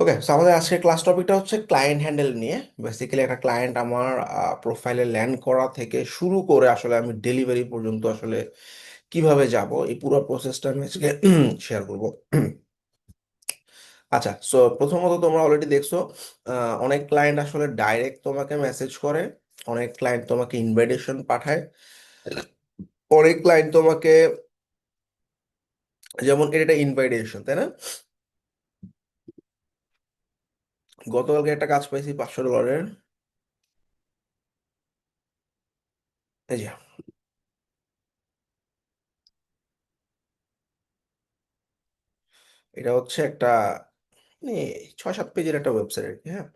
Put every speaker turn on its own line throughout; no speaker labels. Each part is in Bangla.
ওকে, সো আমাদের আজকের ক্লাস টপিকটা হচ্ছে ক্লায়েন্ট হ্যান্ডেল নিয়ে। বেসিক্যালি একটা ক্লায়েন্ট আমার প্রোফাইলে ল্যান্ড করা থেকে শুরু করে আসলে আমি ডেলিভারি পর্যন্ত আসলে কিভাবে যাব, এই পুরো প্রসেসটা আমি আজকে শেয়ার করব। আচ্ছা, সো প্রথমত তোমরা অলরেডি দেখছো অনেক ক্লায়েন্ট আসলে ডাইরেক্ট তোমাকে মেসেজ করে, অনেক ক্লায়েন্ট তোমাকে ইনভাইটেশন পাঠায়, অনেক ক্লায়েন্ট তোমাকে, যেমন এটা একটা ইনভাইটেশন, তাই না? গতকালকে একটা কাজ পাইছি $500। এই যে, এটা হচ্ছে একটা মানে 6-7 পেজের একটা ওয়েবসাইট আর কি, হ্যাঁ।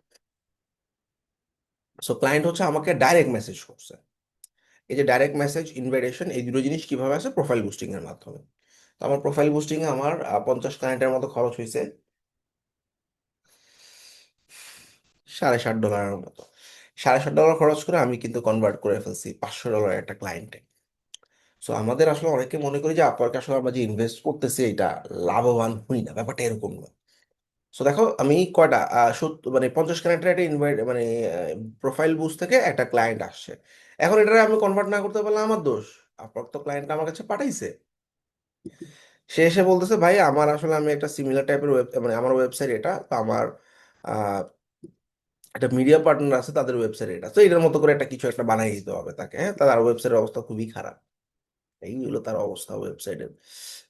সো ক্লায়েন্ট হচ্ছে আমাকে ডাইরেক্ট মেসেজ করছে। এই যে ডাইরেক্ট মেসেজ ইনভাইটেশন, এই দুটো জিনিস কিভাবে আছে? প্রোফাইল বুস্টিং এর মাধ্যমে। তো আমার প্রোফাইল বুস্টিং এ আমার 50 ক্লায়েন্টের মতো খরচ হয়েছে $7.5 মতো। $7.5 খরচ করে আমি কিন্তু কনভার্ট করে ফেলছি $500 একটা ক্লায়েন্টে। সো আমাদের আসলে অনেকে মনে করি যে আপনাকে আসলে আমরা যে ইনভেস্ট করতেছি এটা লাভবান হই না, ব্যাপারটা এরকম না। সো দেখো, আমি কয়টা মানে 50 ক্লায়েন্টের একটা ইনভাইট মানে প্রোফাইল বুস্ট থেকে একটা ক্লায়েন্ট আসছে। এখন এটা আমি কনভার্ট না করতে পারলে আমার দোষ? আপনার তো ক্লায়েন্ট আমার কাছে পাঠাইছে, সে এসে বলতেছে ভাই আমার আসলে আমি একটা সিমিলার টাইপের মানে আমার ওয়েবসাইট এটা, তো আমার আহ, একটা মিডিয়া পার্টনার আছে তাদের ওয়েবসাইট এটা, তো এটার মতো করে একটা কিছু একটা বানাই দিতে হবে তাকে, হ্যাঁ। তার ওয়েবসাইটের অবস্থা খুবই খারাপ, এই হলো তার অবস্থা ওয়েবসাইটের।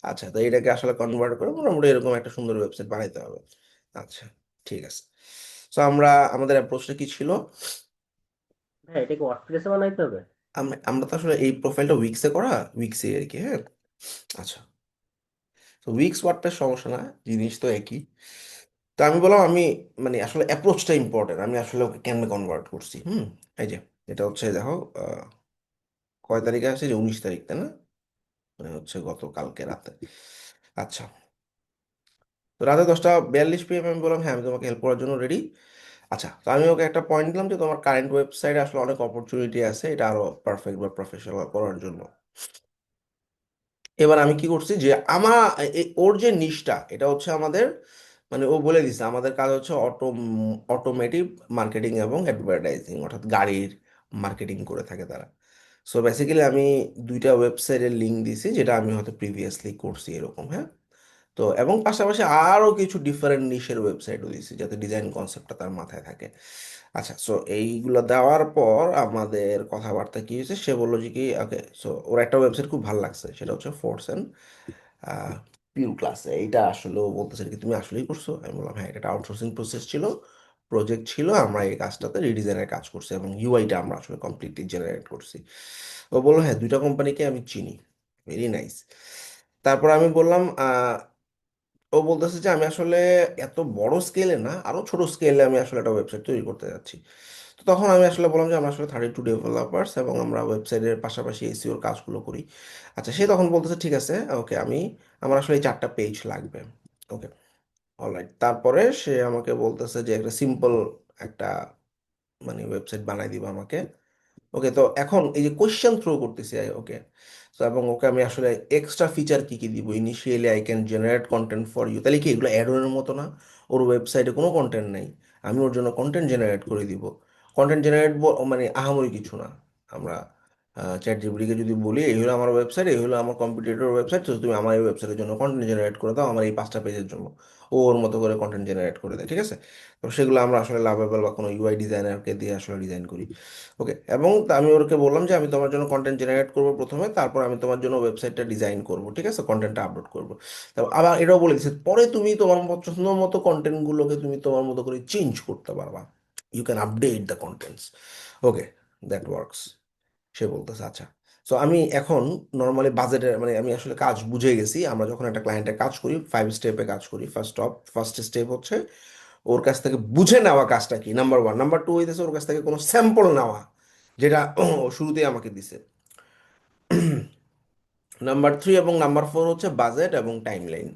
আচ্ছা, তো এটাকে আসলে কনভার্ট করে মোটামুটি এরকম একটা সুন্দর ওয়েবসাইট বানাইতে হবে। আচ্ছা, ঠিক আছে। তো আমাদের অ্যাপ্রোচটা কি ছিল?
হ্যাঁ, এটা কি ওয়ার্ডপ্রেসে বানাইতে হবে?
আমরা তো আসলে এই প্রোফাইলটা উইক্সে করা, উইক্সে আর কি, হ্যাঁ। আচ্ছা, তো উইক্স ওয়ার্ডটার সমস্যা না, জিনিস তো একই। তো আমি বললাম আমি মানে আসলে অ্যাপ্রোচটা ইম্পর্টেন্ট, আমি আসলে ওকে কেমনে কনভার্ট করছি। এই যে, এটা হচ্ছে দেখো, কয় তারিখে আছে, যে 19 তারিখ, তাই না? মানে হচ্ছে গতকালকে রাতে। আচ্ছা, তো রাতে 10:42 PM আমি বললাম হ্যাঁ আমি তোমাকে হেল্প করার জন্য রেডি। আচ্ছা, তো আমি ওকে একটা পয়েন্ট দিলাম যে তোমার কারেন্ট ওয়েবসাইটে আসলে অনেক অপরচুনিটি আছে এটা আরো পারফেক্ট বা প্রফেশনাল করার জন্য। এবার আমি কি করছি যে আমার ওর যে নিশটা এটা হচ্ছে আমাদের, মানে ও বলে দিছে আমাদের কাজ হচ্ছে অটোমেটিভ মার্কেটিং এবং অ্যাডভার্টাইজিং, অর্থাৎ গাড়ির মার্কেটিং করে থাকে তারা। সো বেসিক্যালি আমি দুইটা ওয়েবসাইটের লিঙ্ক দিছি যেটা আমি হয়তো প্রিভিয়াসলি করছি এরকম, হ্যাঁ। তো এবং পাশাপাশি আরো কিছু ডিফারেন্ট নিশের ওয়েবসাইটও দিছি যাতে ডিজাইন কনসেপ্টটা তার মাথায় থাকে। আচ্ছা, সো এইগুলো দেওয়ার পর আমাদের কথাবার্তা কি হয়েছে, সে বললো যে কি ওকে, সো ওর একটা ওয়েবসাইট খুব ভালো লাগছে, সেটা হচ্ছে ফোর্স এন্ড পিউ ক্লাসে। এইটা আসলে ও বলতেছে কি তুমি আসলেই করছো? আমি বললাম হ্যাঁ, এটা আউটসোর্সিং প্রসেস ছিল, প্রজেক্ট ছিল, আমরা এই কাজটাতে রিডিজাইনের কাজ করছি এবং ইউআইটা আমরা আসলে কমপ্লিটলি জেনারেট করছি। ও বললো হ্যাঁ, দুইটা কোম্পানিকে আমি চিনি। Very nice. তারপর আমি বললাম ও বলতেছে যে আমি আসলে এত বড় স্কেলে না, আরো ছোট স্কেলে আমি আসলে একটা ওয়েবসাইট তৈরি করতে যাচ্ছি। তো তখন আমি আসলে বললাম যে আমরা আসলে 32 ডেভেলপার্স এবং আমরা ওয়েবসাইটের পাশাপাশি এসিওর কাজগুলো করি। আচ্ছা, সে তখন বলতেছে ঠিক আছে, ওকে, আমার আসলে এই 4টা পেজ লাগবে। ওকে, অলরাইট। তারপরে সে আমাকে বলতেছে যে একটা সিম্পল একটা মানে ওয়েবসাইট বানাই দিবা আমাকে। ওকে, তো এখন এই যে কোশ্চেন থ্রো করতেছি ওকে, তো এবং ওকে আমি আসলে এক্সট্রা ফিচার কি কি দিব, initially I can generate content for you, তাহলে কি এগুলো অ্যাডনের মতো না? ওর ওয়েবসাইটে কোনো কন্টেন্ট নেই, আমি ওর জন্য কন্টেন্ট জেনারেট করে দিব। কন্টেন্ট জেনারেট মানে আহামরি কিছু না। আমরা চ্যাট জিপিটিকে যদি বলি এই হলো আমার ওয়েবসাইট, এই হলো আমার কম্পিটিটর ওয়েবসাইট, তো তুমি আমার এই ওয়েবসাইটের জন্য কন্টেন্ট জেনারেট করে দাও আমার এই 5টা পেজের জন্য। ও ওর মতো করে কন্টেন্ট জেনারেট করে দেয়, ঠিক আছে। তো সেগুলো আমরা আসলে লাভেবল বা কোনো ইউআই ডিজাইনারকে দিয়ে আসলে ডিজাইন করি। ওকে, এবং আমি ওকে বললাম যে আমি তোমার জন্য কন্টেন্ট জেনারেট করব প্রথমে, তারপর আমি তোমার জন্য ওয়েবসাইটটা ডিজাইন করব, ঠিক আছে, কন্টেন্টটা আপলোড করব। তারপর আবার এটাও বলে দিচ্ছে পরে তুমি তোমার পছন্দ মতো কন্টেন্টগুলোকে তুমি তোমার মতো করে চেঞ্জ করতে পারবা, you can update the contents. Okay, that works. সে বলতেছে আচ্ছা। সো আমি এখন নর্মালি বাজেটের মানে আমি আসলে কাজ বুঝে গেছি, আমরা যখন একটা ক্লায়েন্টের কাজ করি 5 স্টেপে কাজ করি। ফার্স্ট স্টেপ হচ্ছে ওর কাছ থেকে বুঝে নেওয়া কাজটা কি, নাম্বার 1। নাম্বার 2 হইতেছে ওর কাছ থেকে কোনো স্যাম্পল নেওয়া, যেটা ও শুরুতেই আমাকে দিছে। নাম্বার 3 এবং নাম্বার 4 হচ্ছে বাজেট এবং টাইমলাইন।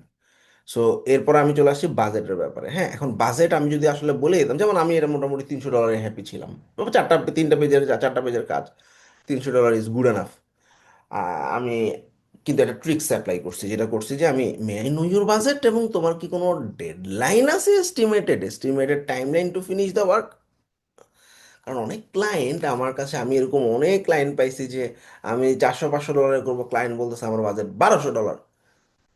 সো এরপর আমি চলে আসছি বাজেটের ব্যাপারে, হ্যাঁ। এখন বাজেট আমি যদি আসলে বলে দিতাম, যেমন আমি এটা মোটামুটি $300 হ্যাপি ছিলাম। 3টা পেজের কাজ, $300 ইজ গুড এনাফ। আমি কিন্তু একটা ট্রিক্স অ্যাপ্লাই করছি, যেটা করছি যে আমি may I know your budget, এবং তোমার কি কোনো ডেডলাইন আছে, estimated timeline to finish the work. কারণ অনেক ক্লায়েন্ট আমার কাছে, আমি এরকম অনেক ক্লায়েন্ট পাইছি যে আমি 400-500 ডলারে করবো, ক্লায়েন্ট বলতেছে আমার বাজেট $1200।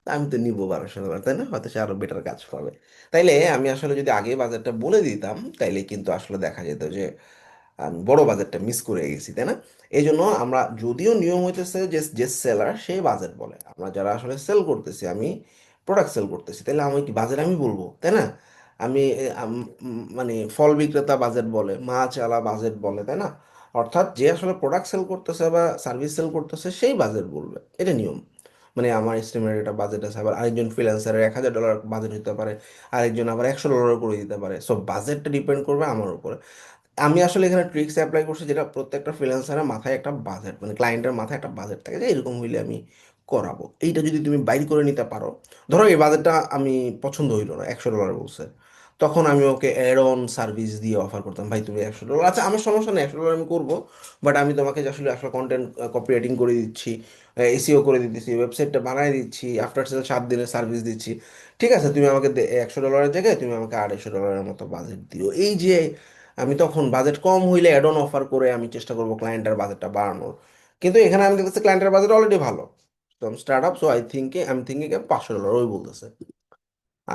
তা আমি তো নিবো $1200, তাই না? হয়তো সে আরো বেটার কাজ পাবে। তাইলে আমি আসলে যদি আগে বাজেটটা বলে দিতাম, তাইলে কিন্তু আসলে দেখা যেত যে আমি বড় বাজেটটা মিস করে গেছি, তাই না? এই জন্য আমরা, যদিও নিয়ম হইতেছে যে যে সেলার সে বাজেট বলে, আমরা যারা আসলে সেল করতেছি, আমি প্রোডাক্ট সেল করতেছি, তাহলে আমি কি বাজেট আমি বলবো, তাই না? আমি মানে ফল বিক্রেতা বাজেট বলে, মাছ আলা বাজেট বলে, তাই না? অর্থাৎ যে আসলে প্রোডাক্ট সেল করতেছে বা সার্ভিস সেল করতেছে সেই বাজেট বলবে, এটা নিয়ম। মানে আমার এস্টিমেটেড একটা বাজেট আছে, আবার আরেকজন ফ্রিল্যান্সারের $1000 বাজেট হতে পারে, আরেকজন আবার $100 করে দিতে পারে। সো বাজেটটা ডিপেন্ড করবে আমার উপরে। আমি আসলে এখানে ট্রিক্স অ্যাপ্লাই করছি, যেটা প্রত্যেকটা ফ্রিল্যান্সারের মাথায় একটা বাজেট, মানে ক্লায়েন্টের মাথায় একটা বাজেট থাকে যে এরকম হইলে আমি করাবো। এইটা যদি তুমি বাইর করে নিতে পারো, ধরো এই বাজেটটা আমি পছন্দ হইলো না, $100 বলছে, তখন আমি ওকে অ্যাড অন সার্ভিস দিয়ে অফার করতাম, ভাই তুমি $100, আচ্ছা আমার সমস্যা নেই, $100 আমি করবো, বাট আমি তোমাকে যে আসলে আসলে কন্টেন্ট কপি রাইটিং করে দিচ্ছি, এসিও করে দিচ্ছি, ওয়েবসাইটটা বানিয়ে দিচ্ছি, আফটার সেল 7 দিনের সার্ভিস দিচ্ছি, ঠিক আছে, তুমি আমাকে $100 জায়গায় তুমি আমাকে $250 মতো বাজেট দিও। এই যে আমি তখন বাজেট কম হইলে অ্যাড অন অফার করে আমি চেষ্টা করবো ক্লায়েন্টের বাজেটটা বাড়ানোর। কিন্তু এখানে আমি দেখতেছি ক্লায়েন্টের বাজেট অলরেডি ভালো, তো আমি স্টার্ট আপ, সো আমি থিঙ্কিং $500 ওই বলতেছে।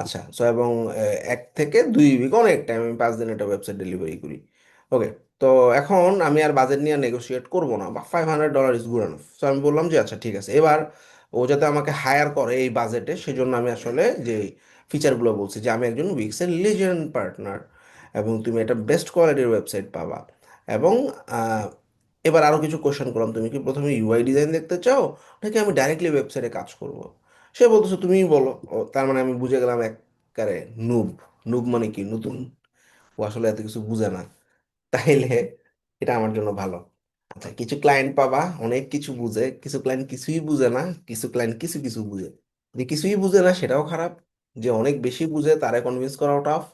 আচ্ছা, সো এবং 1 থেকে 2 উইক অনেক টাইম, আমি 5 দিন একটা ওয়েবসাইট ডেলিভারি করি। ওকে, তো এখন আমি আর বাজেট নিয়ে নেগোশিয়েট করবো না, বা $500 ইজ গুড এনাফ। সো আমি বললাম যে আচ্ছা ঠিক আছে, এবার ও যাতে আমাকে হায়ার করে এই বাজেটে, সেজন্য আমি আসলে যে ফিচারগুলো বলছি, যে আমি একজন উইক্সের লিজেন্ড পার্টনার, এবং তুমি একটা বেস্ট কোয়ালিটির ওয়েবসাইট পাবা। এবং আহ, এবার আরও কিছু কোশ্চেন করলাম, তুমি কি প্রথমে ইউআই ডিজাইন দেখতে চাও, নাকি আমি ডাইরেক্টলি ওয়েবসাইটে কাজ করব? সে বলতেছে তুমিই বলো। ও, তার মানে আমি বুঝে গেলাম একবারে নুব। নুব মানে কি, নতুন। ও আসলে এত কিছু বুঝে না। তাইলে এটা আমার জন্য ভালো। আচ্ছা, কিছু ক্লায়েন্ট পাবা অনেক কিছু বুঝে, কিছু ক্লায়েন্ট কিছুই বুঝে না, কিছু ক্লায়েন্ট কিছু কিছু বুঝে। যে কিছুই বুঝে না সেটাও খারাপ, যে অনেক বেশি বুঝে তারা কনভিন্স করাও টাফ,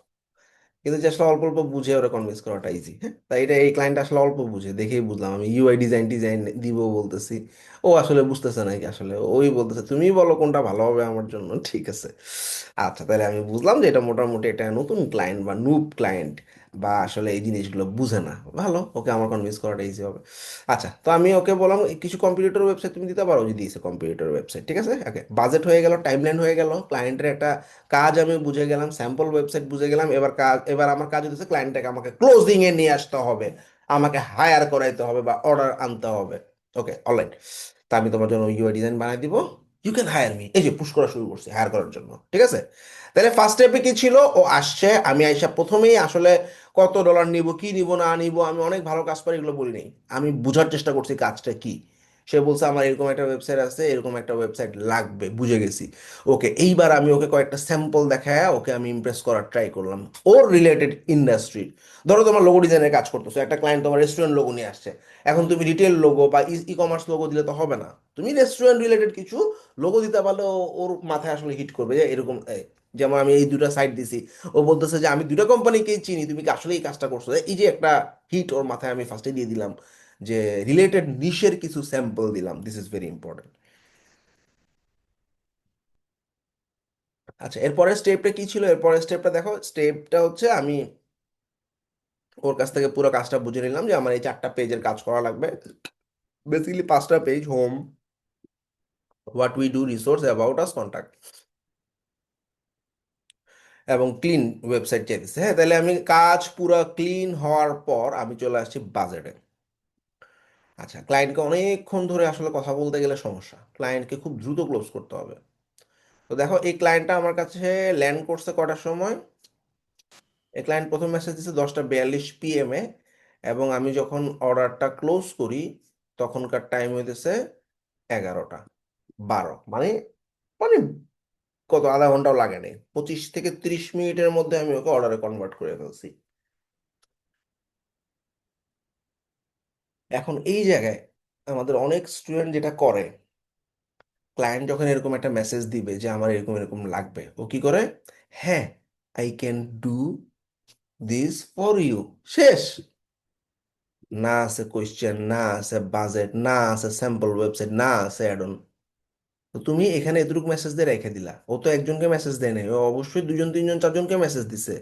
কিন্তু যে আসলে অল্প অল্প বুঝে ওরা কনভিন্স করাটা ইজি। হ্যাঁ, তাই এটা এই ক্লায়েন্ট আসলে অল্প বুঝে দেখেই বুঝলাম, আমি ইউআই ডিজাইন ডিজাইন দিব বলতেছি, ও আসলে বুঝতেছে নাকি, আসলে ওই বলতেছে তুমিই বলো কোনটা ভালো হবে আমার জন্য, ঠিক আছে। আচ্ছা, তাহলে আমি বুঝলাম যে এটা মোটামুটি একটা নতুন ক্লায়েন্ট বা নুব ক্লায়েন্ট, বা আসলে এই জিনিসগুলো বুঝে না। ভালো, ওকে আমার কনভিন্স করাটা ইজি হবে। আচ্ছা, তো আমি ওকে বললাম কিছু কম্পিউটার ওয়েবসাইট তুমি দিতে পারো, যদি দিয়েছে কম্পিউটার ওয়েবসাইট, ঠিক আছে। ওকে, বাজেট হয়ে গেল, টাইমলাইন হয়ে গেল, ক্লায়েন্টের একটা কাজ আমি বুঝে গেলাম, স্যাম্পল ওয়েবসাইট বুঝে গেলাম। এবার আমার কাজ হচ্ছে ক্লায়েন্টটাকে আমাকে ক্লোজিং এ নিয়ে আসতে হবে, আমাকে হায়ার করাইতে হবে বা অর্ডার আনতে হবে। ওকে, অলরাইট। তা আমি তোমার জন্য ইউআই ডিজাইন বানাই দিব, ইউ ক্যান হায়ার মি, এই যে পুশ করা শুরু করছি হায়ার করার জন্য, ঠিক আছে। তাহলে ফার্স্ট স্টেপে কি ছিল, ও আসছে, আমি আইসা প্রথমেই আসলে কত ডলার নিব, কি নিব না নিব, আমি অনেক ভালো কাজ পারি এগুলো বলি নাই, আমি বুঝার চেষ্টা করছি কাজটা কি। সে বলছে আমার এরকম একটা ওয়েবসাইট আছে, এরকম একটা ওয়েবসাইট লাগবে, বুঝে গেছি। ওকে, এইবার আমি ওকে কয়েকটা স্যাম্পল দেখায় ওকে আমি ইমপ্রেস করার ট্রাই করলাম, ওর রিলেটেড ইন্ডাস্ট্রি। ধরো তোমার লোগো ডিজাইনের কাজ করতেছো, একটা ক্লায়েন্ট তোমার রেস্টুরেন্ট লোগো নিয়ে আসছে, এখন তুমি রিটেল লোগো বা ই কমার্স লোগো দিলে তো হবে না, তুমি রেস্টুরেন্ট রিলেটেড কিছু লোগো দিতে পারলে ওর মাথায় আসলে হিট করবে যে এরকম যেমন আমি এই দুটা সাইট দিছি, ও বলতেছে যে আমি দুটা কোম্পানিকেই চিনি, তুমি কি আসলে এই কাজটা করছো, এই যে একটা হিট ওর মাথায় আমি ফার্স্টে দিয়ে দিলাম, যে রিলেটেড নিশের কিছু স্যাম্পল দিলাম, দিস ইজ ভেরি ইম্পর্টেন্ট। আচ্ছা, এরপরের স্টেপটা কি ছিল, এরপরের স্টেপটা দেখো, স্টেপটা হচ্ছে আমি ওর কাছ থেকে পুরো কাজটা বুঝে নিলাম যে আমার এই 4টা পেজের কাজ করা লাগবে। বেসিক্যালি 5টা page: home, what we do, resource, about us, contact, এবং ক্লিন ওয়েবসাইট চাইতেছে। হ্যাঁ, তাহলে আমি কাজ পুরো ক্লিন হওয়ার পর আমি চলে আসছি বাজেটে। আচ্ছা, ক্লায়েন্টকে অনেকক্ষণ ধরে আসলে কথা বলতে গেলে সমস্যা, ক্লায়েন্টকে খুব দ্রুত ক্লোজ করতে হবে। তো দেখো, এই ক্লায়েন্টটা আমার কাছে ল্যান্ড করছে কটার সময়, এই ক্লায়েন্ট প্রথম মেসেজ দিচ্ছে 10টা 42 PM এ, এবং আমি যখন অর্ডারটা ক্লোজ করি তখনকার টাইম হইতেছে 11টা 12, মানে মানে কত, আধা ঘন্টাও লাগে নাই, 25 থেকে 30 মিনিটের মধ্যে আমি ওকে অর্ডারে কনভার্ট করে ফেলছি। এখন এই জায়গায় আমাদের অনেক স্টুডেন্ট যেটা করে, ক্লায়েন্ট যখন এরকম একটা মেসেজ দিবে যে আমার এরকম এরকম লাগবে, ও কি করে, হ্যাঁ, I can do this for you, শেষ। না আছে কোয়েশ্চেন, না আছে বাজেট, না আছে স্যাম্পল ওয়েবসাইট, না আছে অ্যাড অন। তো তুমি এখানে এতটুকু মেসেজ দিয়ে রেখে দিলা, ও তো একজনকে মেসেজ দেয় নাই, ও অবশ্যই দুজন তিনজন চারজনকে মেসেজ দিছে,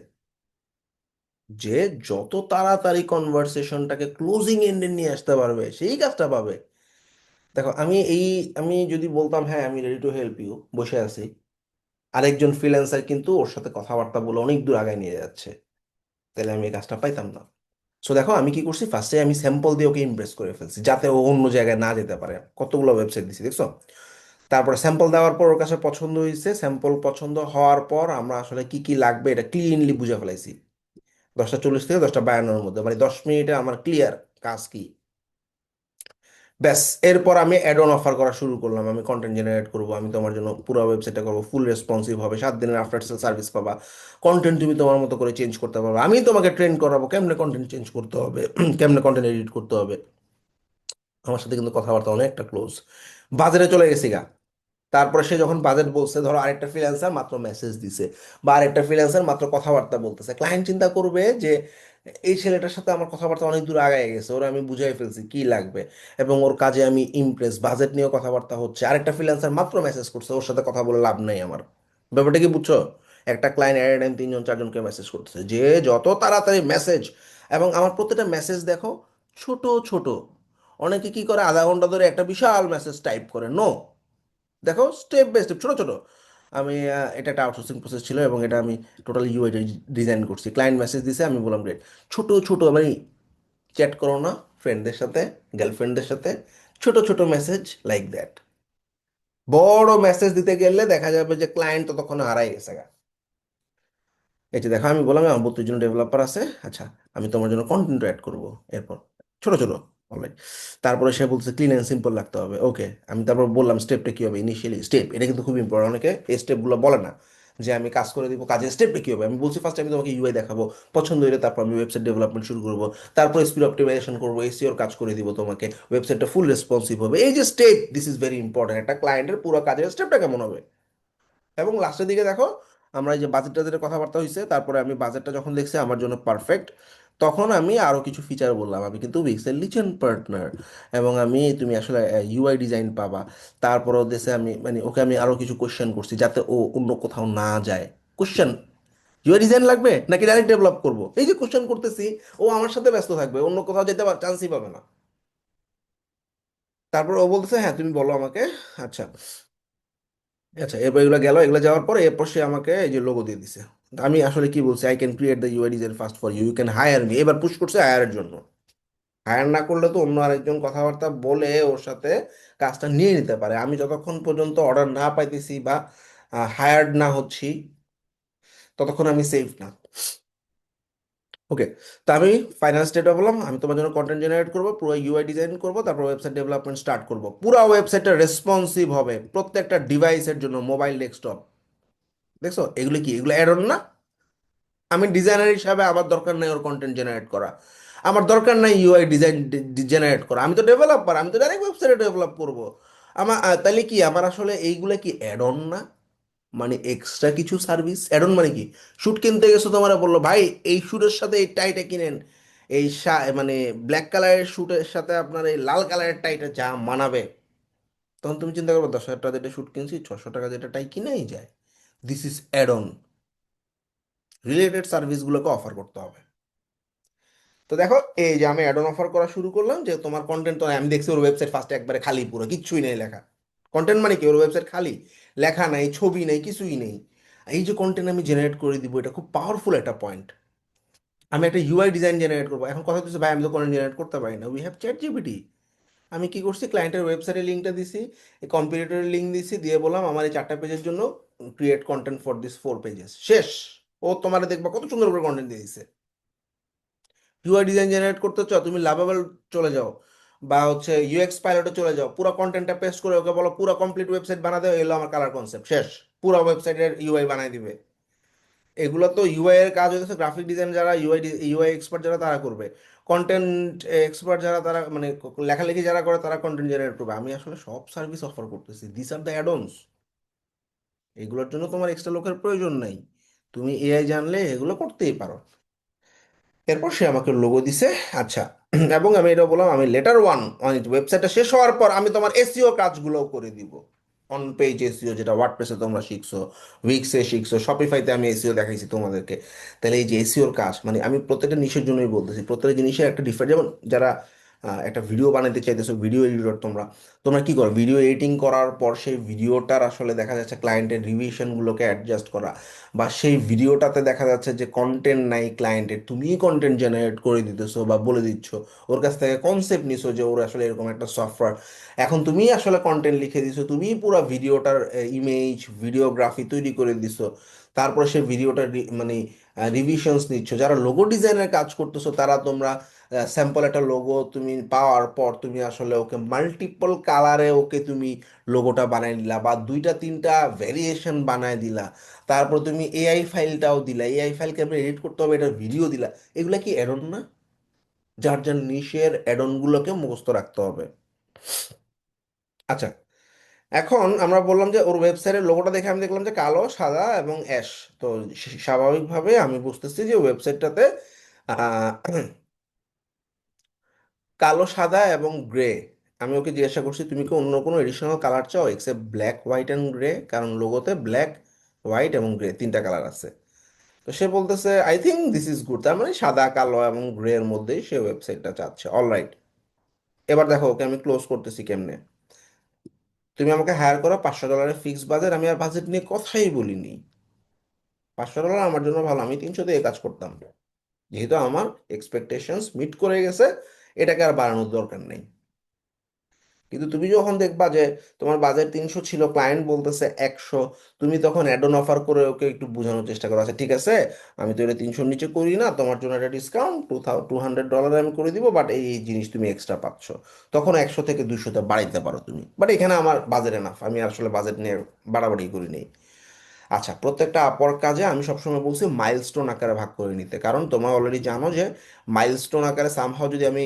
যে যত তাড়াতাড়ি কনভারসেশনটাকে ক্লোজিং এন্ডে নিয়ে আসতে পারবে সেই কাজটা পাবে। দেখো আমি যদি বলতাম হ্যাঁ আমি রেডি টু হেল্প ইউ, বসে আছি, আরেকজন ফ্রিল্যান্সার কিন্তু ওর সাথে কথাবার্তা বলে অনেক দূর আগায় নিয়ে যাচ্ছে, তাহলে আমি এই কাজটা পাইতাম না। সো দেখো আমি কি করছি, ফার্স্টে আমি স্যাম্পল দিয়ে ওকে ইমপ্রেস করে ফেলছি যাতে ও অন্য জায়গায় না যেতে পারে, কতগুলো ওয়েবসাইট দিছি দেখছো। তারপরে স্যাম্পল দেওয়ার পর ওর কাছে পছন্দ হয়েছে, স্যাম্পল পছন্দ হওয়ার পর আমরা আসলে কি কি লাগবে এটা ক্লিনলি বুঝে ফেলাইছি। 10টা 40 থেকে 10টা 52-এর মধ্যে, মানে 10 মিনিটে আমার ক্লিয়ার কাজ কি। ব্যাস, এরপর আমি অ্যাড অন অফার করা শুরু করলাম, আমি কন্টেন্ট জেনারেট করব, আমি তোমার জন্য পুরো ওয়েবসাইটটা করবো, ফুল রেসপন্সিভ হবে, 7 দিনের আফটার সেল সার্ভিস পাবা, কন্টেন্ট তুমি তোমার মতো করে চেঞ্জ করতে পারবে, আমি তোমাকে ট্রেন করাবো কেমনে কন্টেন্ট চেঞ্জ করতে হবে, কেমনে কন্টেন্ট এডিট করতে হবে। আমার সাথে কিন্তু কথাবার্তা অনেকটা ক্লোজ। বাজারে চলে গেছি গা। তারপরে সে যখন বাজেট বলছে, ধরো আরেকটা ফ্রিল্যান্সার মাত্র মেসেজ দিছে বা আরেকটা ফ্রিল্যান্সার মাত্র কথাবার্তা বলতেছে, ক্লায়েন্ট চিন্তা করবে যে এই ছেলেটার সাথে আমার কথাবার্তা অনেক দূর আগায় গেছে, ওরা আমি বুঝাই ফেলছি কি লাগবে এবং ওর কাজে আমি ইমপ্রেস, বাজেট নিয়েও কথাবার্তা হচ্ছে, আরেকটা ফ্রিল্যান্সার মাত্র মেসেজ করছে, ওর সাথে কথা বলে লাভ নাই আমার। ব্যাপারটা কি বুঝছো? একটা ক্লায়েন্ট এট টাইম তিনজন চারজনকে মেসেজ করতেছে, যে যত তাড়াতাড়ি মেসেজ, এবং আমার প্রত্যেকটা মেসেজ দেখো ছোট ছোট। অনেকে কি করে, আধা ঘন্টা ধরে একটা বিশাল মেসেজ টাইপ করে, নো, দেখো স্টেপ বাই স্টেপ ছোট ছোট। আমি এটা একটা আউটসোর্সিং প্রসেস ছিল এবং এটা আমি টোটালি ইউআই ডিজাইন করছি। ক্লায়েন্ট মেসেজ দিছে, আমি বললাম গ্রেট, ছোট ছোট মানে চ্যাট করো না ফ্রেন্ডদের সাথে, গার্লফ্রেন্ডদের সাথে, ছোট ছোট মেসেজ লাইক দ্যাট। বড় মেসেজ দিতে গেলে দেখা যাবে যে ক্লায়েন্ট ততক্ষণ হারাই গেছে গা। এই যে দেখো আমি বললাম আমার 32 জন ডেভেলপার আছে, আচ্ছা আমি তোমার জন্য কন্টেন্ট অ্যাড করবো, এরপর ছোট ছোট অলরাইট। তারপরে সে বলছে ক্লিন অ্যান্ড সিম্পল রাখতে হবে, ওকে। আমি তারপর বললাম স্টেপটা কি হবে, ইনিশিয়ালি স্টেপ, এটা কিন্তু খুব ইম্পর্টেন্ট, অনেকে এই স্টেপগুলো বলে না, যে আমি কাজ করে দিব, কাজের স্টেপটা কি হবে। আমি বলছি ফার্স্ট আমি তোমাকে ইউআই দেখাবো, পছন্দ হলে তারপর আমি ওয়েবসাইট ডেভেলপমেন্ট শুরু করবো, তারপর স্পিড অপটিমাইজেশন করবো, এসইওর কাজ করে দিব তোমাকে, ওয়েবসাইটটা ফুল রেসপন্সিভ হবে। এই যে step, this is very important, একটা ক্লায়েন্টের পুরো কাজের স্টেপটা কেমন হবে। এবং লাস্টের দিকে দেখো আমরা এই যে বাজেট টাজেটের কথাবার্তা হয়েছে, তারপরে আমি বাজেটটা যখন দেখছি আমার জন্য পারফেক্ট, তখন আমি আরো কিছু ফিচার বললাম, আমি কিন্তু উইক্সের লিজেন্ড পার্টনার এবং আমি তুমি আসলে ইউআই ডিজাইন পাবা। তারপর দেশে আমি মানে ওকে আমি আরো কিছু কোশ্চেন করছি যাতে ও অন্য কোথাও না যায়। কোশ্চেন, ইউআই ডিজাইন লাগবে নাকি ডাইরেক্ট ডেভেলপ করবো, এই যে কোশ্চেন করতেছি, ও আমার সাথে ব্যস্ত থাকবে, অন্য কোথাও যেতে চান্সই পাবে না। তারপর ও বলতেছে হ্যাঁ তুমি বলো আমাকে। আচ্ছা, আচ্ছা, এরপর এগুলো গেল, এগুলো যাওয়ার পরে এরপর সে আমাকে এই যে লোগো দিয়ে দিছে। আমি আসলে কি বলছি, I can create the UI design first for you, you can hire me, এবার পুশ করছে হায়ারের জন্য। হায়ার না করলে তো অন্য আরেকজন কথাবার্তা বলে ওর সাথে কাজটা নিয়ে নিতে পারে, আমি যতক্ষণ পর্যন্ত অর্ডার না পাইতেছি বা হায়ার্ড না হচ্ছি ততক্ষণ আমি সেফ না। ওকে, তো আমি ফাইনাল স্টেটে বললাম আমি তোমার জন্য কন্টেন্ট জেনারেট করবো, পুরো ইউআই ডিজাইন করবো, তারপর ওয়েবসাইট ডেভেলপমেন্ট স্টার্ট করবো, পুরো ওয়েবসাইটটা রেসপন্সিভ হবে প্রত্যেকটা ডিভাইসের জন্য, মোবাইল ডেস্কটপ। দেখছো এগুলো কি, এগুলো অ্যাড অন না? আমি ডিজাইনার হিসাবে আমার দরকার নাই ওর কন্টেন্ট জেনারেট করা, আমার দরকার নাই ইউআই ডিজাইন জেনারেট করা, আমি তো ডেভেলপার, আমি তো ডাইরেক্ট ওয়েবসাইটে ডেভেলপ করব। আমার তাহলে কি আমার আসলে এইগুলা কি অ্যাড অন না? মানে এক্সট্রা কিছু সার্ভিস। অ্যাড অন মানে কি, শুট কিনতে গেছো, তোমার বললো ভাই এই শুটের সাথে এই টাইটা কিনেন, এই মানে ব্ল্যাক কালারের শুটের সাথে আপনার এই লাল কালারের টাইটা যা মানাবে, তখন তুমি চিন্তা করবে 10,000 টাকা যেটা শুট কিনছি 600 টাকা যেটা টাই কিনেই যায়। This is add on, related সার্ভিসগুলোকে অফার করতে হবে। তো দেখো এই যে আমি অ্যাড অন অফার করা শুরু করলাম, যে তোমার কন্টেন্ট তো আমি দেখছি ওর ওয়েবসাইট ফার্স্টে একবারে খালি, পুরো কিচ্ছুই নেই লেখা। কন্টেন্ট মানে কি, ওর ওয়েবসাইট খালি, লেখা নাই, ছবি নেই, কিছুই নেই। এই যে কন্টেন্ট আমি জেনারেট করে দিব, এটা খুব পাওয়ারফুল একটা পয়েন্ট। আমি একটা ইউআই ডিজাইন জেনারেট করবো, এখন কথা হচ্ছে ভাই আমি তো কন্টেন্ট জেনারেট করতে পারি না, উই হ্যাভ চ্যাট জিপিটি। আমি কি করছি, ক্লায়েন্টের ওয়েবসাইটের লিঙ্কটা দিছি, এই কম্পিউটারের লিঙ্ক দিছি, দিয়ে বললাম আমার এই 4টা পেজের জন্য create content for this 4 pages, শেষ। ও তোমার দেখবা কত সুন্দর করে কন্টেন্ট দিয়ে দিছে। ইউআই ডিজাইন জেনারেট করতে চাও তুমি, লাভাবেল চলে যাও বা হচ্ছে ইউএক্স পাইলটে চলে যাও, পুরো কন্টেন্টটা পেস্ট করে ওকে বলো পুরো কমপ্লিট ওয়েবসাইট বানাতে, এলো আমার কালার কনসেপ্ট শেষ, পুরো ওয়েবসাইটের ইউআই বানাই দিবে। এগুলো তো ইউআই এর কাজ হচ্ছে গ্রাফিক ডিজাইন, যারা ইউআই এক্সপার্ট যারা তারা করবে, কন্টেন্ট এক্সপার্ট যারা তারা মানে লেখালেখি যারা করে তারা কন্টেন্ট জেনারেট করবে। আমি আসলে সব সার্ভিস অফার করতেছি, দিস আর দ্য অ্যাডন্স। এগুলোর জন্য তোমার এক্সট্রা লোকের প্রয়োজন নাই, তুমি এআই জানলে এগুলো করতেই পারো। এরপর সে আমাকে লোগো দিছে। আচ্ছা, এবং আমি এটা বললাম আমি লেটার ওয়ান, মানে ওয়েবসাইটটা শেষ হওয়ার পর আমি তোমার এসইও কাজগুলোও করে দিব। অন পেজ এসিও, যেটা ওয়ার্ডপ্রেসে তোমরা শিখছো, উইক্সে শিখছো, শপিফাইতে আমি এসিও দেখাইছি তোমাদেরকে। তাহলে এই যে এসিওর কাজ, মানে আমি প্রত্যেকটা নিশের জন্যই বলতেছি, প্রত্যেকটা জিনিসের একটা ডিফারেন্ট। যেমন যারা একটা ভিডিও বানাতে চাইতেছো, ভিডিও এডিটর, তোমরা তোমরা কি করো, ভিডিও এডিটিং করার পর সেই ভিডিওটার আসলে দেখা যাচ্ছে ক্লায়েন্টের রিভিশনগুলোকে অ্যাডজাস্ট করা, বা সেই ভিডিওটাতে দেখা যাচ্ছে যে কন্টেন্ট নাই ক্লায়েন্টের, তুমিই কন্টেন্ট জেনারেট করে দিতেছো বা বলে দিচ্ছ, ওর কাছ থেকে কনসেপ্ট নিছো যে ওর আসলে এরকম একটা সফটওয়্যার, এখন তুমিই আসলে কন্টেন্ট লিখে দিছো, তুমিই পুরো ভিডিওটার ইমেজ ভিডিওগ্রাফি তৈরি করে দিছো, তারপরে সেই ভিডিওটার মানে রিভিশনস নিচ্ছ। যারা লোগো ডিজাইনের কাজ করতেছো তারা তোমরা স্যাম্পল একটা লোগো তুমি পাওয়ার পর তুমি আসলে ওকে মাল্টিপল কালারে ওকে তুমি লোগোটা বানাই দিলা, বা দুইটা তিনটা ভ্যারিয়েশন বানায় দিলা, তারপর তুমি এআই ফাইলটাও দিলা, এআই ফাইলকে আমরা এডিট করতে হবে, এটা ভিডিও দিলা। এগুলা কি অ্যাডন না? যার যার নিশের অ্যাডনগুলোকে মুখস্থ রাখতে হবে। আচ্ছা, এখন আমরা বললাম যে ওর ওয়েবসাইটের লোগোটা দেখে আমি দেখলাম যে কালো সাদা এবং অ্যাশ। তো স্বাভাবিকভাবে আমি বুঝতেছি যে ওয়েবসাইটটাতে আহ, কালো সাদা এবং গ্রে। আমি ওকে জিজ্ঞাসা করছি তুমি কি অন্য কোনো এডিশনাল কালার চাও except black white and grey, কারণ লোগোতে ব্ল্যাক হোয়াইট এবং গ্রে তিনটা কালার আছে। তো সে বলতেছে I think this is good, তার মানে সাদা কালো এবং গ্রে এর মধ্যেই সে ওয়েবসাইটটা চাচ্ছে। অলরাইট, এবার দেখো ওকে আমি ক্লোজ করতেছি কেমনে। তুমি আমাকে হায়ার করো, $500 ফিক্স বাজেট, আমি আর বাজেট নিয়ে কথাই বলিনি। $500 আমার জন্য ভালো, আমি 300 দিয়ে কাজ করতাম। যেহেতু আমার এক্সপেকটেশনস মিট করে গেছে, এটাকে আর বাড়ানোর দরকার নেই। কিন্তু তুমি যখন দেখবা যে তোমার বাজেট 300 ছিল, ক্লায়েন্ট বলতেছে 100, তুমি তখন অ্যাড অন অফার করে ওকে একটু বোঝানোর চেষ্টা করো, আচ্ছা ঠিক আছে, আমি তো এটা 300-র নিচে করি না, তোমার জন্য একটা ডিসকাউন্ট $200 আমি করে দিব, বাট এই এই জিনিস তুমি এক্সট্রা পাচ্ছ। তখন 100 থেকে 200-তে বাড়াইতে পারো তুমি, বাট এখানে আমার বাজেট এনাফ, আমি আসলে বাজেট নিয়ে বাড়াবাড়ি করি নেই। আচ্ছা, প্রত্যেকটা আপর কাজে আমি সবসময় বলছি মাইলস্টোন আকারে ভাগ করে নিতে, কারণ তোমরা অলরেডি জানো যে মাইলস্টোন আকারে সামহাও যদি আমি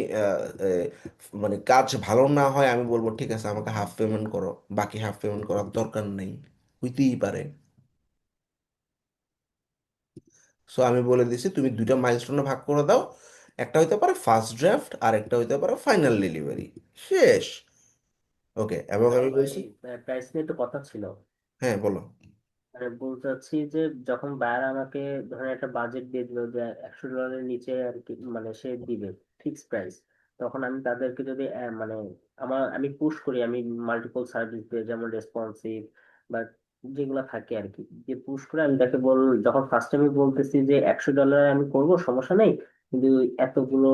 মানে কাজ ভালো না হয়, আমি বলবো ঠিক আছে আমাকে হাফ পেমেন্ট করো, বাকি হাফ পেমেন্ট করার দরকার নেই, হইতেই পারে। সো আমি বলে দিছি তুমি দুইটা মাইলস্টোনে ভাগ করে দাও, একটা হইতে পারে ফার্স্ট ড্রাফট আর একটা হইতে পারে ফাইনাল ডেলিভারি, শেষ। ওকে, এবং
আচ্ছা
আমি
ভাই,
বলছি,
প্রাইস নিয়ে তো কথা ছিল।
হ্যাঁ বলো।
মানে বলতে চাচ্ছি যে যখন বায়ার আমাকে ধরেন একটা বাজেট দিয়ে দিল যে $100 নিচে আর কি, মানে সে দিবে ফিক্স প্রাইস, তখন আমি তাদেরকে যদি মানে আমি পুশ করি, আমি মাল্টিপল সার্ভিস দিয়ে যেমন রেসপন্সিভ বা যেগুলো থাকে আর কি, যে পুশ করে আমি তাকে যখন ফার্স্ট আমি বলতেছি যে $100 আমি করব সমস্যা নেই, কিন্তু এতগুলো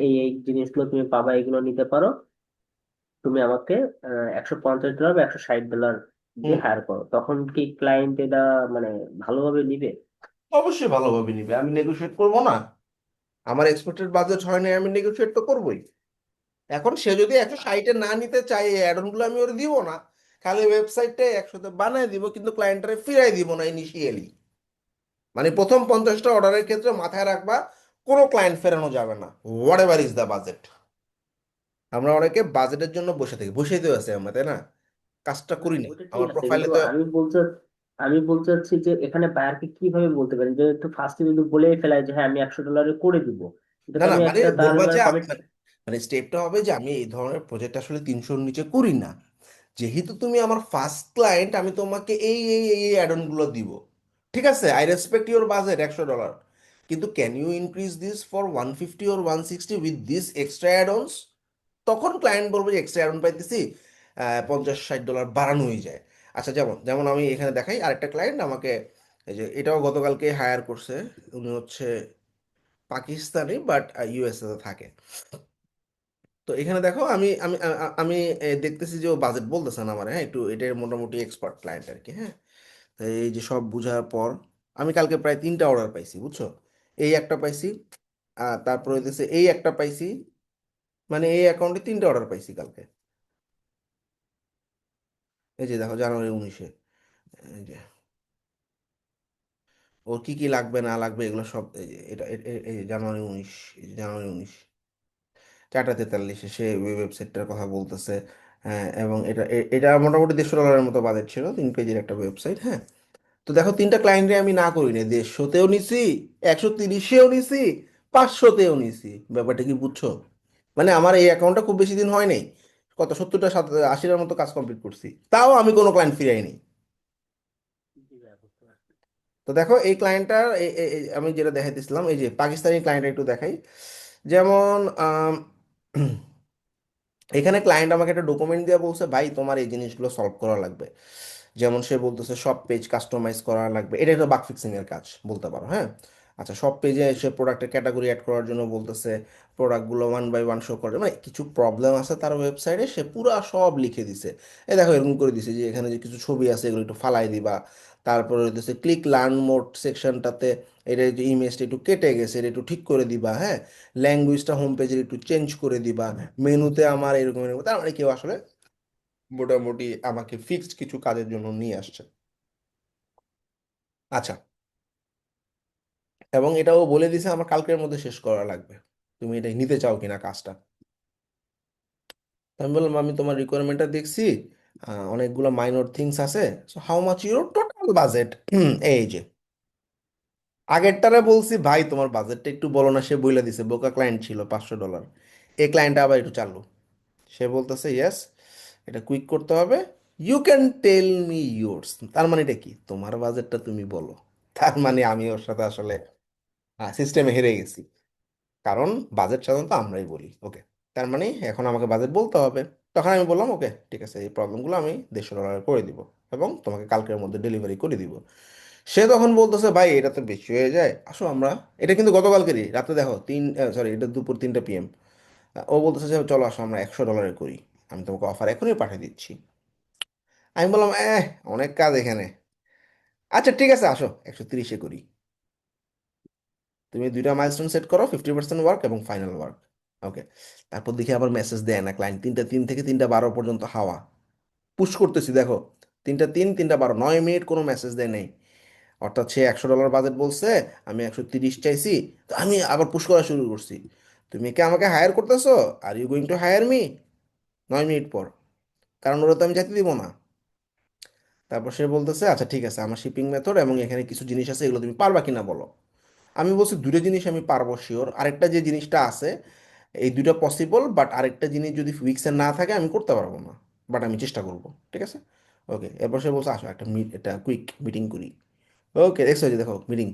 এই জিনিসগুলো তুমি পাবা, এগুলো নিতে পারো, তুমি আমাকে $150 বা $160 দিয়ে
হুম,
হায়ার করো, তখন কি ক্লায়েন্ট এটা মানে ভালোভাবে নিবে?
অবশ্যই ভালোভাবে নিবে, আমি নেগোশিয়েট করবো না? আমার এক্সপেক্টেড বাজেট হয় না, আমি নেগোশিয়েট তো করবোই। এখন সে যদি 160-এ না নিতে চায়, এই অ্যাডন গুলো আমি ওর দিব না, খালি ওয়েবসাইটে 100-তে বানায় দিব, কিন্তু ক্লায়েন্টারে ফিরাই দিব না ইনিশিয়ালি। মানে প্রথম 50টা অর্ডারের ক্ষেত্রে মাথায় রাখবা, কোনো ক্লায়েন্ট ফেরানো যাবে না, what ever is the budget. আমরা অনেকে বাজেটের জন্য বসে থাকি, বসেই তো আছে আমরা, তাই না? কাজটা
না
করি না,
ওটা ঠিক
আমার
আছে,
প্রোফাইলে
কিন্তু
তো।
আমি বলতে চাচ্ছি যে এখানে বায়ারকে কিভাবে বলতে পারেন, যে একটু ফার্স্টে যদি বলেই ফেলায় যে হ্যাঁ আমি $100 করে দিব, এটা
না
তো
না,
আমি
মানে
একটা তার
বলবা যে
কমিট।
মানে স্টেপটা হবে যে আমি এই ধরনের প্রজেক্ট আসলে 300-র নিচে করি না, যেহেতু তুমি আমার ফার্স্ট ক্লায়েন্ট, আমি তোমাকে এই এই এই অ্যাডন গুলো দিব। ঠিক আছে, আই রেসপেক্ট ইউর বাজেট $100, কিন্তু can you increase this for 150 or 160 with this extra add ons? তখন ক্লায়েন্ট বলবে যে এক্সট্রা অ্যাডন পাইতেছি, 50-60 ডলার বাড়ানো হয়ে যায়। আচ্ছা, যেমন যেমন আমি এখানে দেখাই আরেকটা ক্লায়েন্ট আমাকে, এই যে এটাও গতকালকে হায়ার করছে, উনি হচ্ছে পাকিস্তানি বাট ইউএসএ তে থাকে। তো এখানে দেখো আমি আমি আমি দেখতেছি যে ও বাজেট বলতেছে না আমার, হ্যাঁ একটু এটা মোটামুটি এক্সপার্ট ক্লায়েন্ট আর কি, হ্যাঁ। তো এই যে সব বুঝার পর আমি কালকে প্রায় 3টা অর্ডার পাইছি, বুঝছো? এই একটা পাইছি, আর তারপরে হইতেছে এই একটা পাইছি, মানে এই অ্যাকাউন্টে 3টা অর্ডার পাইছি কালকে। এই যে দেখো জানুয়ারি 19-এ, এই যে ওর কি কি লাগবে না লাগবে এগুলো সব, এই যে এটা এই যে জানুয়ারি 19, এই যে জানুয়ারি 19 4টা 43-এ সে ওয়েবসাইটটার কথা বলতেছে। হ্যাঁ, এবং এটা মোটামুটি $150 মতো বাজেট ছিল, 3 পেজের একটা ওয়েবসাইট, হ্যাঁ। তো দেখো 3টা ক্লায়েন্টে আমি না করি না, 150-তেও নিছি, 130-এও নিছি, 500-তেও নিছি। ব্যাপারটা কি বুঝছো? মানে আমার এই অ্যাকাউন্টটা খুব বেশি দিন হয় নাই, কত 70টা 80টার মতো কাজ কমপ্লিট করছি, তাও আমি কোনো ক্লায়েন্ট ফিরাইনি।
জি ভাইয়া, বুঝতে পারছি।
তো দেখো এই ক্লায়েন্টটার আমি যেটা দেখাইতেছিলাম, এই যে পাকিস্তানি ক্লায়েন্ট একটু দেখাই। যেমন এখানে ক্লায়েন্ট আমাকে একটা ডকুমেন্ট দিয়ে বলছে ভাই তোমার এই জিনিসগুলো সলভ করা লাগবে। যেমন সে বলতেছে সব পেজ কাস্টমাইজ করা লাগবে, এটা একটা বাগ ফিক্সিং এর কাজ বলতে পারো, হ্যাঁ। আচ্ছা, সব পেজে এসে প্রোডাক্টের ক্যাটাগরি অ্যাড করার জন্য বলতেছে, প্রোডাক্টগুলো ওয়ান বাই ওয়ান শো করে, মানে কিছু প্রবলেম আছে তার ওয়েবসাইটে, সে পুরা সব লিখে দিছে। এই দেখো এরকম করে দিছে যে এখানে যে কিছু ছবি আছে এগুলো একটু ফালাই দিবা। তারপরে হইতেছে ক্লিক লার্ন মোড সেকশনটাতে এটা যে ইমেজটা একটু কেটে গেছে এটা একটু ঠিক করে দিবা, হ্যাঁ। ল্যাঙ্গুয়েজটা হোম পেজের একটু চেঞ্জ করে দিবা। মেনুতে আমার এরকম এরকম, তার মানে কেউ আসলে মোটামুটি আমাকে ফিক্সড কিছু কাজের জন্য নিয়ে আসছে। আচ্ছা, এবং এটাও বলে দিছে আমার কালকের মধ্যে শেষ করা লাগবে, তুমি এটা নিতে চাও কিনা কাজটা। তো আমি বললাম আমি তোমার রিকোয়ারমেন্টটা দেখছি, অনেকগুলো মাইনর থিংস আছে, so how much your total budget. এই যে আগেরটারে বলছি ভাই তোমার বাজেটটা একটু বলো না, সে বলে দিছে, বোকা ক্লায়েন্ট ছিল $500। এই ক্লায়েন্টটা আবার একটু চালু, সে বলতেছে ইয়েস এটা কুইক করতে হবে, you can tell me yours. তার মানে এটা কি, তোমার বাজেটটা তুমি বলো। তার মানে আমি ওর সাথে আসলে সিস্টেমে হেরে গেছি, কারণ বাজেট সাধারণত আমরাই বলি, ওকে। তার মানে এখন আমাকে বাজেট বলতে হবে। তখন আমি বললাম ওকে ঠিক আছে, এই প্রবলেমগুলো আমি $150 করে দিব এবং তোমাকে কালকের মধ্যে ডেলিভারি করে দিব। সে তখন বলতেছে ভাই এটা তো বেশি হয়ে যায়, আসো আমরা, এটা কিন্তু গতকালকেরই রাতে, দেখো সরি এটা দুপুর 3টা PM। ও বলতেছে যে চলো আসো আমরা $100 করি, আমি তোমাকে অফার এখনই পাঠিয়ে দিচ্ছি। আমি বললাম অনেক কাজ এখানে, আচ্ছা ঠিক আছে আসো 130-এ করি। তুমি দুইটা মাইলস্টোন সেট করো, 50% ওয়ার্ক এবং ফাইনাল ওয়ার্ক, ওকে। তারপর দেখি আবার মেসেজ দেয় না ক্লায়েন্ট, 3টা 3 থেকে 3টা 12 পর্যন্ত হাওয়া, পুশ করতেছি দেখো, 3টা 3 3টা 12 9 মিনিট কোনো মেসেজ দেয় নাই। অর্থাৎ সে $100 বাজেট বলছে, আমি 130 চাইছি, তো আমি আবার পুশ করা শুরু করছি, তুমি কি আমাকে হায়ার করতেছো, are you going to hire me. 9 minute পর, কারণ ওরা তো আমি যেতে দিব না। তারপর সে বলতেছে আচ্ছা ঠিক আছে, আমার শিপিং মেথড এবং এখানে কিছু জিনিস আছে এগুলো তুমি পারবা কিনা বলো। আমি বলছি দুটো জিনিস আমি পারবো শিওর, আরেকটা যে জিনিসটা আছে এই দুটো পসিবল, বাট আরেকটা জিনিস যদি উইক্সে না থাকে আমি করতে পারবো না, বাট আমি চেষ্টা করবো, ঠিক আছে। ওকে, এরপর সে বলছে আসো একটা একটা কুইক মিটিং করি। ওকে, দেখছো যে দেখো মিটিং,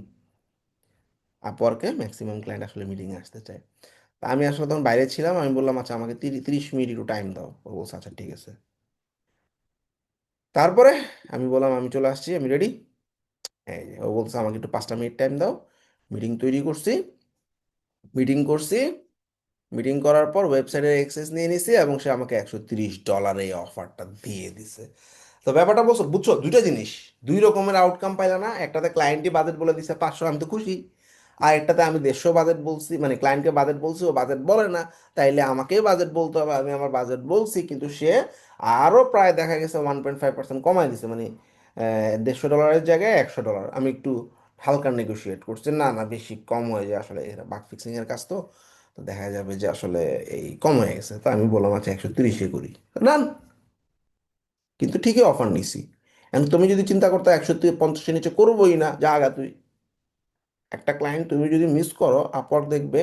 আপওয়ার্কে ম্যাক্সিমাম ক্লায়েন্ট আসলে মিটিংয়ে আসতে চায়। তা আমি আসলে তখন বাইরে ছিলাম, আমি বললাম আচ্ছা আমাকে 30 মিনিট একটু টাইম দাও, ও বলছে আচ্ছা ঠিক আছে। তারপরে আমি বললাম আমি চলে আসছি, আমি রেডি। এই যে ও বলছে আমাকে একটু 5টা মিনিট টাইম দাও, মিটিং তৈরি করছি, মিটিং করছি, মিটিং করার পর ওয়েবসাইটের অ্যাক্সেস নিয়ে নিছি এবং সে আমাকে $130 এই অফারটা দিয়ে দিছে। তো ব্যাপারটা বলছো বুঝছো, দুইটা জিনিস, দুই রকমের আউটকাম পাইলা না, একটাতে ক্লায়েন্টই বাজেট বলে দিছে 500, আমি তো খুশি। আর একটাতে আমি 150 বাজেট বলছি, মানে ক্লায়েন্টকে বাজেট বলছি, ও বাজেট বলে না, তাইলে আমাকেই বাজেট বলতে হবে, আমি আমার বাজেট বলছি কিন্তু সে আরও প্রায় দেখা গেছে 1.5% কমাই দিছে, মানে $150 জায়গায় $100, আমি একটু হালকা নেগোশিয়েট করছি, না না বেশি কম হয়ে যায় আসলে, এরা বাগ ফিক্সিং এর কাজ তো, তো দেখা যাবে যে আসলে এই কম হয়ে গেছে, তো আমি বললাম আচ্ছা 130-এ করি, না। কিন্তু ঠিকই অফার নিছি। এখন তুমি যদি চিন্তা করতে 150-এর নিচে করবোই না, যা আগা তুই, একটা ক্লায়েন্ট তুমি যদি মিস করো, আপওয়ার্ক দেখবে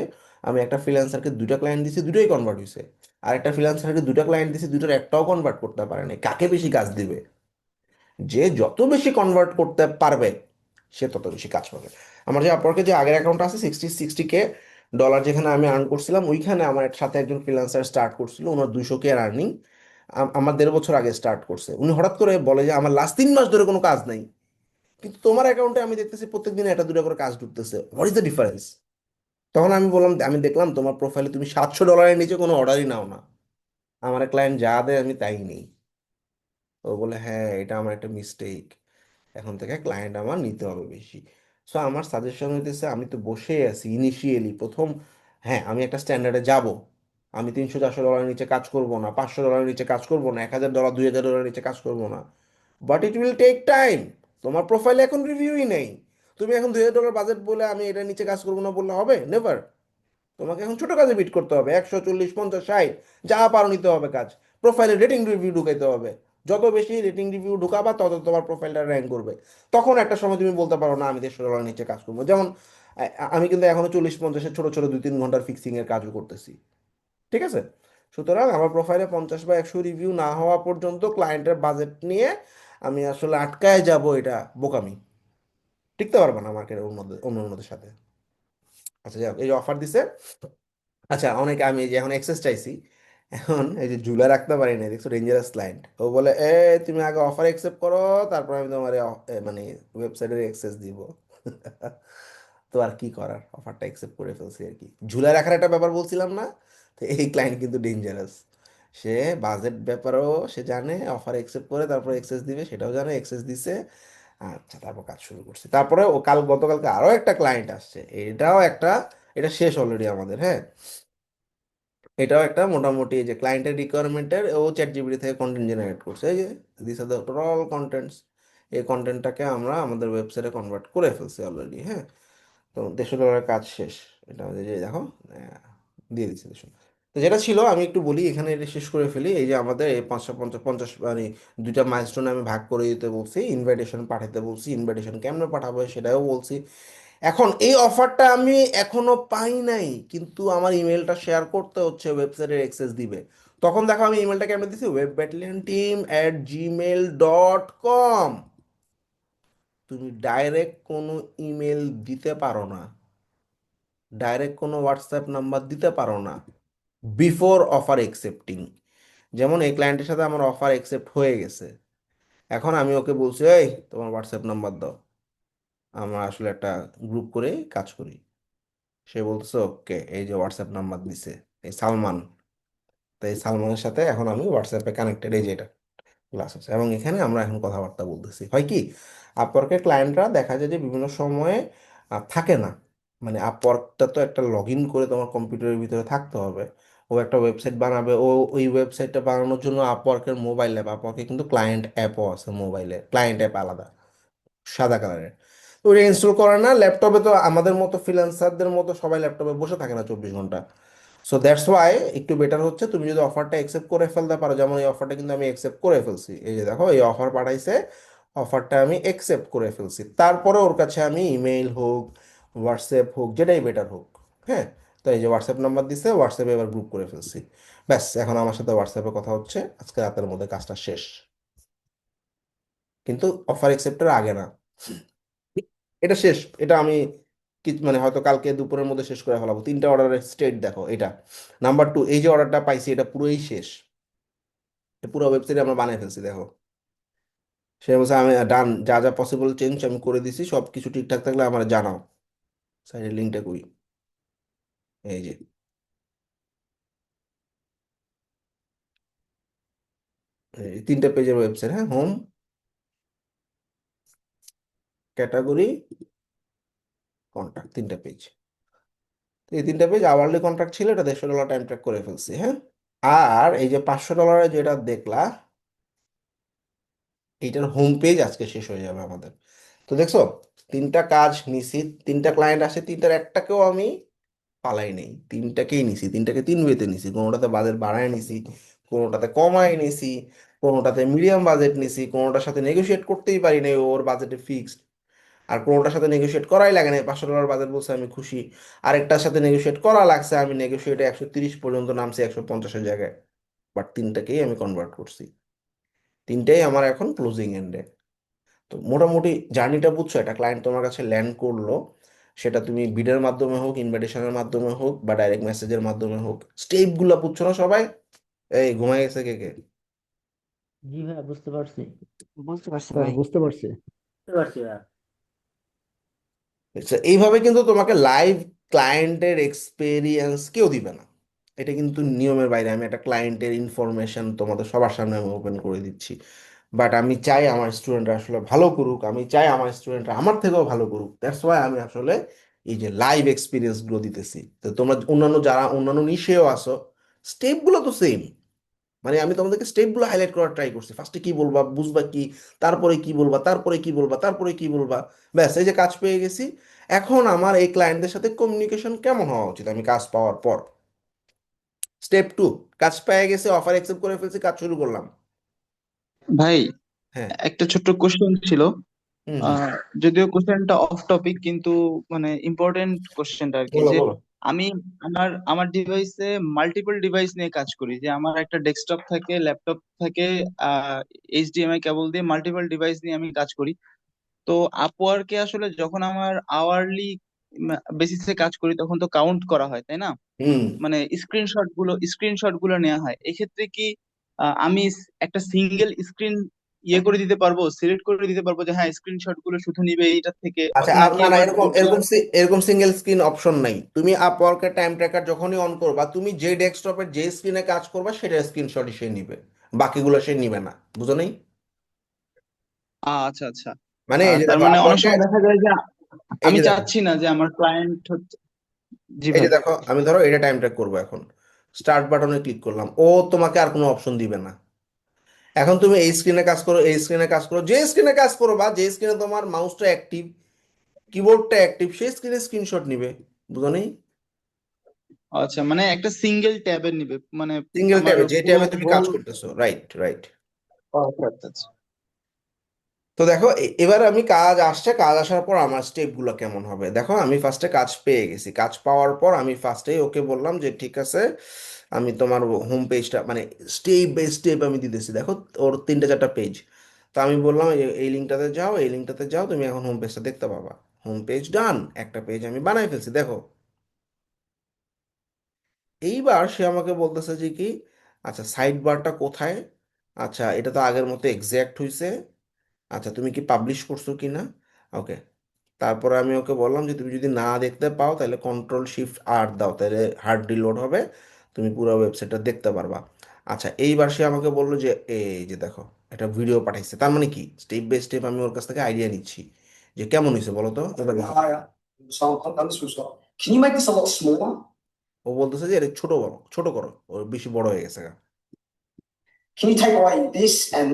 আমি একটা ফ্রিল্যান্সারকে দুইটা ক্লায়েন্ট দিছি, দুটোই কনভার্ট হয়েছে। আর একটা ফ্রিল্যান্সারকে দুটো ক্লায়েন্ট দিছি, দুটোর একটাও কনভার্ট করতে পারে না, কাকে বেশি কাজ দিবে, যে যত বেশি কনভার্ট করতে পারবে সে তত বেশি কাজ পাবে। আমার যে আপওয়ার্কে যে আগের অ্যাকাউন্ট আছে 60-60 K যেখানে আমি আর্ন করছিলাম, ওইখানে আমার সাথে একজন ফ্রিল্যান্সার স্টার্ট করছিল, ওনার 200 K আর্নিং, আমার 1.5 বছর আগে স্টার্ট করছে। উনি হঠাৎ করে বলে যে আমার লাস্ট 3 মাস ধরে কোনো কাজ নাই, কিন্তু তোমার অ্যাকাউন্টে আমি দেখতেছি প্রত্যেকদিন একটা দুটো করে কাজ ঢুকতেছে, হোয়াট ইজ দ্য ডিফারেন্স। তখন আমি বললাম আমি দেখলাম তোমার প্রোফাইলে তুমি $700 নিচে কোনো অর্ডারই নাও না, আমার ক্লায়েন্ট যা দেয় আমি তাই নেই। ও বলে হ্যাঁ এটা আমার একটা মিস্টেক, এখন থেকে ক্লায়েন্ট আমার নিতে হবে বেশি। সো আমার সাজেশন হইতেছে, আমি তো বসে আছি ইনিশিয়ালি প্রথম, হ্যাঁ আমি একটা স্ট্যান্ডার্ডে যাব, আমি 300-400 ডলারের নিচে কাজ করব না, 500 ডলারের নিচে কাজ করব না, $1,000 $2,000 নিচে কাজ করব না, but it will take time. তোমার প্রোফাইলে এখন রিভিউই নেই, তুমি এখন $2,000 বাজেট বলে আমি এটার নিচে কাজ করবো না বললে হবে, নেভার। তোমাকে এখন ছোট কাজে বিট করতে হবে, 140 50 60 যা পারো নিতে হবে কাজ। প্রোফাইলে রেটিং রিভিউ ঢুকাইতে হবে, যত বেশি রেটিং রিভিউ ঢুকাবা তত তোমার প্রোফাইলটা র্যাঙ্ক করবে। তখন একটা সময় তুমি বলতে পারো না আমি $150 নিচে কাজ করবো, যেমন আমি কিন্তু এখনো 40 50-এর ছোট ছোট 2-3 ঘন্টার ফিক্সিং এর কাজও করতেছি, ঠিক আছে। সুতরাং আমার প্রোফাইলে 50 বা 100 রিভিউ না হওয়া পর্যন্ত ক্লায়েন্টের বাজেট নিয়ে আমি আসলে আটকায় যাব, এটা বোকামি। টিকতে পারবে না মার্কেটের অন্য অন্যদের সাথে। আচ্ছা যাক, এই যে অফার দিছে। আচ্ছা, অনেকে আমি যে এখন এক্সেস চাইছি, এখন এই যে ঝুলা রাখতে পারি না, দেখছো ডেঞ্জারাস ক্লায়েন্ট। ও বলে তুমি আগে অফার অ্যাকসেপ্ট করো, তারপর আমি তোমার মানে ওয়েবসাইটের অ্যাক্সেস দিব। তো আর কি করার, অফারটা অ্যাকসেপ্ট করে ফেলছি আর কি। ঝুলা রাখার একটা ব্যাপার বলছিলাম না? তো এই ক্লায়েন্ট কিন্তু ডেঞ্জারাস। সে বাজেট ব্যাপারেও সে জানে, অফার অ্যাকসেপ্ট করে তারপর অ্যাক্সেস দিবে সেটাও জানে, অ্যাক্সেস দিছে। আচ্ছা, তারপর কাজ শুরু করছে। তারপরে ও গতকালকে আরো একটা ক্লায়েন্ট আসছে, এটাও একটা, এটা শেষ অলরেডি আমাদের, হ্যাঁ। এটাও একটা মোটামুটি যে ক্লায়েন্টের রিকোয়ারমেন্টের ও চ্যাট জিপিটি থেকে কন্টেন্ট জেনারেট করছে, এই যে this are the total contents. এই কন্টেন্টটাকে আমরা আমাদের ওয়েবসাইটে কনভার্ট করে ফেলছি অলরেডি, হ্যাঁ। তো $150 কাজ শেষ। এটা হচ্ছে যে দেখো, দিয়ে দিচ্ছে দেখুন। তো যেটা ছিল আমি একটু বলি এখানে, এটা শেষ করে ফেলি। এই যে আমাদের এই 550 মানে দুইটা মাইলস্টোনে আমি ভাগ করে দিতে বলছি, ইনভাইটেশন পাঠাতে বলছি, ইনভাইটেশন কেমনে পাঠাবো সেটাও বলছি। এখন এই অফারটা আমি এখনো পাই নাই, কিন্তু আমার ইমেলটা শেয়ার করতে হচ্ছে, ওয়েবসাইটের অ্যাক্সেস দিবে। তখন দেখো আমি ইমেলটা কেমন দিছি, webbattalion@gmail.com। তুমি ডাইরেক্ট কোনো ইমেল দিতে পারো না, ডাইরেক্ট কোনো হোয়াটসঅ্যাপ নাম্বার দিতে পারো না বিফোর অফার একসেপ্টিং। যেমন এই ক্লায়েন্টের সাথে আমার অফার একসেপ্ট হয়ে গেছে, এখন আমি ওকে বলছি এই তোমার হোয়াটসঅ্যাপ নাম্বার দাও, আমরা আসলে একটা গ্রুপ করে কাজ করি। সে বলতেছে ওকে, এই যে হোয়াটসঅ্যাপ নাম্বার দিছে, এই সালমান। তো এই সালমানের সাথে এখন আমি হোয়াটসঅ্যাপে কানেক্টেড, এই যে এটা ক্লাস আছে, এবং এখানে আমরা এখন কথাবার্তা বলতেছি। হয় কি, আপওয়ার্কের ক্লায়েন্টরা দেখা যায় যে বিভিন্ন সময়ে থাকে না। মানে আপওয়ার্কটা তো একটা লগ ইন করে তোমার কম্পিউটারের ভিতরে থাকতে হবে। ও একটা ওয়েবসাইট বানাবে, ও ওই ওয়েবসাইটটা বানানোর জন্য আপওয়ার্কের মোবাইল অ্যাপ, আপওয়ার্কে কিন্তু ক্লায়েন্ট অ্যাপও আছে মোবাইলে, ক্লায়েন্ট অ্যাপ আলাদা, সাদা কালারের। তো ওইটা ইনস্টল করে না ল্যাপটপে, তো আমাদের মতো ফ্রিল্যান্সারদের মতো সবাই ল্যাপটপে বসে থাকে না 24 ঘন্টা। সো দ্যাটস ওয়াই একটু বেটার হচ্ছে তুমি যদি অফারটা অ্যাকসেপ্ট করে ফেলতে পারো। যেমন এই অফারটা কিন্তু আমি অ্যাকসেপ্ট করে ফেলছি, এই যে দেখো এই অফার পাঠাইছে, অফারটা আমি অ্যাকসেপ্ট করে ফেলছি। তারপরে ওর কাছে আমি ইমেইল হোক, হোয়াটসঅ্যাপ হোক, যেটাই বেটার হোক, হ্যাঁ। তো এই যে হোয়াটসঅ্যাপ নাম্বার দিছে, হোয়াটসঅ্যাপে এবার গ্রুপ করে ফেলছি। ব্যাস, এখন আমার সাথে হোয়াটসঅ্যাপে কথা হচ্ছে, আজকে রাতের মধ্যে কাজটা শেষ। কিন্তু অফার অ্যাকসেপ্টের আগে না, এটা শেষ। এটা আমি কি মানে হয়তো কালকে দুপুরের মধ্যে শেষ করে ফেলাবো। 3টা অর্ডারের স্টেট দেখো এটা। নাম্বার 2, এই যে অর্ডারটা পাইছি এটা পুরোই শেষ, এটা পুরো ওয়েবসাইট আমরা বানিয়ে ফেলছি দেখো। সে বলছে আমি ডান, যা যা পসিবল চেঞ্জ আমি করে দিছি, সব কিছু ঠিকঠাক থাকলে আমার জানাও। সাইডের লিঙ্কটা কই, এই যে, এই 3টা পেজের ওয়েবসাইট, হ্যাঁ। হোম, ক্যাটাগরি, কন্ট্যাক্ট, 3টা পেজ। তো এই 3টা পেজ আওয়ারলি কন্ট্রাক্ট ছিল, এটা $150 টাইম ট্র্যাক করে ফেলছি, হ্যাঁ। আর এই যে $500 যেটা দেখলা, এইটার হোম পেজ আজকে শেষ হয়ে যাবে আমাদের। তো দেখছো, 3টা কাজ নিছি, 3টা ক্লায়েন্ট আসে, 3টার একটাকেও আমি পালাই নেই, 3টাকেই নিছি, 3টাকে 3 ওয়েতে নিছি। কোনোটাতে বাজেট বাড়ায় নিছি, কোনোটাতে কমায় নিছি, কোনোটাতে মিডিয়াম বাজেট নিছি, কোনোটার সাথে নেগোশিয়েট করতেই পারি নাই, ওর বাজেটে ফিক্সড। আর কোনোটার সাথে নেগোশিয়েট করাই লাগে না, $500 বাজেট বলছে আমি খুশি। আরেকটার সাথে নেগোশিয়েট করা লাগছে, আমি নেগোশিয়েটে 130 পর্যন্ত নামছি 150-এর জায়গায়। বাট 3টাকেই আমি কনভার্ট করছি, 3টাই আমার এখন ক্লোজিং এন্ডে। তো মোটামুটি জার্নিটা বুঝছো, একটা ক্লায়েন্ট তোমার কাছে ল্যান্ড করলো, সেটা তুমি বিডের মাধ্যমে হোক, ইনভাইটেশনের মাধ্যমে হোক, বা ডাইরেক্ট মেসেজের মাধ্যমে হোক, স্টেপগুলো বুঝছো না সবাই? এই ঘুমাই গেছে কে কে?
জি ভাইয়া, বুঝতে পারছি।
বুঝতে পারছি
হ্যাঁ,
ভাই।
বুঝতে পারছি।
বুঝতে পারছি ভাইয়া।
আচ্ছা, এইভাবে কিন্তু তোমাকে লাইভ ক্লায়েন্টের এক্সপেরিয়েন্স কেউ দিবে না। এটা কিন্তু নিয়মের বাইরে, আমি একটা ক্লায়েন্টের ইনফরমেশন তোমাদের সবার সামনে আমি ওপেন করে দিচ্ছি। বাট আমি চাই আমার স্টুডেন্টরা আসলে ভালো করুক, আমি চাই আমার স্টুডেন্টরা আমার থেকেও ভালো করুক। দ্যাটস ওয়াই আমি আসলে এই যে লাইভ এক্সপিরিয়েন্সগুলো দিতেছি। তো তোমরা অন্যান্য যারা অন্যান্য নিশেও আসো, স্টেপগুলো তো সেম। মানে আমি তোমাদেরকে স্টেপগুলো হাইলাইট করার ট্রাই করছি, ফার্স্টে কি বলবা, বুঝবা কি, তারপরে কি বলবা, তারপরে কি বলবা, তারপরে কি বলবা। ব্যাস, এই যে কাজ পেয়ে গেছি। এখন আমার এই ক্লায়েন্টদের সাথে কমিউনিকেশন কেমন হওয়া উচিত আমি কাজ পাওয়ার পর? স্টেপ 2, কাজ পেয়ে গেছে, অফার অ্যাকসেপ্ট করে ফেলছি, কাজ শুরু করলাম।
ভাই,
হ্যাঁ।
একটা ছোট্ট কোশ্চেন ছিল।
হুম হুম।
আহ, যদিও কোশ্চেনটা অফ টপিক, কিন্তু মানে ইম্পর্টেন্ট কোশ্চেনটা আর কি,
বলো
যে
বলো।
আমি আমার আমার ডিভাইসে মাল্টিপল ডিভাইস নিয়ে কাজ করি, যে আমার একটা ডেস্কটপ থাকে, ল্যাপটপ থাকে, এইচডিএমআই কেবল দিয়ে মাল্টিপল ডিভাইস নিয়ে আমি কাজ করি। তো আপওয়ার্কে আসলে যখন আমার আওয়ারলি বেসিসে কাজ করি তখন তো কাউন্ট করা হয়, তাই না?
হুম।
মানে স্ক্রিনশট গুলো নেওয়া হয়। এক্ষেত্রে কি আমি একটা সিঙ্গেল স্ক্রিন ইয়ে করে দিতে পারবো, সিলেক্ট করে দিতে পারবো যে হ্যাঁ স্ক্রিনশট গুলো শুধু নিবে এইটা থেকে,
আচ্ছা,
নাকি
না না,
আবার
এরকম
দুইটা?
এরকম এরকম সিঙ্গেল স্ক্রিন অপশন নাই। তুমি আপওয়ার্কের টাইম ট্র্যাকার যখনই অন করবা, তুমি যে ডেস্কটপের যে স্ক্রিনে কাজ করবা সেটা স্ক্রিনশটই সে নিবে, বাকিগুলো সে নিবে না। বুঝো নাই?
আচ্ছা আচ্ছা।
মানে এই যে
তার
দেখো
মানে অনেক
আপওয়ার্কে,
সময় দেখা যায় যে
এই
আমি
যে দেখো,
চাচ্ছি না যে আমার ক্লায়েন্ট হচ্ছে। জি
এই যে
ভাই।
দেখো, আমি ধরো এটা টাইম ট্র্যাক করবো এখন, স্টার্ট বাটনে ক্লিক করলাম, ও তোমাকে আর কোনো অপশন দিবে না। এখন তুমি এই স্ক্রিনে কাজ করো, এই স্ক্রিনে কাজ করো, যে স্ক্রিনে কাজ করো বা যে স্ক্রিনে তোমার মাউসটা অ্যাক্টিভ, কিবোর্ডটা অ্যাক্টিভ, সেই স্ক্রিনে স্ক্রিনশট নিবে। বুঝো নাই?
আচ্ছা, মানে একটা সিঙ্গেল ট্যাবে নিবে, মানে
সিঙ্গেল
আমার
ট্যাবে, যে
পুরো
ট্যাবে তুমি কাজ
হোল।
করতেছো, রাইট রাইট।
আচ্ছা আচ্ছা আচ্ছা।
তো দেখো, এবার আমি কাজ আসছে, কাজ আসার পর আমার স্টেপগুলো কেমন হবে দেখো। আমি ফার্স্টে কাজ পেয়ে গেছি, কাজ পাওয়ার পর আমি ফার্স্টেই ওকে বললাম যে ঠিক আছে, আমি তোমার হোম পেজটা মানে স্টেপ বাই স্টেপ আমি দিতেছি। দেখো, ওর 3-4টা পেজ। তো আমি বললাম এই লিঙ্কটাতে যাও, এই লিঙ্কটাতে যাও, তুমি এখন হোম পেজটা দেখতে পাবা। হোম পেজ ডান, একটা পেজ আমি বানাই ফেলছি দেখো। এইবার সে আমাকে বলতেছে যে কি, আচ্ছা সাইড বারটা কোথায়, আচ্ছা এটা তো আগের মতো এক্স্যাক্ট হয়েছে, আচ্ছা তুমি কি পাবলিশ করছো কি না। ওকে। তারপরে আমি ওকে বললাম যে তুমি যদি না দেখতে পাও তাহলে কন্ট্রোল শিফট আর দাও, তাহলে হার্ড রিলোড হবে, তুমি পুরো ওয়েবসাইটটা দেখতে পারবা। আচ্ছা, এইবার সে আমাকে বললো যে এই যে দেখো, এটা ভিডিও পাঠাইছে, তার মানে কি স্টেপ বাই স্টেপ আমি ওর কাছ থেকে আইডিয়া নিচ্ছি যে কেমন হয়েছে বলো তো এবার বলো।
So this was what. Can you make this a lot smaller?
ও বলতেছে যে এটা ছোট বড়, ছোট করো, ও বেশি বড় হয়ে গেছে গা।
Can you take away this and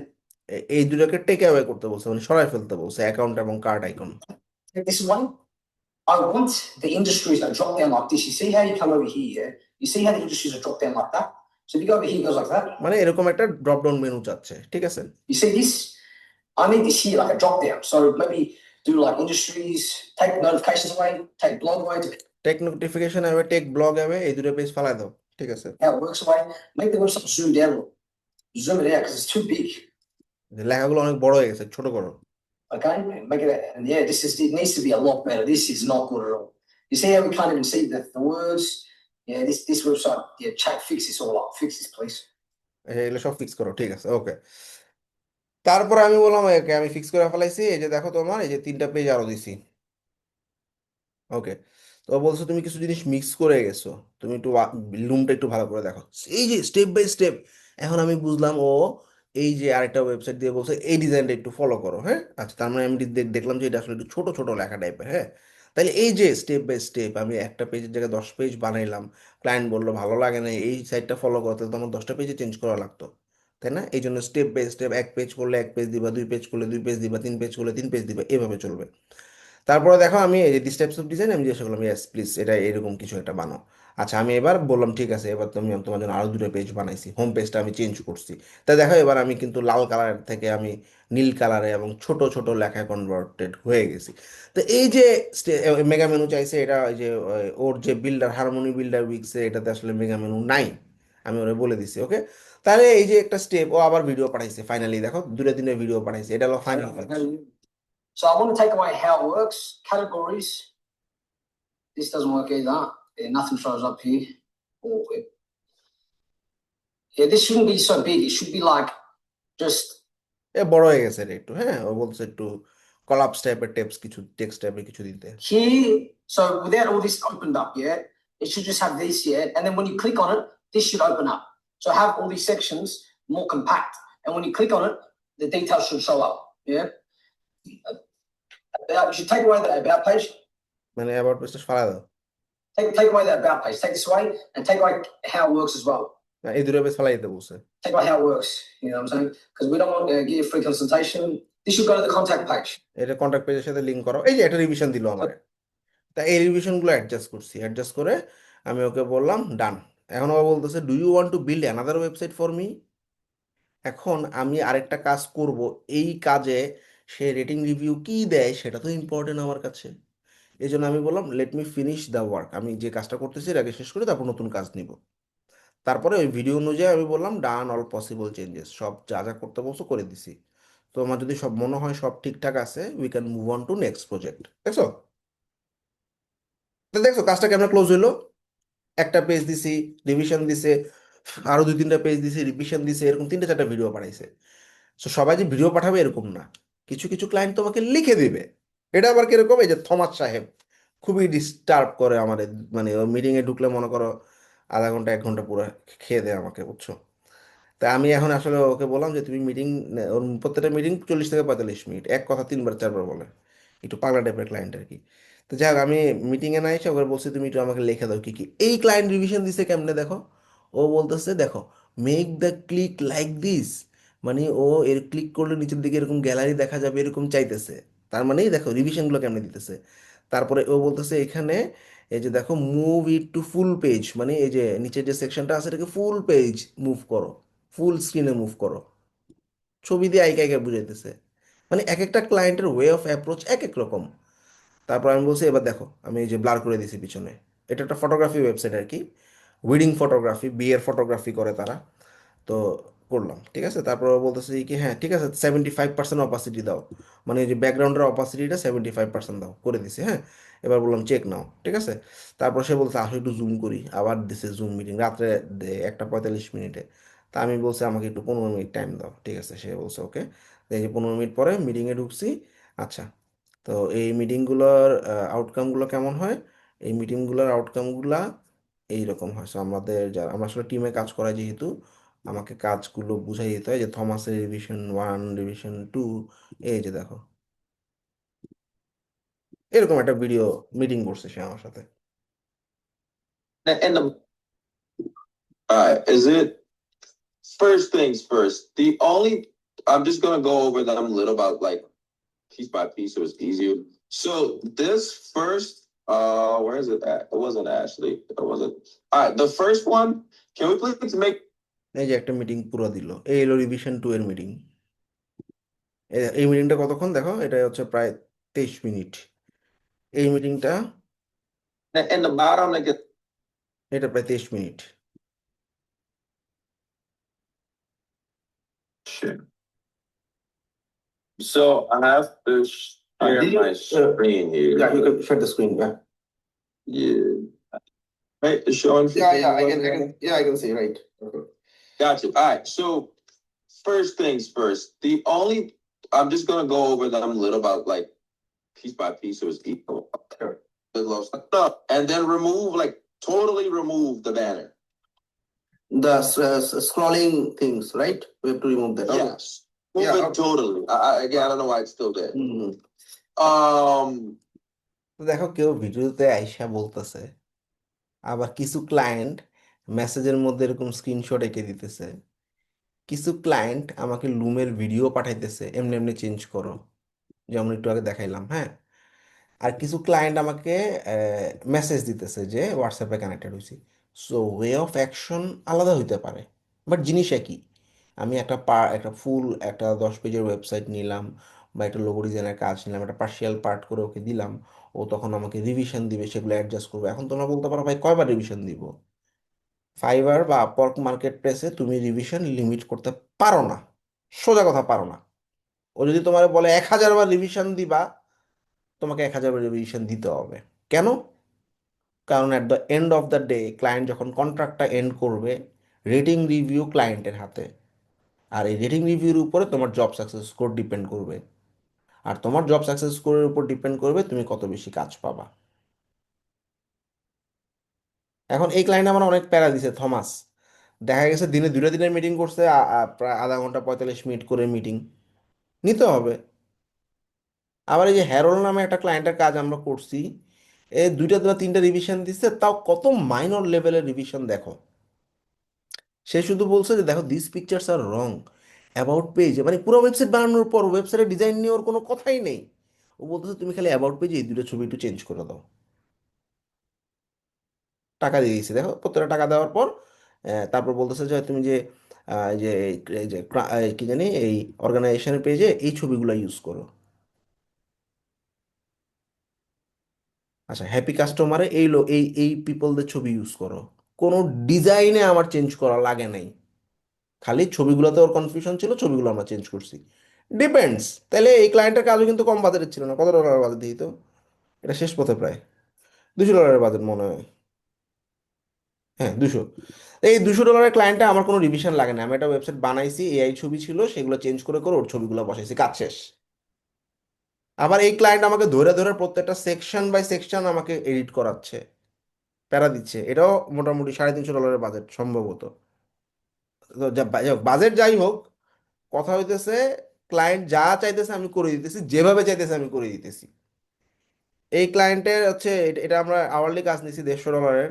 এই দুটাকে টেক অ্যাওয়ে করতে বলছে, মানে সরাই ফেলতে বলছে অ্যাকাউন্ট এবং card icon.
take this away? I want the industries that drop down like this. You see how you come over here? Yeah? You see how the industries are drop down like that? So if you go over here, it goes like that.
মানে এরকম একটা ড্রপ ডাউন মেনু চাচ্ছে, ঠিক আছে।
You see this? I need this here, like a drop down. So maybe do like industries, take notifications away, take blog away,
take notification away, take blog away, এই দুটো পেজ ফালাই দাও, ঠিক আছে।
how it works away. Make the website zoomed out, zoom it out because it's too big.
যে লেখাগুলো অনেক বড় হয়ে গেছে, ছোট করো।
Okay, make it, and yeah, it needs to be a lot better. This is not good at all. You see how we can't even see the words? Yeah, this website, yeah, chat, fix this all up. Fix this, please.
এগুলো সব ফিক্স করো, ঠিক আছে, ওকে। তারপরে আমি বললাম ওকে আমি ফিক্স করে ফেলাইছি, এই যে দেখো তোমার এই যে 3টা পেজ আরো দিছি। ওকে। তো ও বলছো তুমি কিছু জিনিস মিক্স করে গেছো, তুমি একটু লুমটা একটু ভালো করে দেখো। এই যে স্টেপ বাই স্টেপ, এখন আমি বুঝলাম ও এই যে আরেকটা ওয়েবসাইট দিয়ে বলছে এই ডিজাইনটা একটু ফলো করো। হ্যাঁ, আচ্ছা, তার মানে আমি দেখলাম যে এটা আসলে একটু ছোট ছোট লেখা টাইপের। হ্যাঁ, তাহলে এই যে স্টেপ বাই স্টেপ আমি একটা পেজের জায়গায় 10 পেজ বানাইলাম, ক্লায়েন্ট বললো ভালো লাগে না এই সাইটটা ফলো করতে, তো আমার 10টা পেজে চেঞ্জ করা লাগতো, তাই না? এই জন্য স্টেপ বাই স্টেপ, 1 পেজ করলে 1 পেজ দিবা, 2 পেজ করলে 2 পেজ দিবা, 3 পেজ করলে 3 পেজ দিবা, এভাবে চলবে। তারপরে দেখো আমি এই যে দিস টাইপস অফ ডিজাইন আমি জিজ্ঞাসা করলাম, ইয়েস প্লিজ এটা এরকম কিছু একটা বানাও। আচ্ছা, আমি এবার বললাম ঠিক আছে, এবার তুমি তোমার জন্য আরো 2টা পেজ বানাইছি, হোম পেজটা আমি চেঞ্জ করছি। তাই দেখো এবার আমি কিন্তু লাল কালার থেকে আমি নীল কালারে এবং ছোট ছোট লেখায় কনভার্টেড হয়ে গেছি। তো এই যে মেগা মেনু চাইছে, এটা ওই যে ওর যে বিল্ডার হারমোনি বিল্ডার উইক্সে এটাতে আসলে মেগা মেনু নাই, আমি ওরে বলে দিছি। ওকে। তাহলে এই যে একটা স্টেপ, ও আবার ভিডিও পাঠাইছে, ফাইনালি দেখো 2-3 ভিডিও পাঠাইছে, এটা হলো ফাইনাল কাজ।
So I want to take away how it works, categories. This doesn't work either. Yeah, nothing shows up here. Oh, yeah, this shouldn't be so big. It should be like just
এ বড় হয়ে গেছে রে একটু। হ্যাঁ, ও বলছে একটু কলাপস টাইপের টেক্সট, কিছু টেক্সট টাইপের কিছু দিতে।
here. So without all this opened up, yeah, it should just have this, yeah. And then when you click on it, this should open up. So have all these sections more compact. And when you click on it, the details should show up. Yeah. You should take away the about page.
মানে অ্যাবাউট পেজটা ফালা দাও।
Take away the about page. Take this away and take away how it works as well.
না, এই 2টা পেজ ফালাই দিতে বলছে।
Take away how it works. You know what I'm saying? Because we don't want to give free consultation. This should go to the contact page.
এটা কন্ট্যাক্ট পেজের সাথে লিঙ্ক করো। এই যে একটা রিভিশন দিল আমার, তা এই রিভিশনগুলো অ্যাডজাস্ট করছি, অ্যাডজাস্ট করে আমি ওকে বললাম ডান। এখন ও বলতেছে do you want to build another website for me. এখন আমি আরেকটা কাজ করব, এই কাজে সে রেটিং রিভিউ কি দেয় সেটা তো ইম্পর্টেন্ট আমার কাছে। এই জন্য আমি বললাম let me finish the work, আমি যে কাজটা করতেছি এর আগে শেষ করে তারপর নতুন কাজ নিব। তারপরে ওই ভিডিও অনুযায়ী আমি বললাম ডান অল পসিবল চেঞ্জেস, সব যা যা করতে বলছো করে দিছি। তো আমার যদি সব মনে হয় সব ঠিকঠাক আছে, we can move on to next project. দেখছো? তো দেখছো কাজটা কেমন ক্লোজ হইলো। একটা পেজ দিছি, রিভিশন দিছে, আরো দুই তিনটা পেজ দিছি, রিভিশন দিছে, এরকম তিনটা চারটা ভিডিও পাঠাইছে। তো সবাই যে ভিডিও পাঠাবে এরকম না, কিছু কিছু ক্লায়েন্ট তোমাকে লিখে দিবে। এটা আবার কিরকম, এই যে থমাস সাহেব খুবই ডিস্টার্ব করে আমাদের, মানে মিটিংয়ে ঢুকলে মনে করো আধা ঘন্টা 1 ঘন্টা পুরো খেয়ে দেয় আমাকে, বুঝছো? তা আমি এখন আসলে ওকে বললাম যে তুমি মিটিং, ওর প্রত্যেকটা মিটিং 40 থেকে 45 মিনিট, এক কথা 3 বার 4 বার বলে, একটু পাগলা টাইপের ক্লায়েন্ট আর কি। তো যাই হোক, আমি মিটিংয়ে না এসে ওকে বলছি তুমি একটু আমাকে লিখে দাও কি কি এই ক্লায়েন্ট রিভিশন দিছে কেমনে দেখো। ও বলতেছে দেখো, make the click like this, মানে ও এর ক্লিক করলে নিচের দিকে এরকম গ্যালারি দেখা যাবে এরকম চাইতেছে। তার মানেই দেখো রিভিশনগুলো কেমনে দিতেছে। তারপরে ও বলতেছে এখানে এই যে দেখো move it to full page, মানে এই যে নিচের যে সেকশনটা আছে এটাকে ফুল পেজ মুভ করো, ফুল স্ক্রিনে মুভ করো, ছবি দিয়ে আইকা আইকা বুঝাইতেছে। মানে এক একটা ক্লায়েন্টের ওয়ে অফ অ্যাপ্রোচ এক এক রকম। তারপর আমি বলছি এবার দেখো, আমি এই যে ব্লার করে দিয়েছি পিছনে, এটা একটা ফটোগ্রাফি ওয়েবসাইট আর কি, ওয়েডিং ফটোগ্রাফি, বিয়ের ফটোগ্রাফি করে তারা। তো করলাম, ঠিক আছে। তারপর ও বলতেছে কি হ্যাঁ ঠিক আছে 75% অপাসিটি দাও, মানে এই যে ব্যাকগ্রাউন্ডের অপাসিটিটা 75% দাও, করে দিছি হ্যাঁ। এবার বললাম চেক নাও, ঠিক আছে। তারপর সে বলছে আসলে একটু জুম করি, আবার দিছে জুম মিটিং রাত্রে 1টা 45 মিনিটে। তা আমি বলছি আমাকে একটু 15 মিনিট টাইম দাও, ঠিক আছে। সে বলছে ওকে। এই যে 15 মিনিট পরে মিটিংয়ে ঢুকছি। আচ্ছা, তো এই মিটিংগুলোর আউটকামগুলো কেমন হয়? এই মিটিংগুলোর আউটকামগুলা এইরকম হয়। সো আমাদের যারা, আমরা আসলে টিমে কাজ করাই যেহেতু, আমাকে কাজগুলো বুঝাই দিতে হয় যে থমাসের রিভিশন 1, রিভিশন 2, এই যে দেখো এরকম একটা ভিডিও মিটিং করছে সে আমার সাথে।
And the all right, is it first things first? The only I'm just gonna go over them a little about like piece by piece so it's easier. So this first, where is it at? It wasn't Ashley. It wasn't. All right, the first one. Can we please make
এই যে একটা মিটিং পুরো দিল, এই হলো রিভিশন 2 এর মিটিং। এই মিটিংটা কতক্ষণ দেখো, এটা হচ্ছে প্রায় 23 মিনিট এই মিটিংটা,
in the bottom like a
এটা প্রায় 23 minute.
shit? So I have to share
Did you,
my screen here.
yeah, you can share the screen, yeah.
Yeah. Right, it's showing.
Yeah, I can see, right. Okay.
Gotcha. All right. So first things first. The only I'm just gonna go over them a little about like piece by piece so it's equal.
Sure.
The little stuff. And then remove like totally remove the banner.
The scrolling things, right? We have to remove that. Okay.
Yes. Move
Yeah,
it
okay.
totally. Again, I don't know why it's still there.
Hmm.
Um
তো দেখো কেউ ভিডিওতে আইসা বলতেছে, আবার কিছু ক্লায়েন্ট মেসেজের মধ্যে এরকম স্ক্রিনশট এঁকে দিতেছে, কিছু ক্লায়েন্ট আমাকে লুমের ভিডিও পাঠাইতেছে এমনি এমনি চেঞ্জ করো, যেমন একটু আগে দেখাইলাম হ্যাঁ। আর কিছু ক্লায়েন্ট আমাকে মেসেজ দিতেছে যে হোয়াটসঅ্যাপে কানেক্টেড হয়েছি। সো ওয়ে অফ অ্যাকশন আলাদা হইতে পারে, বাট জিনিস একই। আমি একটা ফুল একটা 10 পেজের ওয়েবসাইট নিলাম, বা একটা লোগো ডিজাইনের কাজ নিলাম, একটা পার্শিয়াল পার্ট করে ওকে দিলাম, ও তখন আমাকে রিভিশন দিবে, সেগুলো অ্যাডজাস্ট করবো। এখন তোমরা বলতে পারো ভাই কয়বার রিভিশন দিব? ফাইবার বা আপওয়ার্ক মার্কেট প্লেসে তুমি রিভিশন লিমিট করতে পারো না, সোজা কথা পারো না। ও যদি তোমার বলে 1000 বার রিভিশন দিবা, তোমাকে 1000 বার রিভিশন দিতে হবে। কেন? কারণ at the end of the day client যখন কন্ট্রাক্টটা এন্ড করবে, রেটিং রিভিউ ক্লায়েন্টের হাতে। আর এই রেটিং রিভিউর উপরে তোমার জব সাকসেস স্কোর ডিপেন্ড করবে। আর তোমার জব সাকসেস স্কোরের উপর ডিপেন্ড করবে তুমি কত বেশি কাজ পাবা। এখন এই ক্লায়েন্ট আমার অনেক প্যারা দিছে থমাস, দেখা গেছে দিনে 2টা দিনের মিটিং করছে, প্রায় আধা ঘন্টা 45 মিনিট করে মিটিং নিতে হবে। আবার এই যে হ্যারোল নামে একটা ক্লায়েন্টের কাজ আমরা করছি, এ 2টা বা 3টা রিভিশন দিচ্ছে, তাও কত মাইনর লেভেলের রিভিশন দেখো। সে শুধু বলছে যে দেখো this pictures are wrong about page, মানে পুরো ওয়েবসাইট বানানোর পর ওয়েবসাইটের ডিজাইন নিয়ে ওর কোনো কথাই নেই। ও বলতেছে তুমি খালি অ্যাবাউট পেজে এই 2টা ছবি একটু চেঞ্জ করে দাও। টাকা দিয়ে দিয়েছি দেখো, প্রত্যেকটা টাকা দেওয়ার পর তারপর বলতেছে যে তুমি যে এই যে কি জানি এই অর্গানাইজেশনের পেজে এই ছবিগুলো ইউজ করো। আচ্ছা, হ্যাপি কাস্টমারে এই পিপলদের ছবি ইউজ করো, কোনো ডিজাইনে আমার চেঞ্জ করা লাগে নাই, খালি ছবিগুলোতে ওর কনফিউশন ছিল, ছবিগুলো আমরা চেঞ্জ করছি। ডিপেন্ডস। তাহলে এই ক্লায়েন্টের কাজও কিন্তু কম বাজেটের ছিল না, কত ডলার বাজেট দিই তো, এটা শেষ পথে প্রায় $200 বাজেট মনে হয়। হ্যাঁ, 200। এই $200 ক্লায়েন্টটা আমার কোনো রিভিশন লাগে না, আমি একটা ওয়েবসাইট বানাইছি, এআই ছবি ছিল, সেগুলো চেঞ্জ করে করে ওর ছবিগুলো বসাইছি, কাজ শেষ। আবার এই ক্লায়েন্ট আমাকে ধরে ধরে প্রত্যেকটা সেকশন বাই সেকশন আমাকে এডিট করাচ্ছে, প্যারা দিচ্ছে, এটাও মোটামুটি $350 বাজেট সম্ভবত। তো যাই হোক, বাজেট যাই হোক, কথা হইতেছে ক্লায়েন্ট যা চাইতেছে আমি করে দিতেছি, যেভাবে চাইতেছে আমি করে দিতেছি। এই ক্লায়েন্টের হচ্ছে এটা আমরা আওয়ারলি কাজ নিছি $150।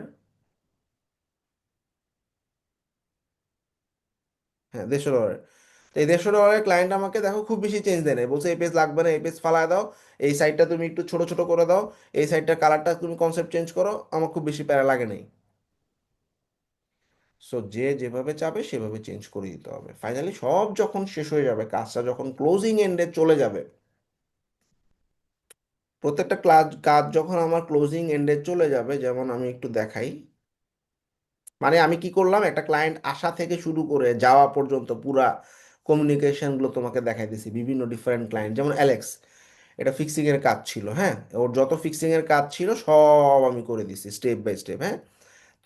হ্যাঁ, $150। তো এই $150 ক্লায়েন্ট আমাকে দেখো খুব বেশি চেঞ্জ দেয় না, বলছে এই পেজ লাগবে না, এই পেজ ফালায় দাও, এই সাইডটা তুমি একটু ছোট ছোট করে দাও, এই সাইডটার কালারটা তুমি কনসেপ্ট চেঞ্জ করো, আমার খুব বেশি প্যারা লাগে নাই। সো যে যেভাবে চাবে সেভাবে চেঞ্জ করে দিতে হবে। ফাইনালি সব যখন শেষ হয়ে যাবে, কাজটা যখন ক্লোজিং এন্ডে চলে যাবে, প্রত্যেকটা কাজ যখন আমার ক্লোজিং এন্ডে চলে যাবে, যেমন আমি একটু দেখাই, মানে আমি কি করলাম, একটা ক্লায়েন্ট আসা থেকে শুরু করে যাওয়া পর্যন্ত পুরা কমিউনিকেশনগুলো তোমাকে দেখাই দিছি, বিভিন্ন ডিফারেন্ট ক্লায়েন্ট, যেমন অ্যালেক্স, এটা ফিক্সিং এর কাজ ছিল, হ্যাঁ, ওর যত ফিক্সিং এর কাজ ছিল সব আমি করে দিছি স্টেপ বাই স্টেপ। হ্যাঁ,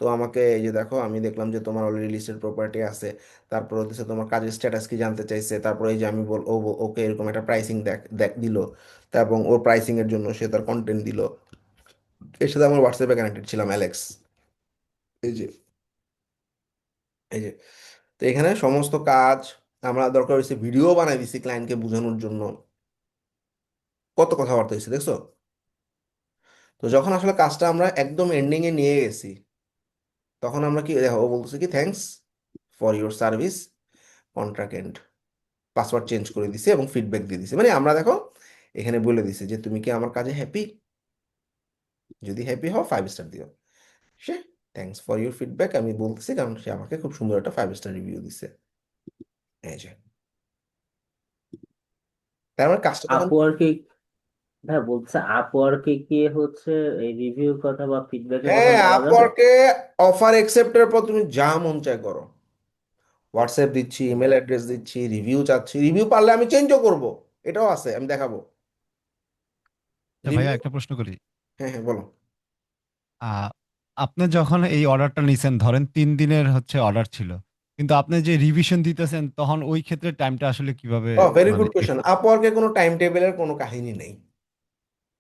তো আমাকে এই যে দেখো, আমি দেখলাম যে তোমার অলরেডি লিস্টেড প্রপার্টি আছে, তারপর হচ্ছে তোমার কাজের স্ট্যাটাস কি জানতে চাইছে, তারপর এই যে আমি ওকে এরকম একটা প্রাইসিং দেখ দেখ দিল, তা এবং ওর প্রাইসিং এর জন্য সে তার কন্টেন্ট দিল, এর সাথে আমার হোয়াটসঅ্যাপে কানেক্টেড ছিলাম অ্যালেক্স। এই যে এই যে তো এখানে সমস্ত কাজ আমরা দরকার হয়েছে ভিডিও বানাই দিছি ক্লায়েন্টকে বোঝানোর জন্য, কত কথাবার্তা হয়েছে দেখছো। তো যখন আসলে কাজটা আমরা একদম এন্ডিং এ নিয়ে গেছি, তখন আমরা কি দেখো, ও বলতেছে কি thanks for your service, contract end, password change করে দিছে এবং ফিডব্যাক দিয়ে দিছে, মানে আমরা দেখো এখানে বলে দিছে যে তুমি কি আমার কাজে হ্যাপি, যদি হ্যাপি হও 5 স্টার দিও। সে থ্যাঙ্কস ফর ইউর ফিডব্যাক আমি বলতেছি, কারণ সে আমাকে খুব সুন্দর একটা 5 স্টার রিভিউ দিছে। এই যে, তার মানে কাজটা তখন,
আপওয়ার্কে, হ্যাঁ বলছে আপওয়ার্কে কি হচ্ছে এই রিভিউর কথা বা ফিডব্যাকের কথা
হ্যাঁ,
বলা যাবে?
আপওয়ার্কে অফার অ্যাকসেপ্টের পর তুমি যা মন চায় করো, হোয়াটসঅ্যাপ দিচ্ছি, ইমেল অ্যাড্রেস দিচ্ছি, রিভিউ চাচ্ছি, রিভিউ পারলে আমি চেঞ্জও করব, এটাও আছে, আমি দেখাবো
ভাইয়া
রিভিউ।
একটা প্রশ্ন করি।
হ্যাঁ হ্যাঁ, বলো।
আহ, আপনি যখন এই অর্ডারটা নিছেন, ধরেন 3 দিনের হচ্ছে অর্ডার ছিল, কিন্তু আপনি যে রিভিশন দিতেছেন তখন ওই ক্ষেত্রে টাইমটা আসলে কিভাবে
ও, ভেরি
মানে
গুড কোয়েশ্চেন। আপওয়ার্কে কোনো টাইম টেবিলের কোনো কাহিনী নেই,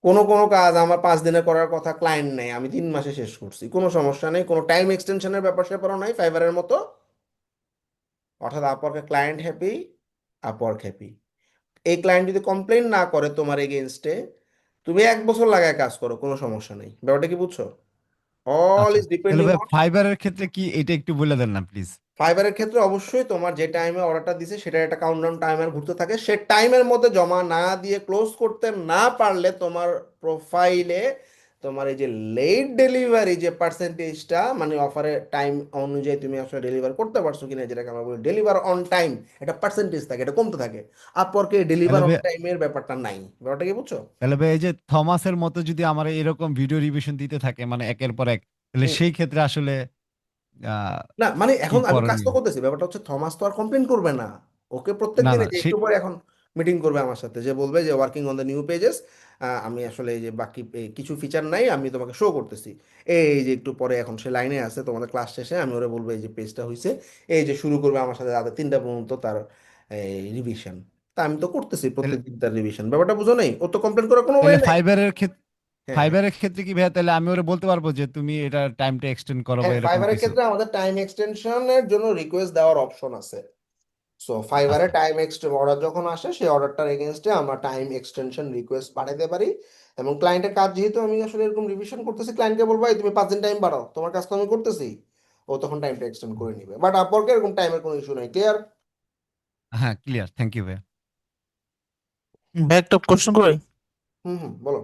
কোনো কোনো কাজ আমার 5 দিনে করার কথা, ক্লায়েন্ট নেই, আমি 3 মাসে শেষ করছি, কোনো সমস্যা নেই, কোনো টাইম এক্সটেনশনের ব্যাপার স্যাপারও নাই ফাইবারের মতো। অর্থাৎ আপওয়ার্কে ক্লায়েন্ট হ্যাপি, আপওয়ার্ক হ্যাপি। এই ক্লায়েন্ট যদি কমপ্লেন না করে তোমার এগেনস্টে, তুমি 1 বছর লাগায় কাজ করো, কোনো সমস্যা নেই। ব্যাপারটা কি বুঝছো? অল
আচ্ছা,
ইজ
তাহলে
ডিপেন্ডিং
ভাই
অন।
ফাইবারের ক্ষেত্রে কি এটা একটু বলে দেন না প্লিজ।
ফাইবারের ক্ষেত্রে অবশ্যই তোমার যে টাইমে অর্ডারটা দিছে সেটার একটা কাউন্টডাউন টাইমার ঘুরতে থাকে, সে টাইমের মধ্যে জমা না দিয়ে ক্লোজ করতে না পারলে তোমার প্রোফাইলে তোমার এই যে লেট ডেলিভারি যে পার্সেন্টেজটা, মানে অফারের টাইম অনুযায়ী তুমি আসলে ডেলিভার করতে পারছো কিনা, যেটাকে আমরা বলি ডেলিভার অন টাইম, এটা পার্সেন্টেজ থাকে, এটা কমতে থাকে। আপওয়ার্কে ডেলিভার
তাহলে
অন
ভাই
টাইমের ব্যাপারটা নাই। ব্যাপারটা কি বুঝছো?
এই যে থমাসের মতো যদি আমার এরকম ভিডিও রিভিশন দিতে থাকে মানে একের পর এক, তাহলে
হুম।
সেই ক্ষেত্রে আসলে আহ,
না মানে
কি
এখন আমি কাজ তো
করণীয়?
করতেছি, ব্যাপারটা হচ্ছে থমাস তো আর কমপ্লেন করবে না, ওকে প্রত্যেক
না
দিনে
না
যে
সে
একটু পরে এখন মিটিং করবে আমার সাথে, যে বলবে যে working on the new pages, আমি আসলে এই যে বাকি এই কিছু ফিচার নাই, আমি তোমাকে শো করতেছি, এই যে একটু পরে এখন সে লাইনে আছে, তোমাদের ক্লাস শেষে আমি ওরে বলবো এই যে পেজটা হয়েছে, এই যে শুরু করবে আমার সাথে রাতে 3টা পর্যন্ত তার রিভিশন। তা আমি তো করতেছি
তাহলে
প্রত্যেক দিন তার রিভিশন, ব্যাপারটা বুঝো নেই, ও তো কমপ্লেন করার কোনো ওয়ে
তাহলে
নাই। হ্যাঁ হ্যাঁ
ফাইবারের ক্ষেত্রে কি ভাইয়া, তাহলে আমি ওরে বলতে পারবো যে তুমি এটা টাইমটা এক্সটেন্ড করো বা
হ্যাঁ,
এরকম
ফাইবারের
কিছু?
ক্ষেত্রে আমাদের টাইম এক্সটেনশনের জন্য রিকোয়েস্ট দেওয়ার অপশন আছে। সো ফাইবারে
আচ্ছা,
টাইম অর্ডার যখন আসে, সেই অর্ডারটার এগেনস্টে আমরা টাইম এক্সটেনশন রিকোয়েস্ট পাঠাতে পারি, এবং ক্লায়েন্টের কাজ যেহেতু আমি আসলে এরকম রিভিশন করতেছি, ক্লায়েন্টকে বলবো "এই তুমি 5 দিন টাইম বাড়াও, তোমার কাজ তো আমি করতেছি", ও তখন টাইমটা এক্সটেন্ড করে নিবে। বাট আপওয়ার্কে এরকম টাইমের কোনো ইস্যু নাই। ক্লিয়ার?
হ্যাঁ ক্লিয়ার, থ্যাংক ইউ ভাইয়া।
ভাই একটা কোশ্চেন করি।
হুম হুম, বলো।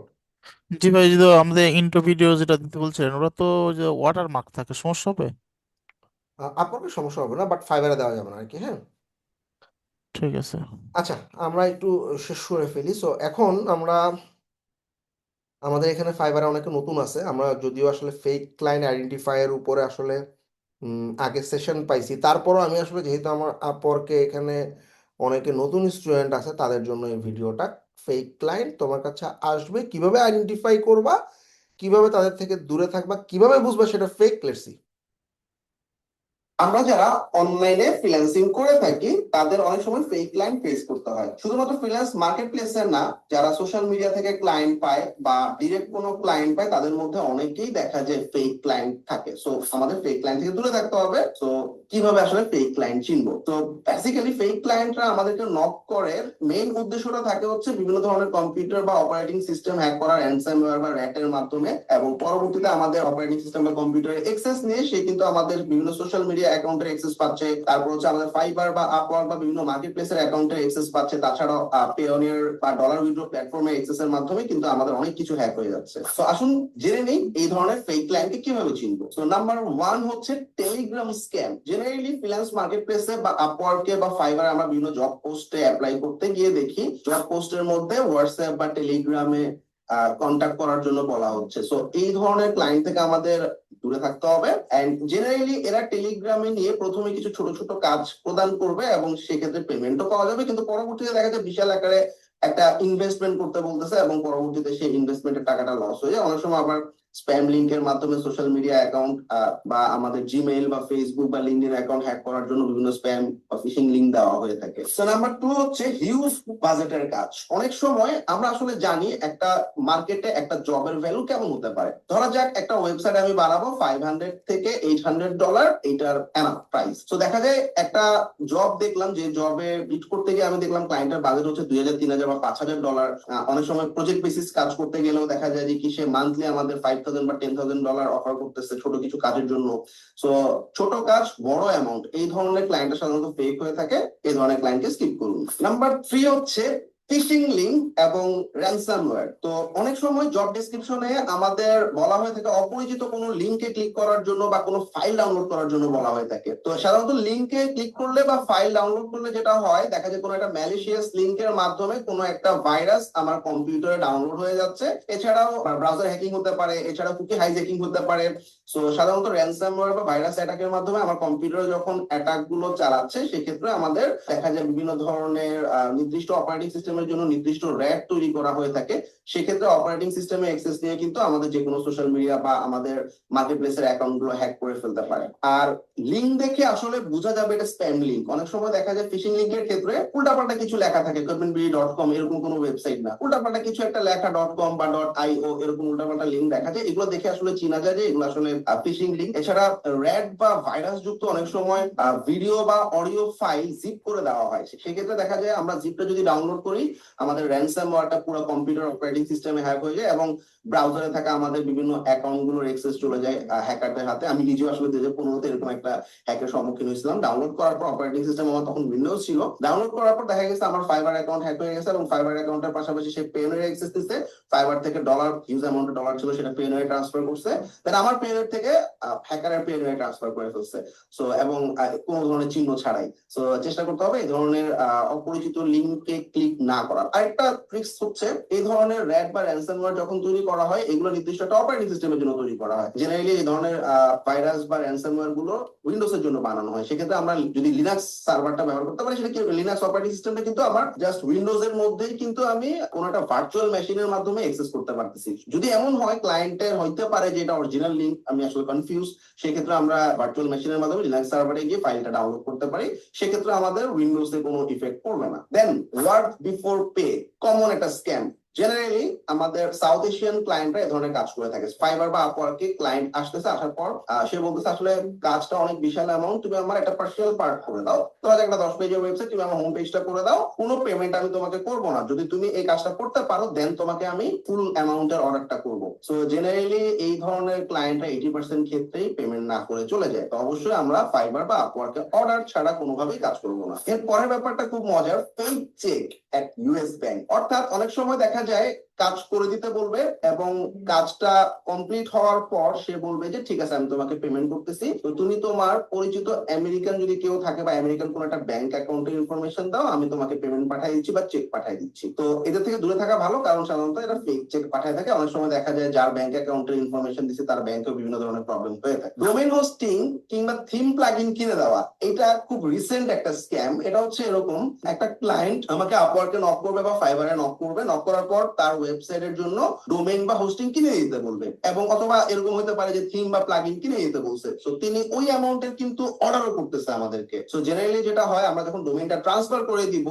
জি ভাই, যদি আমাদের ইন্ট্রো ভিডিও যেটা দিতে বলছিলেন, ওরা তো যে ওয়াটার মার্ক থাকে, সমস্যা হবে?
আপওয়ার্কে সমস্যা হবে না, বাট ফাইবারে দেওয়া যাবে না আর কি। হ্যাঁ,
ঠিক আছে।
আচ্ছা, আমরা একটু শেষ করে ফেলি। সো এখন আমরা আমাদের এখানে ফাইবারে অনেকে নতুন আছে, আমরা যদিও আসলে ফেক ক্লায়েন্ট আইডেন্টিফায়ার উপরে আসলে আগে সেশন পাইছি, তারপরও আমি আসলে যেহেতু আমার আপওয়ার্কে এখানে অনেকে নতুন স্টুডেন্ট আছে তাদের জন্য এই ভিডিওটা। ফেক ক্লায়েন্ট তোমার কাছে আসবে, কিভাবে আইডেন্টিফাই করবা, কিভাবে তাদের থেকে দূরে থাকবা, কিভাবে বুঝবা সেটা ফেক, লেটস সি। আমরা যারা অনলাইনে ফ্রিল্যান্সিং করে থাকি তাদের অনেক সময় ফেক ক্লায়েন্ট ফেস করতে হয়। শুধুমাত্র ফ্রিল্যান্স মার্কেট প্লেসের না, যারা সোশ্যাল মিডিয়া থেকে ক্লায়েন্ট পায় বা ডিরেক্ট কোনো ক্লায়েন্ট পায় তাদের মধ্যে অনেকেই দেখা যায় ফেক ক্লায়েন্ট থাকে। সো আমাদের ফেক ক্লায়েন্ট থেকে দূরে থাকতে হবে। তো কিভাবে আসলে ফেক ক্লায়েন্ট চিনবো? তো বেসিক্যালি ফেক ক্লায়েন্টরা আমাদেরকে নক করে, মেইন উদ্দেশ্যটা থাকে হচ্ছে বিভিন্ন ধরনের কম্পিউটার বা অপারেটিং সিস্টেম হ্যাক করার, র্যানসামওয়্যার বা র্যাটের মাধ্যমে, এবং পরবর্তীতে আমাদের অপারেটিং সিস্টেম বা কম্পিউটারের অ্যাক্সেস নিয়ে সে কিন্তু আমাদের বিভিন্ন সোশ্যাল মিডিয়া অ্যাকাউন্টের অ্যাক্সেস পাচ্ছে, তারপর হচ্ছে আমাদের ফাইবার বা আপওয়ার্ক বা বিভিন্ন মার্কেট প্লেসের অ্যাকাউন্টের অ্যাক্সেস পাচ্ছে, তাছাড়াও পেওনিয়ার বা ডলার উইথড্র প্ল্যাটফর্মের অ্যাক্সেস এর মাধ্যমে কিন্তু আমাদের অনেক কিছু হ্যাক হয়ে যাচ্ছে। তো আসুন জেনে নেই এই ধরনের ফেক ক্লায়েন্টকে কিভাবে চিনবো। তো নাম্বার 1 হচ্ছে Telegram scam. Generally freelance market প্লেসে বা আপওয়ার্কে বা ফাইবারে আমরা বিভিন্ন জব পোস্টে অ্যাপ্লাই করতে গিয়ে দেখি জব পোস্টের মধ্যে হোয়াটসঅ্যাপ বা টেলিগ্রামে কন্ট্যাক্ট করার জন্য বলা হচ্ছে। সো এই ধরনের ক্লায়েন্ট থেকে আমাদের দূরে থাকতে হবে। এন্ড জেনারেলি এরা টেলিগ্রামে নিয়ে প্রথমে কিছু ছোট ছোট কাজ প্রদান করবে এবং সেক্ষেত্রে পেমেন্টও পাওয়া যাবে, কিন্তু পরবর্তীতে দেখা যায় বিশাল আকারে একটা ইনভেস্টমেন্ট করতে বলতেছে এবং পরবর্তীতে সেই ইনভেস্টমেন্টের টাকাটা লস হয়ে যায়। অনেক সময় আবার স্প্যাম লিংকের মাধ্যমে সোশ্যাল মিডিয়া অ্যাকাউন্ট বা আমাদের জিমেইল বা ফেসবুক বা লিঙ্কডইন অ্যাকাউন্ট হ্যাক করার জন্য বিভিন্ন স্প্যাম বা ফিশিং লিংক দেওয়া হয়ে থাকে। সো নাম্বার 2 হচ্ছে হিউজ বাজেটের কাজ। অনেক সময় আমরা আসলে জানি একটা মার্কেটে একটা জবের ভ্যালু কেমন হতে পারে। ধরা যাক একটা ওয়েবসাইট আমি বানাবো $500 থেকে $800, এটার এনাফ প্রাইস। তো দেখা যায় একটা জব দেখলাম, যে জবে বিট করতে গিয়ে আমি দেখলাম ক্লায়েন্টের বাজেট হচ্ছে $2000, $3000 বা $5000। অনেক সময় প্রজেক্ট বেসিস কাজ করতে গেলেও দেখা যায় যে কি সে মান্থলি আমাদের $5000 বা $10,000 অফার করতেছে ছোট কিছু কাজের জন্য। সো ছোট কাজ বড় অ্যামাউন্ট, এই ধরনের ক্লায়েন্টের সাধারণত ফেক হয়ে থাকে। এই ধরনের ক্লায়েন্টকে স্কিপ করুন। নাম্বার 3 হচ্ছে ফিশিং লিংক এবং র্যানসামওয়্যার। তো অনেক সময় জব ডেসক্রিপশনে আমাদের বলা হয়ে থাকে অপরিচিত কোনো লিংকে ক্লিক করার জন্য বা কোনো ফাইল ডাউনলোড করার জন্য বলা হয়ে থাকে। তো সাধারণত লিংকে ক্লিক করলে বা ফাইল ডাউনলোড করলে যেটা হয়, দেখা যায় কোনো একটা ম্যালিশিয়াস লিংকের মাধ্যমে কোনো একটা ভাইরাস আমার কম্পিউটারে ডাউনলোড হয়ে যাচ্ছে। এছাড়াও ব্রাউজার হ্যাকিং হতে পারে, এছাড়াও কুকি হাইজ্যাকিং হতে পারে। সো সাধারণত র্যানসামওয়্যার বা ভাইরাস অ্যাটাকের মাধ্যমে আমার কম্পিউটারে যখন অ্যাটাক গুলো চালাচ্ছে, সেক্ষেত্রে আমাদের দেখা যায় বিভিন্ন ধরনের নির্দিষ্ট অপারেটিং সিস্টেমের জন্য নির্দিষ্ট র্যাট তৈরি করা হয়ে থাকে। সেক্ষেত্রে অপারেটিং সিস্টেমে অ্যাক্সেস নিয়ে কিন্তু আমাদের যে কোনো সোশ্যাল মিডিয়া বা আমাদের মার্কেট প্লেসের অ্যাকাউন্ট গুলো হ্যাক করে ফেলতে পারে। আর লিঙ্ক দেখে আসলে বোঝা যাবে এটা স্প্যাম লিঙ্ক। অনেক সময় দেখা যায় ফিশিং লিঙ্কের ক্ষেত্রে উল্টাপাল্টা কিছু লেখা থাকে, currentbee.com এরকম কোনো ওয়েবসাইট না, উল্টাপাল্টা কিছু একটা লেখা .com বা .io এরকম উল্টাপাল্টা লিঙ্ক দেখা যায়। এগুলো দেখে আসলে চিনা যায় যে এগুলো আসলে ফিশিং লিঙ্ক। এছাড়া র্যাট বা ভাইরাস যুক্ত অনেক সময় ভিডিও বা অডিও ফাইল জিপ করে দেওয়া হয়। সেক্ষেত্রে দেখা যায় আমরা জিপটা যদি ডাউনলোড করি, আমাদের র্যানসামওয়্যারটা পুরো কম্পিউটার অপারেটিং সিস্টেমে হ্যাক হয়ে যায় এবং ব্রাউজারে থাকা আমাদের বিভিন্ন অ্যাকাউন্ট গুলোর অ্যাক্সেস চলে যায় হ্যাকারদের হাতে। আমি নিজেও আসলে 2015-তে এরকম একটা হ্যাকের সম্মুখীন হয়েছিলাম। ডাউনলোড করার পর অপারেটিং সিস্টেম আমার তখন উইন্ডোজ ছিল, ডাউনলোড করার পর দেখা গেছে আমার ফাইবার অ্যাকাউন্ট হ্যাক হয়ে গেছে এবং ফাইবার অ্যাকাউন্টের পাশাপাশি সে পেওনিয়ার অ্যাক্সেস দিচ্ছে। ফাইবার থেকে হিউজ অ্যামাউন্ট ডলার ছিল, সেটা পেওনিয়ারে ট্রান্সফার করছে। দেন আমার পেওনিয়ার থেকে হ্যাকারের পেওনিয়ারে ট্রান্সফার করে ফেলছে। সো এবং কোনো ধরনের চিহ্ন ছাড়াই। সো চেষ্টা করতে হবে এই ধরনের অপরিচিত লিঙ্কে ক্লিক না করার। আরেকটা ট্রিক্স হচ্ছে, এই ধরনের র্যাট বা র্যানসামওয়্যার যখন তৈরি করা হয়, এগুলো নির্দিষ্ট একটা অপারেটিং সিস্টেমের জন্য তৈরি করা হয়। জেনারেলি এই ধরনের ভাইরাস বা র্যানসামওয়্যার গুলো উইন্ডোজ এর জন্য বানানো হয়। সেক্ষেত্রে আমরা যদি লিনাক্স সার্ভারটা ব্যবহার করতে পারি, সেটা কি লিনাক্স অপারেটিং সিস্টেমটা কিন্তু আমার জাস্ট উইন্ডোজ এর মধ্যেই কিন্তু আমি কোনো একটা ভার্চুয়াল মেশিনের মাধ্যমে অ্যাক্সেস করতে পারতেছি। যদি এমন হয় ক্লায়েন্টের হইতে পারে যে এটা অরিজিনাল লিঙ্ক, আমি আসলে কনফিউজ, সেক্ষেত্রে আমরা ভার্চুয়াল মেশিনের মাধ্যমে লিনাক্স সার্ভারে গিয়ে ফাইলটা ডাউনলোড করতে পারি। সেক্ষেত্রে আমাদের উইন্ডোজে কোনো ইফেক্ট পড়বে না। Then work before pay, common একটা স্ক্যাম। জেনারেলি আমাদের সাউথ এশিয়ান ক্লায়েন্টরা এই ধরনের কাজ করে থাকে। ফাইবার বা আপওয়ার্কে ক্লায়েন্ট আসতেছে, আসার পর সে বলতেছে আসলে কাজটা অনেক বিশাল অ্যামাউন্ট, তুমি আমার একটা পার্সিয়াল পার্ট করে দাও। তোমার একটা 10 পেজের ওয়েবসাইট, তুমি আমার হোম পেজটা করে দাও, কোনো পেমেন্ট আমি তোমাকে করবো না, যদি তুমি এই কাজটা করতে পারো দেন তোমাকে আমি ফুল অ্যামাউন্টের অর্ডারটা করবো। সো জেনারেলি এই ধরনের ক্লায়েন্টরা 80% ক্ষেত্রেই পেমেন্ট না করে চলে যায়। তো অবশ্যই আমরা ফাইবার বা আপওয়ার্কে অর্ডার ছাড়া কোনোভাবেই কাজ করবো না। এর পরের ব্যাপারটা খুব মজার, ফেক চেক এট ইউএস ব্যাংক। অর্থাৎ অনেক সময় দেখা যায় কাজ করে দিতে বলবে এবং কাজটা কমপ্লিট হওয়ার পর সে বলবে যে ঠিক আছে আমি তোমাকে পেমেন্ট করতেছি, তো তুমি তোমার পরিচিত আমেরিকান যদি কেউ থাকে বা আমেরিকান কোন একটা ব্যাংক অ্যাকাউন্টের ইনফরমেশন দাও, আমি তোমাকে পেমেন্ট পাঠিয়ে দিচ্ছি বা চেক পাঠিয়ে দিচ্ছি। তো এদের থেকে দূরে থাকা ভালো, কারণ সাধারণত এটা ফেক চেক পাঠিয়ে থাকে। অনেক সময় দেখা যায় যার ব্যাংক অ্যাকাউন্টের ইনফরমেশন দিচ্ছে তার ব্যাংকেও বিভিন্ন ধরনের প্রবলেম হয়ে থাকে। ডোমেইন হোস্টিং কিংবা থিম প্লাগইন কিনে দেওয়া, এটা খুব রিসেন্ট একটা স্ক্যাম। এটা হচ্ছে এরকম, একটা ক্লায়েন্ট আমাকে আপওয়ার্কে নক করবে বা ফাইবারে নক করবে, নক করার পর তার ওয়েবসাইটের জন্য ডোমেইন বা হোস্টিং কিনে দিতে বলবে, এবং অথবা এরকম হতে পারে যে থিম বা প্লাগইন কিনে দিতে বলছে। তো তিনি ওই অ্যামাউন্টের কিন্তু অর্ডারও করতেছে আমাদেরকে। সো জেনারেলি যেটা হয়, আমরা যখন ডোমেইনটা ট্রান্সফার করে দিব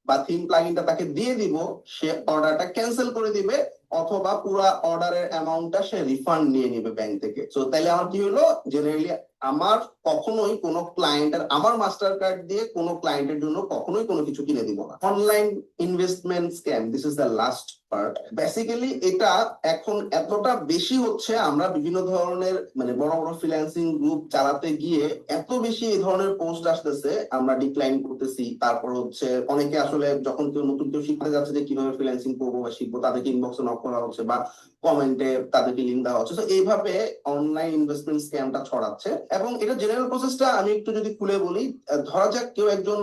বা থিম প্লাগইনটা তাকে দিয়ে দিব, সে অর্ডারটা ক্যান্সেল করে দিবে অথবা পুরো অর্ডারের অ্যামাউন্টটা সে রিফান্ড নিয়ে নিবে ব্যাংক থেকে। সো তাইলে আমার কি হলো, জেনারেলি আমার কখনোই কোনো ক্লায়েন্টের, আমার মাস্টার কার্ড দিয়ে কোনো ক্লায়েন্টের জন্য কখনোই কোনো কিছু কিনে দিব না। Online investment scam, this is the last part. Basically এটা এখন এতটা বেশি হচ্ছে, আমরা বিভিন্ন ধরনের মানে বড় বড় ফ্রিল্যান্সিং গ্রুপ চালাতে গিয়ে এত বেশি এই ধরনের পোস্ট আসতেছে, আমরা ডিক্লাইন করতেছি। তারপর হচ্ছে অনেকে আসলে যখন কেউ নতুন কেউ শিখতে যাচ্ছে যে কিভাবে ফ্রিল্যান্সিং করবো বা শিখবো, তাদেরকে ইনবক্সে নক করা হচ্ছে বা কমেন্টে তাদেরকে লিঙ্ক দেওয়া হচ্ছে। তো এইভাবে অনলাইন ইনভেস্টমেন্ট স্ক্যামটা ছড়াচ্ছে। এবং এটা জেনারেল প্রসেসটা আমি একটু যদি খুলে বলি, ধরা যাক কেউ একজন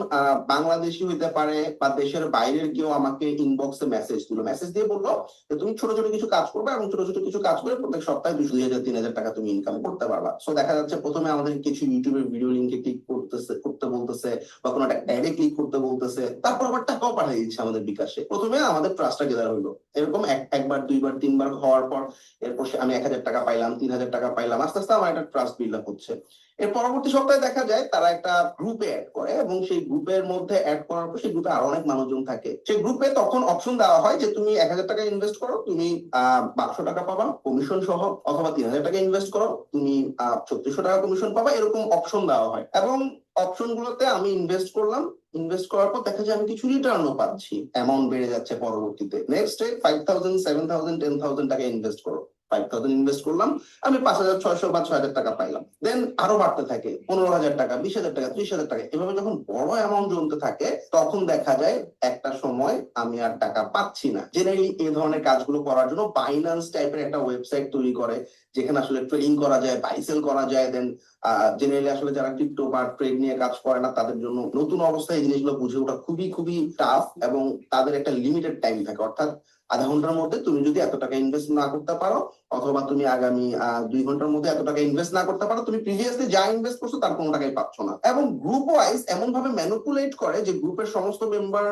বাংলাদেশি হইতে পারে বা দেশের বাইরের কেউ আমাকে ইনবক্সে মেসেজ দিল, মেসেজ দিয়ে বললো যে তুমি ছোট ছোট কিছু কাজ করবে এবং ছোট ছোট কিছু কাজ করে প্রত্যেক সপ্তাহে 2,000-3,000 টাকা তুমি ইনকাম করতে পারবা। সো দেখা যাচ্ছে প্রথমে আমাদের কিছু ইউটিউবের ভিডিও লিঙ্কে ক্লিক করতে বলতেছে বা কোনো একটা অ্যাডে ক্লিক করতে বলতেছে, তারপর আবার টাকাও পাঠিয়ে দিচ্ছে আমাদের বিকাশে। প্রথমে আমাদের ট্রাস্টটা গেদার হইলো, এরকম একবার দুইবার তিনবার হওয়ার পর এরপর আমি 1,000 টাকা পাইলাম, 3,000 টাকা পাইলাম, আস্তে আস্তে আমার একটা ট্রাস্ট বিল্ড আপ হচ্ছে। এর পরবর্তী সপ্তাহে দেখা যায় তারা একটা গ্রুপে অ্যাড করে এবং সেই গ্রুপের মধ্যে অ্যাড করার পর সেই গ্রুপে আরো অনেক মানুষজন থাকে। সেই গ্রুপে তখন অপশন দেওয়া হয় যে তুমি 1,000 টাকা ইনভেস্ট করো, তুমি 1,200 টাকা পাবা কমিশন সহ, অথবা 3,000 টাকা ইনভেস্ট করো, তুমি 3,400 টাকা কমিশন পাবা, এরকম অপশন দেওয়া হয়। এবং অপশন গুলোতে আমি ইনভেস্ট করলাম, ইনভেস্ট করার পর দেখা যায় আমি কিছু রিটার্নও পাচ্ছি, অ্যামাউন্ট বেড়ে যাচ্ছে পরবর্তীতে। নেক্সট 5,000, 7,000, 10,000 টাকা ইনভেস্ট করো, 5,000 ইনভেস্ট করলাম, আমি 5,600 বা 6,000 টাকা পাইলাম। দেন আরো বাড়তে থাকে, 15,000 টাকা, 20,000 টাকা, 30,000 টাকা। এভাবে যখন বড় অ্যামাউন্ট জমতে থাকে তখন দেখা যায় একটা সময় আমি আর টাকা পাচ্ছি না। জেনারেলি এই ধরনের কাজগুলো করার জন্য বাইন্যান্স টাইপের একটা ওয়েবসাইট তৈরি করে, যেখানে আসলে ট্রেডিং করা যায়, বাই সেল করা যায়। দেন জেনারেলি আসলে যারা ক্রিপ্টো বা ট্রেড নিয়ে কাজ করে না, তাদের জন্য নতুন অবস্থায় এই জিনিসগুলো বুঝে ওঠা খুবই খুবই টাফ, এবং তাদের একটা লিমিটেড টাইম থাকে। অর্থাৎ আধা ঘন্টার মধ্যে তুমি যদি এত টাকা ইনভেস্ট না করতে পারো, অথবা তুমি আগামী 2 ঘন্টার মধ্যে এত টাকা ইনভেস্ট না করতে পারো, তুমি প্রিভিয়াসলি যা ইনভেস্ট করছো তার কোনো টাকাই পাচ্ছ না। এবং গ্রুপ ওয়াইজ এমন ভাবে ম্যানিপুলেট করে যে গ্রুপের সমস্ত মেম্বার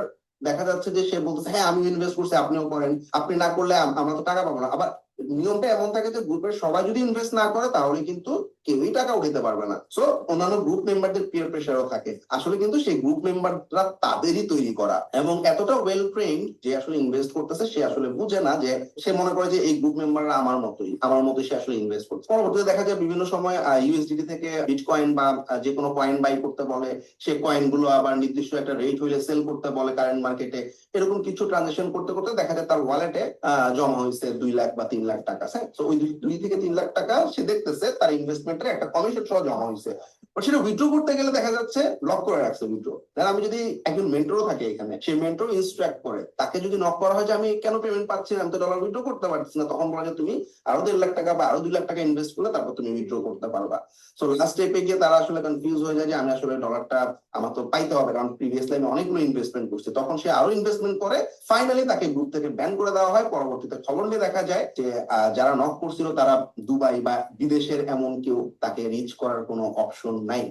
দেখা যাচ্ছে যে সে বলতেছে হ্যাঁ আমি ইনভেস্ট করছি, আপনিও করেন, আপনি না করলে আমরা তো টাকা পাবো না। আবার নিয়মটা এমন থাকে যে গ্রুপের সবাই যদি ইনভেস্ট না করে তাহলে কিন্তু কেউই টাকা উঠাতে পারবে না। সো অন্যান্য গ্রুপ মেম্বারদের পিয়ার প্রেসারও থাকে। আসলে কিন্তু সেই গ্রুপ মেম্বাররা তাদেরই তৈরি করা এবং এতটা ওয়েল ট্রেন্ড যে আসলে ইনভেস্ট করতেছে সে আসলে বুঝে না, যে সে মনে করে যে এই গ্রুপ মেম্বাররা আমার মতোই সে আসলে ইনভেস্ট করছে। পরবর্তীতে দেখা যায় বিভিন্ন সময় ইউএসডিটি থেকে বিটকয়েন বা যে কোনো কয়েন বাই করতে বলে, সে কয়েন গুলো আবার নির্দিষ্ট একটা রেট হইলে সেল করতে বলে কারেন্ট মার্কেটে। এরকম কিছু ট্রানজাকশন করতে করতে দেখা যায় তার ওয়ালেটে জমা হয়েছে 2 লাখ বা 3 লাখ টাকা। তো ওই 2 থেকে 3 লাখ টাকা সে দেখতেছে তার ইনভেস্টমেন্টের একটা কমিশন সহ জমা হয়েছে, সেটা উইথড্র করতে গেলে দেখা যাচ্ছে লক করে রাখছে উইথড্র। তাহলে আমি যদি একজন মেন্টরও থাকে এখানে, সেই মেন্টর ইনস্ট্রাক্ট করে, তাকে যদি নক করা হয় যে আমি কেন পেমেন্ট পাচ্ছি না, আমি তো ডলার উইথড্র করতে পারছি না, তখন বলা যায় তুমি আরো 1.5 লাখ টাকা বা আরো 2 লাখ টাকা ইনভেস্ট করলে তারপর তুমি উইথড্র করতে পারবা। সো লাস্ট স্টেপে গিয়ে তারা আসলে কনফিউজ হয়ে যায় যে আমি আসলে ডলারটা আমার তো পাইতে হবে, কারণ প্রিভিয়াসলি আমি অনেকগুলো ইনভেস্টমেন্ট করছি। তখন সে আরো ইনভেস্টমেন্ট করে, ফাইনালি তাকে গ্রুপ থেকে ব্যান করে দেওয়া হয়। পরবর্তীতে খবর নিয়ে দেখা যায় যে যারা নক করছিল তারা দুবাই বা বিদেশের এমন কেউ, তাকে রিচ করার কোনো অপশন নাই।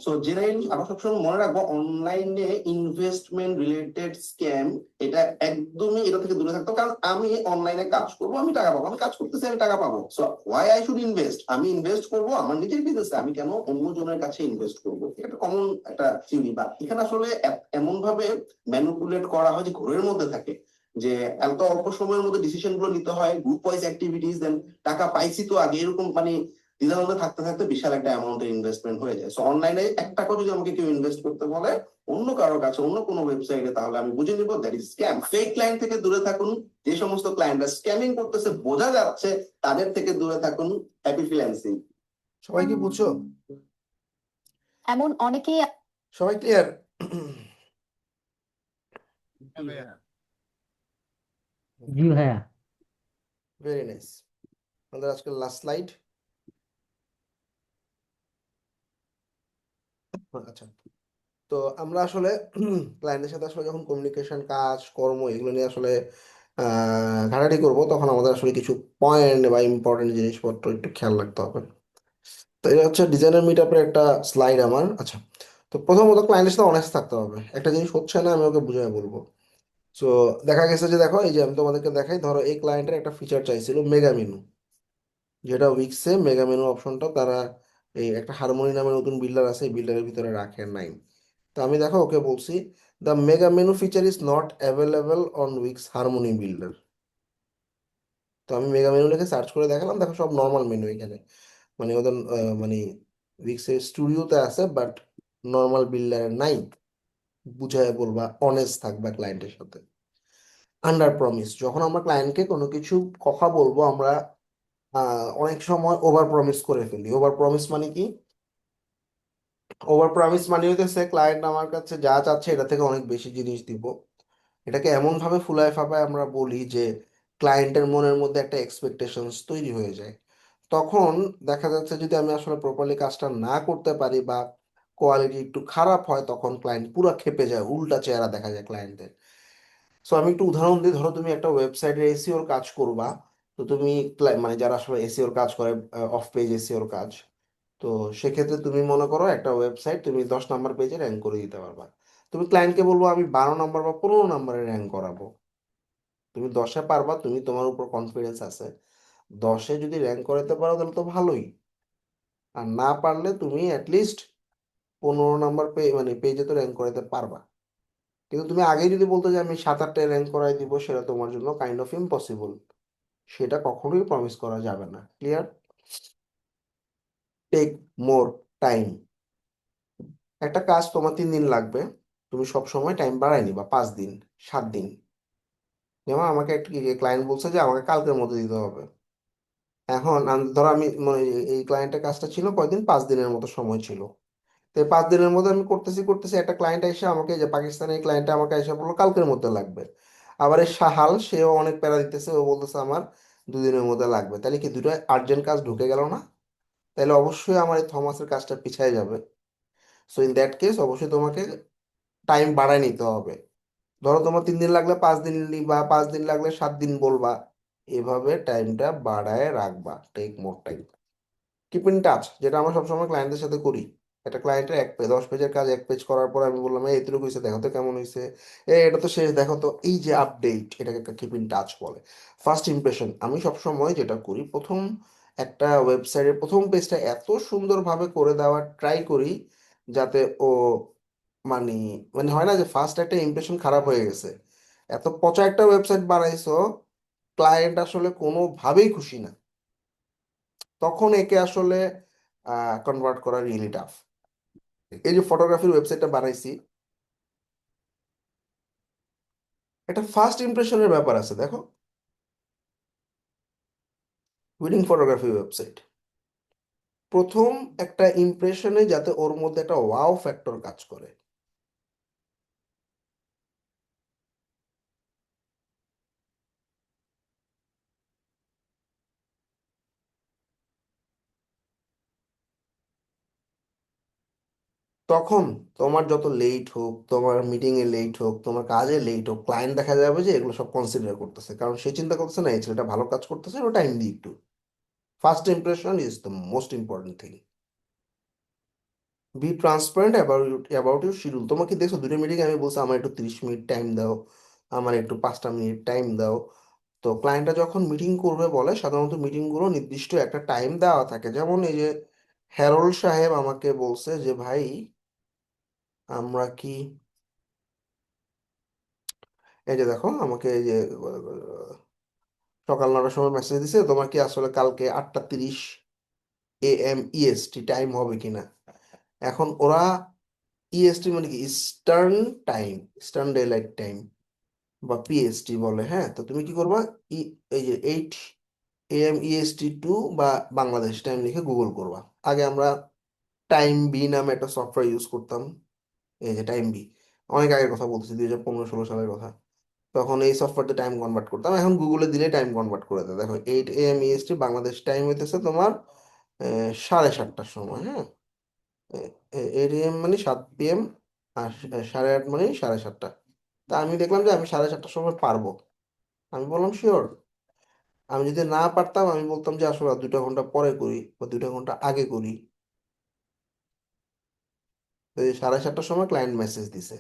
সো জেনারেলি আমরা সবসময় মনে রাখবো অনলাইনে ইনভেস্টমেন্ট রিলেটেড স্ক্যাম এটা একদমই এটা থেকে দূরে থাকতো, কারণ আমি অনলাইনে কাজ করবো, আমি টাকা পাবো, আমি কাজ করতেছি, আমি টাকা পাবো। So why I should invest? আমি ইনভেস্ট করবো আমার নিজের বিজনেসে, আমি কেন অন্য জনের কাছে ইনভেস্ট করবো? এটা কমন একটা থিওরি। বা এখানে আসলে এমন ভাবে ম্যানিপুলেট করা হয় যে ঘরের মধ্যে থাকে, যে এত অল্প সময়ের মধ্যে ডিসিশন গুলো নিতে হয়, গ্রুপ ওয়াইজ অ্যাক্টিভিটিস, দেন টাকা পাইছি তো আগে, এরকম মানে দ্বিধাদ্বন্দ্বে থাকতে থাকতে বিশাল একটা অ্যামাউন্টের ইনভেস্টমেন্ট হয়ে যায়। সো অনলাইনে 1 টাকা যদি আমাকে কেউ ইনভেস্ট করতে বলে অন্য কারোর কাছে, অন্য কোনো ওয়েবসাইটে, তাহলে আমি বুঝে নিব that is scam. Fake client থেকে দূরে থাকুন, যে সমস্ত ক্লায়েন্টরা স্ক্যামিং করতেছে বোঝা যাচ্ছে তাদের থেকে দূরে থাকুন। Happy freelancing. সবাই কি বুঝছো?
এমন অনেকেই
সবাই ক্লিয়ার?
জি ভাইয়া।
জি ভাইয়া।
Very nice. আমাদের আজকে লাস্ট স্লাইড। আচ্ছা, তো আমরা আসলে ক্লায়েন্টের সাথে আসলে যখন কমিউনিকেশন, কাজ কর্ম এগুলো নিয়ে আসলে ঘাটাঘাটি করবো, তখন আমাদের আসলে কিছু পয়েন্ট বা ইম্পর্টেন্ট জিনিসপত্র একটু খেয়াল রাখতে হবে। তো এটা হচ্ছে ডিজাইনার মিট আপের একটা স্লাইড আমার। আচ্ছা, তো প্রথমত ক্লায়েন্টের সাথে অনেস্ট থাকতে হবে। একটা জিনিস হচ্ছে না, আমি ওকে বুঝিয়ে বলবো। সো দেখা গেছে যে, দেখো এই যে আমি তোমাদেরকে দেখাই, ধরো এই ক্লায়েন্টের একটা ফিচার চাইছিল মেগা মেনু, যেটা উইক্সে মেগা মেনু অপশনটা তারা এই একটা হারমোনি নামে নতুন বিল্ডার আছে, এই বিল্ডারের ভিতরে রাখে নাই। তো আমি দেখো ওকে বলছি, the mega menu feature is not available on weeks harmony builder. তো আমি মেগা মেনু লিখে সার্চ করে দেখালাম, দেখো সব নর্মাল মেনু এখানে, মানে ওদের মানে উইক্সের স্টুডিওতে আছে, বাট নর্মাল বিল্ডারে নাই। বুঝায় বলবা, অনেস্ট থাকবা ক্লায়েন্টের সাথে। আন্ডার প্রমিস, যখন আমরা ক্লায়েন্টকে কোনো কিছু কথা বলবো, আমরা অনেক সময় ওভার প্রমিস করে ফেলি। ওভার প্রমিস মানে কি? ওভার প্রমিস মানে হইতেছে ক্লায়েন্ট আমার কাছে যা চাচ্ছে এটা থেকে অনেক বেশি জিনিস দিব। এটাকে এমন ভাবে ফুলায় ফাপায় আমরা বলি যে ক্লায়েন্টের মনের মধ্যে একটা এক্সপেকটেশনস তৈরি হয়ে যায়। তখন দেখা যাচ্ছে যদি আমি আসলে প্রপারলি কাজটা না করতে পারি বা কোয়ালিটি একটু খারাপ হয়, তখন ক্লায়েন্ট পুরো ক্ষেপে যায়, উল্টা চেহারা দেখা যায় ক্লায়েন্টের। সো আমি একটু উদাহরণ দিই, ধরো তুমি একটা ওয়েবসাইটের এসিওর কাজ করবা। তো তুমি মানে যারা আসলে এসিওর কাজ করে, অফ পেজ এসিওর কাজ, তো সেক্ষেত্রে তুমি মনে করো একটা ওয়েবসাইট তুমি 10 নম্বর পেজে র্যাঙ্ক করে দিতে পারবা। তুমি ক্লায়েন্টকে বলবো আমি 12 নম্বর বা 15 নম্বরে র্যাঙ্ক করাবো। তুমি 10-এ পারবা, তুমি তোমার উপর কনফিডেন্স আছে। 10-এ যদি র্যাঙ্ক করাতে পারো তাহলে তো ভালোই। আর না পারলে তুমি অ্যাটলিস্ট 15 নম্বর মানে পেজে তো র্যাঙ্ক করাতে পারবা। কিন্তু তুমি আগেই যদি বলতে যে আমি 7-8টায় র্যাঙ্ক করাই দিব, সেটা তোমার জন্য কাইন্ড অফ ইম্পসিবল। সেটা কখনোই প্রমিস করা যাবে না। ক্লিয়ার? Take more time. একটা কাজ তোমার 3 দিন লাগবে, তুমি সব সময় টাইম বাড়াই নিবা 5 দিন, 7 দিন। যেমন আমাকে একটা ক্লায়েন্ট বলছে যে আমাকে কালকের মধ্যে দিতে হবে। এখন ধরো আমি এই ক্লায়েন্টের কাজটা ছিল কয়দিন, 5 দিনের মতো সময় ছিল। তো এই 5 দিনের মধ্যে আমি করতেছি করতেছি, একটা ক্লায়েন্ট এসে আমাকে, যে পাকিস্তানি ক্লায়েন্ট আমাকে এসে বললো কালকের মধ্যে লাগবে। আবার এই সাহাল, সেও অনেক প্যারা দিতেছে, ও বলতেছে আমার 2 দিনের মধ্যে লাগবে। তাহলে কি দুটো আর্জেন্ট কাজ ঢুকে গেল না? তাহলে অবশ্যই আমার এই থমাসের কাজটা পিছায় যাবে। সো ইন দ্যাট কেস অবশ্যই তোমাকে টাইম বাড়ায় নিতে হবে। ধরো তোমার 3 দিন লাগলে 5 দিন নিবা, 5 দিন লাগলে 7 দিন বলবা। এভাবে টাইমটা বাড়ায় রাখবা। Take more time, keep in touch, যেটা আমরা সবসময় ক্লায়েন্টের সাথে করি। একটা ক্লায়েন্টের 10 পেজের কাজ 1 পেজ করার পর আমি বললাম এই এতটুকু হয়েছে, দেখো তো কেমন হয়েছে, এটা তো শেষ, দেখো তো। এই যে আপডেট, এটাকে একটা কিপ ইন টাচ বলে। ফার্স্ট ইমপ্রেশন, আমি সবসময় যেটা করি, প্রথম একটা ওয়েবসাইটের প্রথম পেজটা এত সুন্দরভাবে করে দেওয়ার ট্রাই করি, যাতে ও মানে মানে হয় না যে ফার্স্ট একটা ইমপ্রেশন খারাপ হয়ে গেছে, এত পচা একটা ওয়েবসাইট বানাইছো, ক্লায়েন্ট আসলে কোনোভাবেই খুশি না, তখন একে আসলে কনভার্ট করা রিয়েলি টাফ। এই যে ফটোগ্রাফির ওয়েবসাইটটা বানাইছি, একটা ফার্স্ট ইমপ্রেশনের ব্যাপার আছে, দেখো। ওয়েডিং ফটোগ্রাফি ওয়েবসাইট, প্রথম একটা ইমপ্রেশনে যাতে ওর মধ্যে একটা ওয়াও ফ্যাক্টর কাজ করে। তখন তোমার যত লেট হোক, তোমার মিটিং এ লেট হোক, তোমার কাজে লেট হোক, ক্লায়েন্ট দেখা যাবে যে এগুলো সব কনসিডার করতেছে, কারণ সে চিন্তা করতেছে না এই ছেলেটা ভালো কাজ করতেছে, ও টাইম দিই একটু। First impression is the most important thing. Be transparent about your schedule. তোমাকে দেখছো 2টা মিটিং আমি বলছি আমার একটু 30 মিনিট টাইম দাও, আমার একটু 5টা মিনিট টাইম দাও। তো ক্লায়েন্টরা যখন মিটিং করবে বলে, সাধারণত মিটিংগুলো নির্দিষ্ট একটা টাইম দেওয়া থাকে। যেমন এই যে হ্যারোল্ড সাহেব আমাকে বলছে যে ভাই আমরা কি, এই যে দেখো আমাকে এই যে সকাল 9টার সময় মেসেজ দিছে, তোমার কি আসলে কালকে 8:30 AM ইএসটি টাইম হবে কিনা। এখন ওরা, ইএসটি মানে কি, eastern time, eastern day light time বা পিএসটি বলে। হ্যাঁ, তো তুমি কি করবা, এই যে 8 AM EST টু বা বাংলাদেশ টাইম লিখে গুগল করবা। আগে আমরা টাইম বি নামে একটা সফটওয়্যার ইউজ করতাম। এই যে টাইম বি, অনেক আগের কথা বলতেছি, 2015-16 সালের কথা। তখন এই সফটওয়্যারতে টাইম কনভার্ট করতাম, এখন গুগলে দিলে টাইম কনভার্ট করে দেয়। দেখো 8 AM EST বাংলাদেশ টাইম হইতেছে তোমার 7:30টার সময়, হ্যাঁ। 8 AM মানে 7 PM, আর 8:30 মানে 7:30টা। তা আমি দেখলাম যে আমি 7:30টার সময় পারবো। আমি বললাম শিওর। আমি যদি না পারতাম আমি বলতাম যে আসলে 2 ঘন্টা পরে করি বা 2 ঘন্টা আগে করি। তো এই 7:30টার সময় ক্লায়েন্ট মেসেজ দিছে,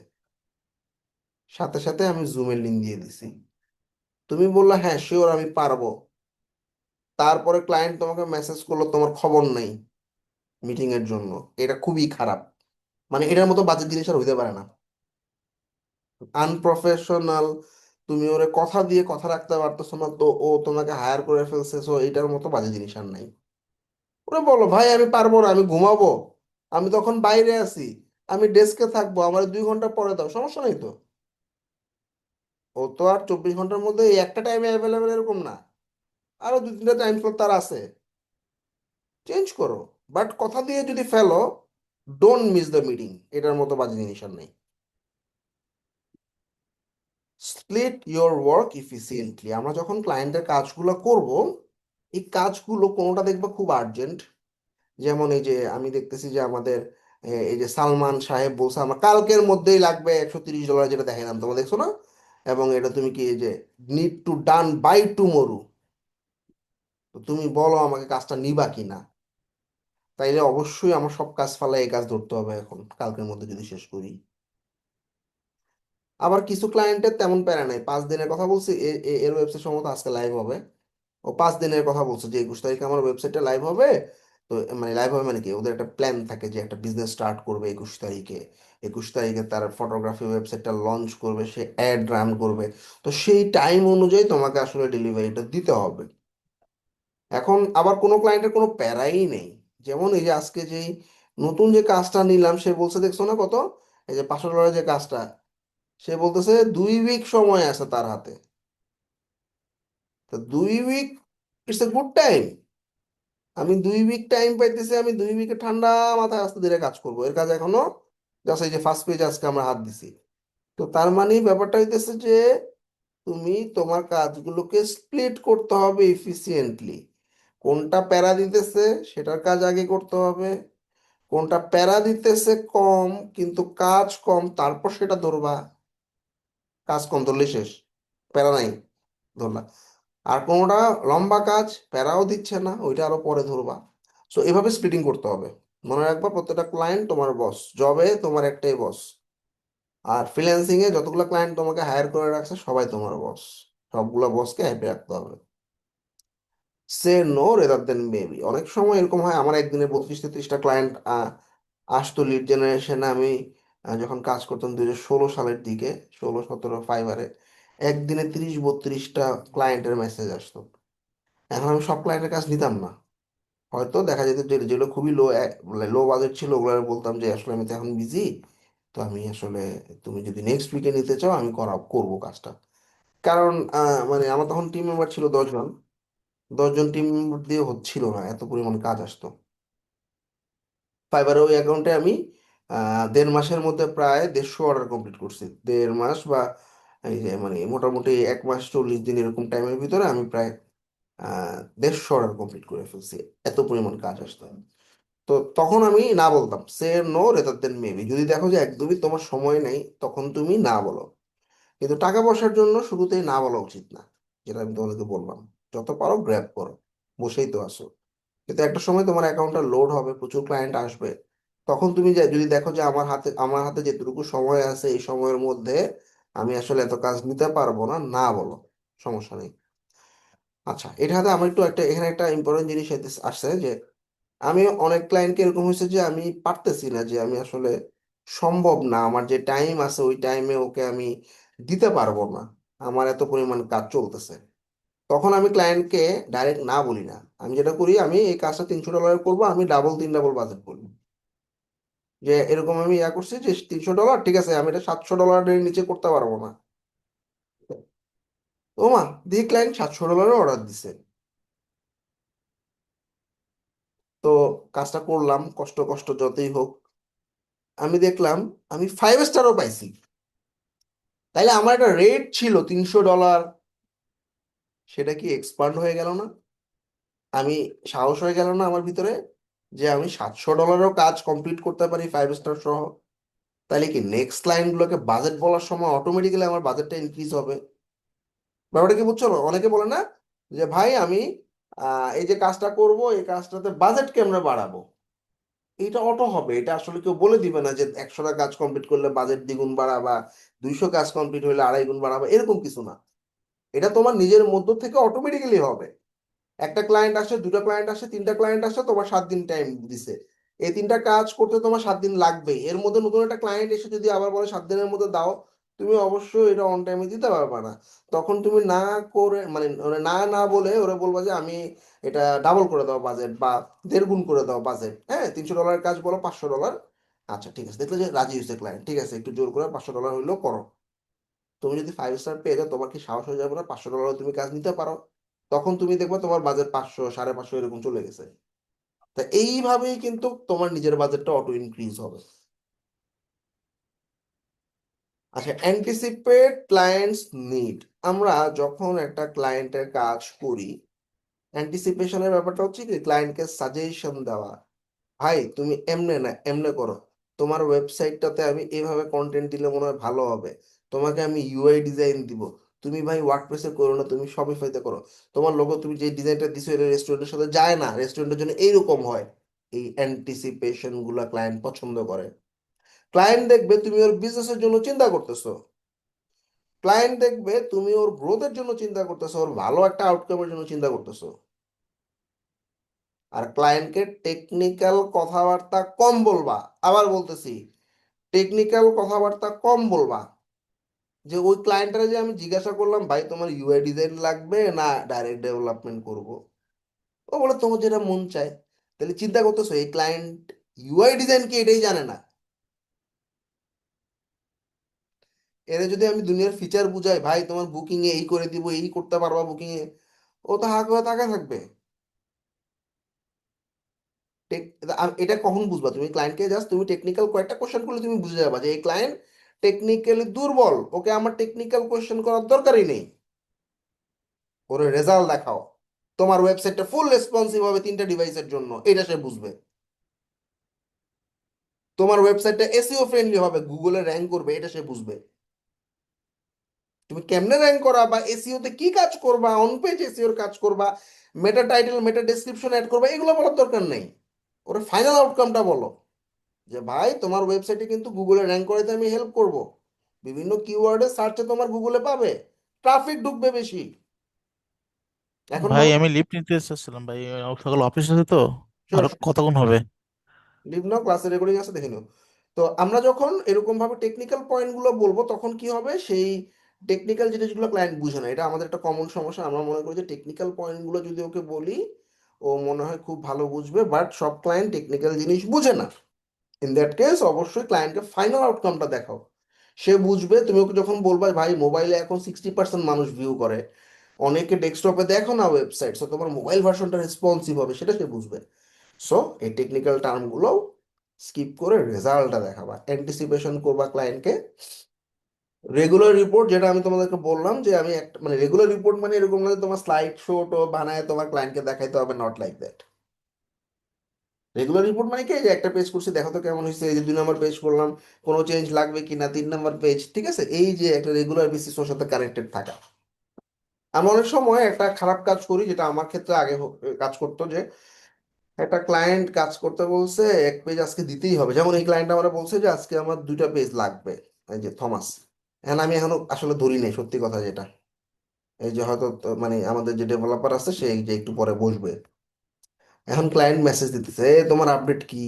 সাথে সাথে আমি জুমের লিঙ্ক দিয়ে দিছি। তুমি বললা হ্যাঁ শিওর আমি পারবো, তারপরে ক্লায়েন্ট তোমাকে মেসেজ করলো তোমার খবর নাই মিটিং এর জন্য। এটা খুবই খারাপ, মানে এটার মতো বাজে জিনিস আর হইতে পারে না। আনপ্রফেশনাল। তুমি ওরে কথা দিয়ে কথা রাখতে পারতেছো না, তো ও তোমাকে হায়ার করে ফেলছে, সো এটার মতো বাজে জিনিস আর নাই। ওরে বলো ভাই আমি পারবো না, আমি ঘুমাবো, আমি তখন বাইরে আছি, আমি ডেস্কে থাকবো, আমার 2 ঘন্টা পরে দাও, সমস্যা নেই তো। ও তো আর 24 ঘন্টার মধ্যে এই একটা টাইমে অ্যাভেলেবেল এরকম না, আরো 2-3টা টাইম স্লট তার আছে, চেঞ্জ করো। বাট কথা দিয়ে যদি ফেলো, ডোন্ট মিস দ্য মিটিং, এটার মতো বাজে জিনিস আর নেই। Split your work efficiently. আমরা যখন ক্লায়েন্টের কাজগুলো করব, এই কাজগুলো কোনোটা দেখবে খুব আর্জেন্ট। যেমন এই যে আমি দেখতেছি যে আমাদের এই যে সালমান সাহেব বলছে আমার কালকের মধ্যেই লাগবে $130, যেটা দেখাইলাম তোমরা দেখছো না? এবং এটা তুমি কি এই যে need to done by tomorrow, তো তুমি বলো আমাকে কাজটা নিবা কিনা। তাইলে অবশ্যই আমার সব কাজ ফালাই এই কাজ ধরতে হবে এখন, কালকের মধ্যে যদি শেষ করি। আবার কিছু ক্লায়েন্টের তেমন প্যারা নাই, 5 দিনের কথা বলছি, এর ওয়েবসাইট সম্ভবত আজকে লাইভ হবে। ও 5 দিনের কথা বলছে যে 21 তারিখে আমার ওয়েবসাইটটা লাইভ হবে। তো মানে লাইভ হবে মানে কি, ওদের একটা প্ল্যান থাকে যে একটা বিজনেস স্টার্ট করবে 21 তারিখে। 21 তারিখে তার ফটোগ্রাফি ওয়েবসাইটটা লঞ্চ করবে, সে অ্যাড রান করবে। তো সেই টাইম অনুযায়ী তোমাকে আসলে ডেলিভারিটা দিতে হবে। এখন আবার কোনো ক্লায়েন্টের কোনো প্যারাই নেই। যেমন এই যে আজকে যেই নতুন যে কাজটা নিলাম, সে বলছে দেখছো না কত, এই যে $500 যে কাজটা, সে বলতেছে 2 উইক সময় আছে তার হাতে। তো 2 week, it's a good time. আমি 2 উইক টাইম পাইতেছি, আমি 2 উইকে ঠান্ডা মাথায় আস্তে ধীরে কাজ করবো। এর কাজ এখনো জাস্ট এই যে ফার্স্ট পেজ আজকে আমরা হাত দিছি। তো তার মানে ব্যাপারটা হইতেছে যে তুমি তোমার কাজগুলোকে স্প্লিট করতে হবে এফিসিয়েন্টলি। কোনটা প্যারা দিতেছে সেটার কাজ আগে করতে হবে, কোনটা প্যারা দিতেছে কম কিন্তু কাজ কম তারপর সেটা ধরবা। কাজ কম ধরলে শেষ, প্যারা নাই ধরলা। আর কোনোটা লম্বা কাজ, প্যারাও দিচ্ছে না, ওইটা আরো পরে ধরবা। সো এভাবে স্প্লিটিং করতে হবে। মনে রাখবা প্রত্যেকটা ক্লায়েন্ট তোমার বস, জবে তোমার একটাই বস। আর ফ্রিল্যান্সিং এ যতগুলো ক্লায়েন্ট তোমাকে হায়ার করে রাখছে সবাই তোমার বস, সবগুলো বসকে হ্যাপি রাখতে হবে। Say no rather than maybe. অনেক সময় এরকম হয়, আমার একদিনে 32-33টা ক্লায়েন্ট আসতো লিড জেনারেশনে। আমি যখন কাজ করতাম 2016 সালের দিকে, 16-17 ফাইবারে, একদিনে 30-32টা ক্লায়েন্টের মেসেজ আসতো। এখন আমি সব ক্লায়েন্টের কাজ নিতাম না। হয়তো দেখা যেত যে যেগুলো খুবই লো বাজেট ছিল ওগুলো বলতাম যে আসলে আমি তো এখন বিজি, তো আমি আসলে, তুমি যদি নেক্সট উইকে নিতে চাও আমি করবো কাজটা। কারণ মানে আমার তখন টিম মেম্বার ছিল 10 জন, 10 জন টিম মেম্বার দিয়ে হচ্ছিল না, এত পরিমাণ কাজ আসতো। ফাইবারে ওই অ্যাকাউন্টে আমি 1.5 মাসের মধ্যে প্রায় 150 অর্ডার কমপ্লিট করছি। 1.5 মাস বা এই যে মানে মোটামুটি 1 মাস 40 দিন এরকম টাইমের ভিতরে আমি প্রায় 150 অর্ডার কমপ্লিট করে ফেলছি, এত পরিমাণ কাজ আসতো। তো তখন আমি না বলতাম, say no rather than maybe. যদি দেখো যে একদমই তোমার সময় নেই তখন তুমি না বলো। কিন্তু টাকা পয়সার জন্য শুরুতেই না বলা উচিত না, যেটা আমি তোমাদেরকে বললাম। যত পারো গ্র্যাব করো, বসেই তো আসো। কিন্তু একটা সময় তোমার অ্যাকাউন্টটা লোড হবে, প্রচুর ক্লায়েন্ট আসবে, তখন তুমি যদি দেখো যে আমার হাতে যেটুকু সময় আছে এই সময়ের মধ্যে আমি আসলে এত কাজ নিতে পারবো না, না বলো, সমস্যা নেই। আচ্ছা, এটাতে আমার একটু একটা এখানে একটা ইম্পর্টেন্ট জিনিস আসছে যে আমি অনেক ক্লায়েন্টকে এরকম হয়েছে যে আমি পারতেছি না, যে আমি আসলে সম্ভব না, আমার যে টাইম আছে ওই টাইমে ওকে আমি দিতে পারবো না, আমার এত পরিমাণ কাজ চলতেছে। তখন আমি ক্লায়েন্টকে ডাইরেক্ট না বলি না। আমি যেটা করি, আমি এই কাজটা $300 করবো, আমি ডাবল 3 ডাবল বাজেট করি। যে এরকম আমি করছি যে $300 ঠিক আছে, আমি এটা $700 নিচে করতে পারবো না। ও মা, দিয়ে ক্লায়েন্ট $700 অর্ডার দিছে। তো কাজটা করলাম কষ্ট কষ্ট যতই হোক, আমি দেখলাম আমি 5 স্টারও পাইছি। তাইলে আমার একটা রেট ছিল $300, সেটা কি এক্সপান্ড হয়ে গেল না? আমি সাহস হয়ে গেল না আমার ভিতরে যে আমি $700 কাজ কমপ্লিট করতে পারি 5 স্টার সহ? তাহলে কি নেক্সট লাইনগুলোকে বাজেট বলার সময় অটোমেটিক্যালি আমার বাজেটটা ইনক্রিজ হবে? ব্যাপারটা কি বুঝছো? অনেকে বলে না যে ভাই আমি এই যে কাজটা করব, এই কাজটাতে বাজেট কেমনে বাড়াবো? এটা অটো হবে, এটা আসলে কেউ বলে দিবে না যে 100টা কাজ কমপ্লিট করলে বাজেট দ্বিগুণ বাড়াবা, 200 কাজ কমপ্লিট হলে 2.5 গুণ বাড়াবা, এরকম কিছু না। এটা তোমার নিজের মধ্য থেকে অটোমেটিক্যালি হবে। একটা ক্লায়েন্ট আসে, দুটা ক্লায়েন্ট আসে, তিনটা ক্লায়েন্ট আসে, তোমার 7 দিন টাইম দিছে, এই তিনটা কাজ করতে তোমার 7 দিন লাগবে। এর মধ্যে নতুন একটা ক্লায়েন্ট এসে যদি আবার বলে 7 দিনের মধ্যে দাও, তুমি অবশ্যই এটা অন টাইমে দিতে পারবে না। তখন তুমি না করে মানে ওরা না না বলে ওরা বলবা যে আমি এটা ডাবল করে দাও বাজেট, বা 1.5 গুণ করে দাও বাজেট। হ্যাঁ, $300 কাজ বলো $500। আচ্ছা ঠিক আছে, দেখলে যে রাজি হয়েছে ক্লায়েন্ট, ঠিক আছে একটু জোর করে $500 হইলেও করো। তুমি যদি 5 স্টার পেয়ে যাও, তোমার কি সাহস হয়ে যাবে না $500 তুমি কাজ নিতে পারো? তখন তুমি দেখবে তোমার বাজেট 500, 550 এরকম চলে গেছে। তা এইভাবেই কিন্তু তোমার নিজের বাজেটটা অটো ইনক্রিজ হবে। আচ্ছা, অ্যান্টিসিপেট ক্লায়েন্টস নিড। আমরা যখন একটা ক্লায়েন্টের কাজ করি, অ্যান্টিসিপেশনের ব্যাপারটা হচ্ছে কি ক্লায়েন্টকে সাজেশন দেওয়া। ভাই তুমি এমনে না এমনে করো, তোমার ওয়েবসাইটটাতে আমি এভাবে কন্টেন্ট দিলে মনে হয় ভালো হবে, তোমাকে আমি ইউআই ডিজাইন দিব, তুমি ভাই ওয়ার্ডপ্রেসে করো না, তুমি শপিফাইতে করো, তোমার লোগো তুমি যে ডিজাইনটা দিছো এটা রেস্টুরেন্টের সাথে যায় না, রেস্টুরেন্টের জন্য এইরকম হয়। এই অ্যান্টিসিপেশন গুলা ক্লায়েন্ট পছন্দ করে। ক্লায়েন্ট দেখবে তুমি ওর বিজনেসের জন্য চিন্তা করতেছো, ক্লায়েন্ট দেখবে তুমি ওর গ্রোথের জন্য চিন্তা করতেছো, ওর ভালো একটা আউটকামের জন্য চিন্তা করতেছো। আর ক্লায়েন্টকে টেকনিক্যাল কথাবার্তা কম বলবা। আবার বলতেছি, টেকনিক্যাল কথাবার্তা কম বলবা। যে ওই ক্লায়েন্টরা যে আমি জিজ্ঞাসা করলাম ভাই তোমার ইউআই ডিজাইন লাগবে না ডাইরেক্ট ডেভেলপমেন্ট করব, ও বলে তোমার যেটা মন চায়। তাহলে চিন্তা করতেছো এই ক্লায়েন্ট ইউআই ডিজাইন কি এটাই জানে না। এর যদি আমি দুনিয়ার ফিচার বুঝাই ভাই তোমার বুকিং এ এই করে দিব, এই করতে পারবা বুকিং এ, ও তো হা করে তাকায় থাকবে। এটা কখন বুঝবা? তুমি ক্লায়েন্টকে জাস্ট তুমি টেকনিক্যাল কয়েকটা কোশ্চেন করলে তুমি বুঝে যাবা যে এই ক্লায়েন্ট টেকনিক্যালি দুর্বল, ওকে আমার টেকনিক্যাল কোশ্চেন করার দরকারই নেই, ওর রেজাল্ট দেখাও। তোমার ওয়েবসাইটটা ফুল রেসপন্সিভ হবে 3টা ডিভাইসের জন্য, এটা সে বুঝবে। তোমার ওয়েবসাইটটা এসইও ফ্রেন্ডলি হবে, গুগলে র্যাঙ্ক করবে, এটা সে বুঝবে। তুমি কেমনে র্যাঙ্ক করা বা এসইও তে কি কাজ করবা, অন পেজ এসইওর কাজ করবা, মেটা টাইটেল মেটা ডেসক্রিপশন অ্যাড করবা, এগুলো বলার দরকার নেই। ওরা ফাইনাল আউটকামটা বলো যে ভাই তোমার ওয়েবসাইটে কিন্তু গুগলে র্যাঙ্ক করাতে আমি হেল্প করব, বিভিন্ন কিওয়ার্ডে সার্চে তোমার গুগলে পাবে, ট্রাফিক ঢুকবে বেশি। এখন
ভাই
বলো।
আমি লিফট নিতে এসেছিলাম ভাই, সকাল অফিস আছে তো।
শিওর,
আরো কতক্ষণ হবে?
লিভ নাও, ক্লাসে রেকর্ডিং আছে দেখে নিও। তো আমরা যখন এরকম ভাবে টেকনিক্যাল পয়েন্ট গুলো বলবো তখন কি হবে, সেই টেকনিক্যাল জিনিসগুলো ক্লায়েন্ট বুঝে না, এটা আমাদের একটা কমন সমস্যা। আমরা মনে করি যে টেকনিক্যাল পয়েন্ট গুলো যদি ওকে বলি ও মনে হয় খুব ভালো বুঝবে, বাট সব ক্লায়েন্ট টেকনিক্যাল জিনিস বুঝে না। ইন দ্যাট কেস অবশ্যই ক্লায়েন্টকে ফাইনাল আউটকামটা দেখাও, সে বুঝবে। তুমি ওকে যখন বলবা ভাই মোবাইলে এখন 60% মানুষ ভিউ করে, অনেকে ডেস্কটপে দেখো না ওয়েবসাইট, সো তোমার মোবাইল ভার্সনটা রেসপন্সিভ হবে, সেটা সে বুঝবে। সো এই টেকনিক্যাল টার্মগুলো স্কিপ করে রেজাল্টটা দেখাবা, অ্যান্টিসিপেশন করবা ক্লায়েন্টকে। রেগুলার রিপোর্ট, যেটা আমি তোমাদেরকে বললাম যে আমি একটা মানে রেগুলার রিপোর্ট মানে এরকম না যে তোমার স্লাইড শো টো বানায় তোমার ক্লায়েন্টকে দেখাইতে হবে, not like that. Regular report মানে কি, এই যে একটা পেজ করছি দেখো তো কেমন হয়েছে, এই যে 2 নম্বর পেজ করলাম কোনো চেঞ্জ লাগবে কিনা, 3 নম্বর পেজ, ঠিক আছে, এই যে একটা রেগুলার বেসিস ওর সাথে কানেক্টেড থাকা। আমরা অনেক সময় একটা খারাপ কাজ করি, যেটা আমার ক্ষেত্রে আগে কাজ করতো, যে একটা ক্লায়েন্ট কাজ করতে বলছে, এক পেজ আজকে দিতেই হবে। যেমন এই ক্লায়েন্ট আমরা বলছে যে আজকে আমার 2টা পেজ লাগবে, এই যে থমাস। এখন আমি এখনো আসলে ধরি নাই সত্যি কথা যেটা, এই যে হয়তো মানে আমাদের যে ডেভেলপার আছে সে এই যে একটু পরে বসবে, এখন ক্লায়েন্ট মেসেজ দিতেছে এই তোমার আপডেট কি,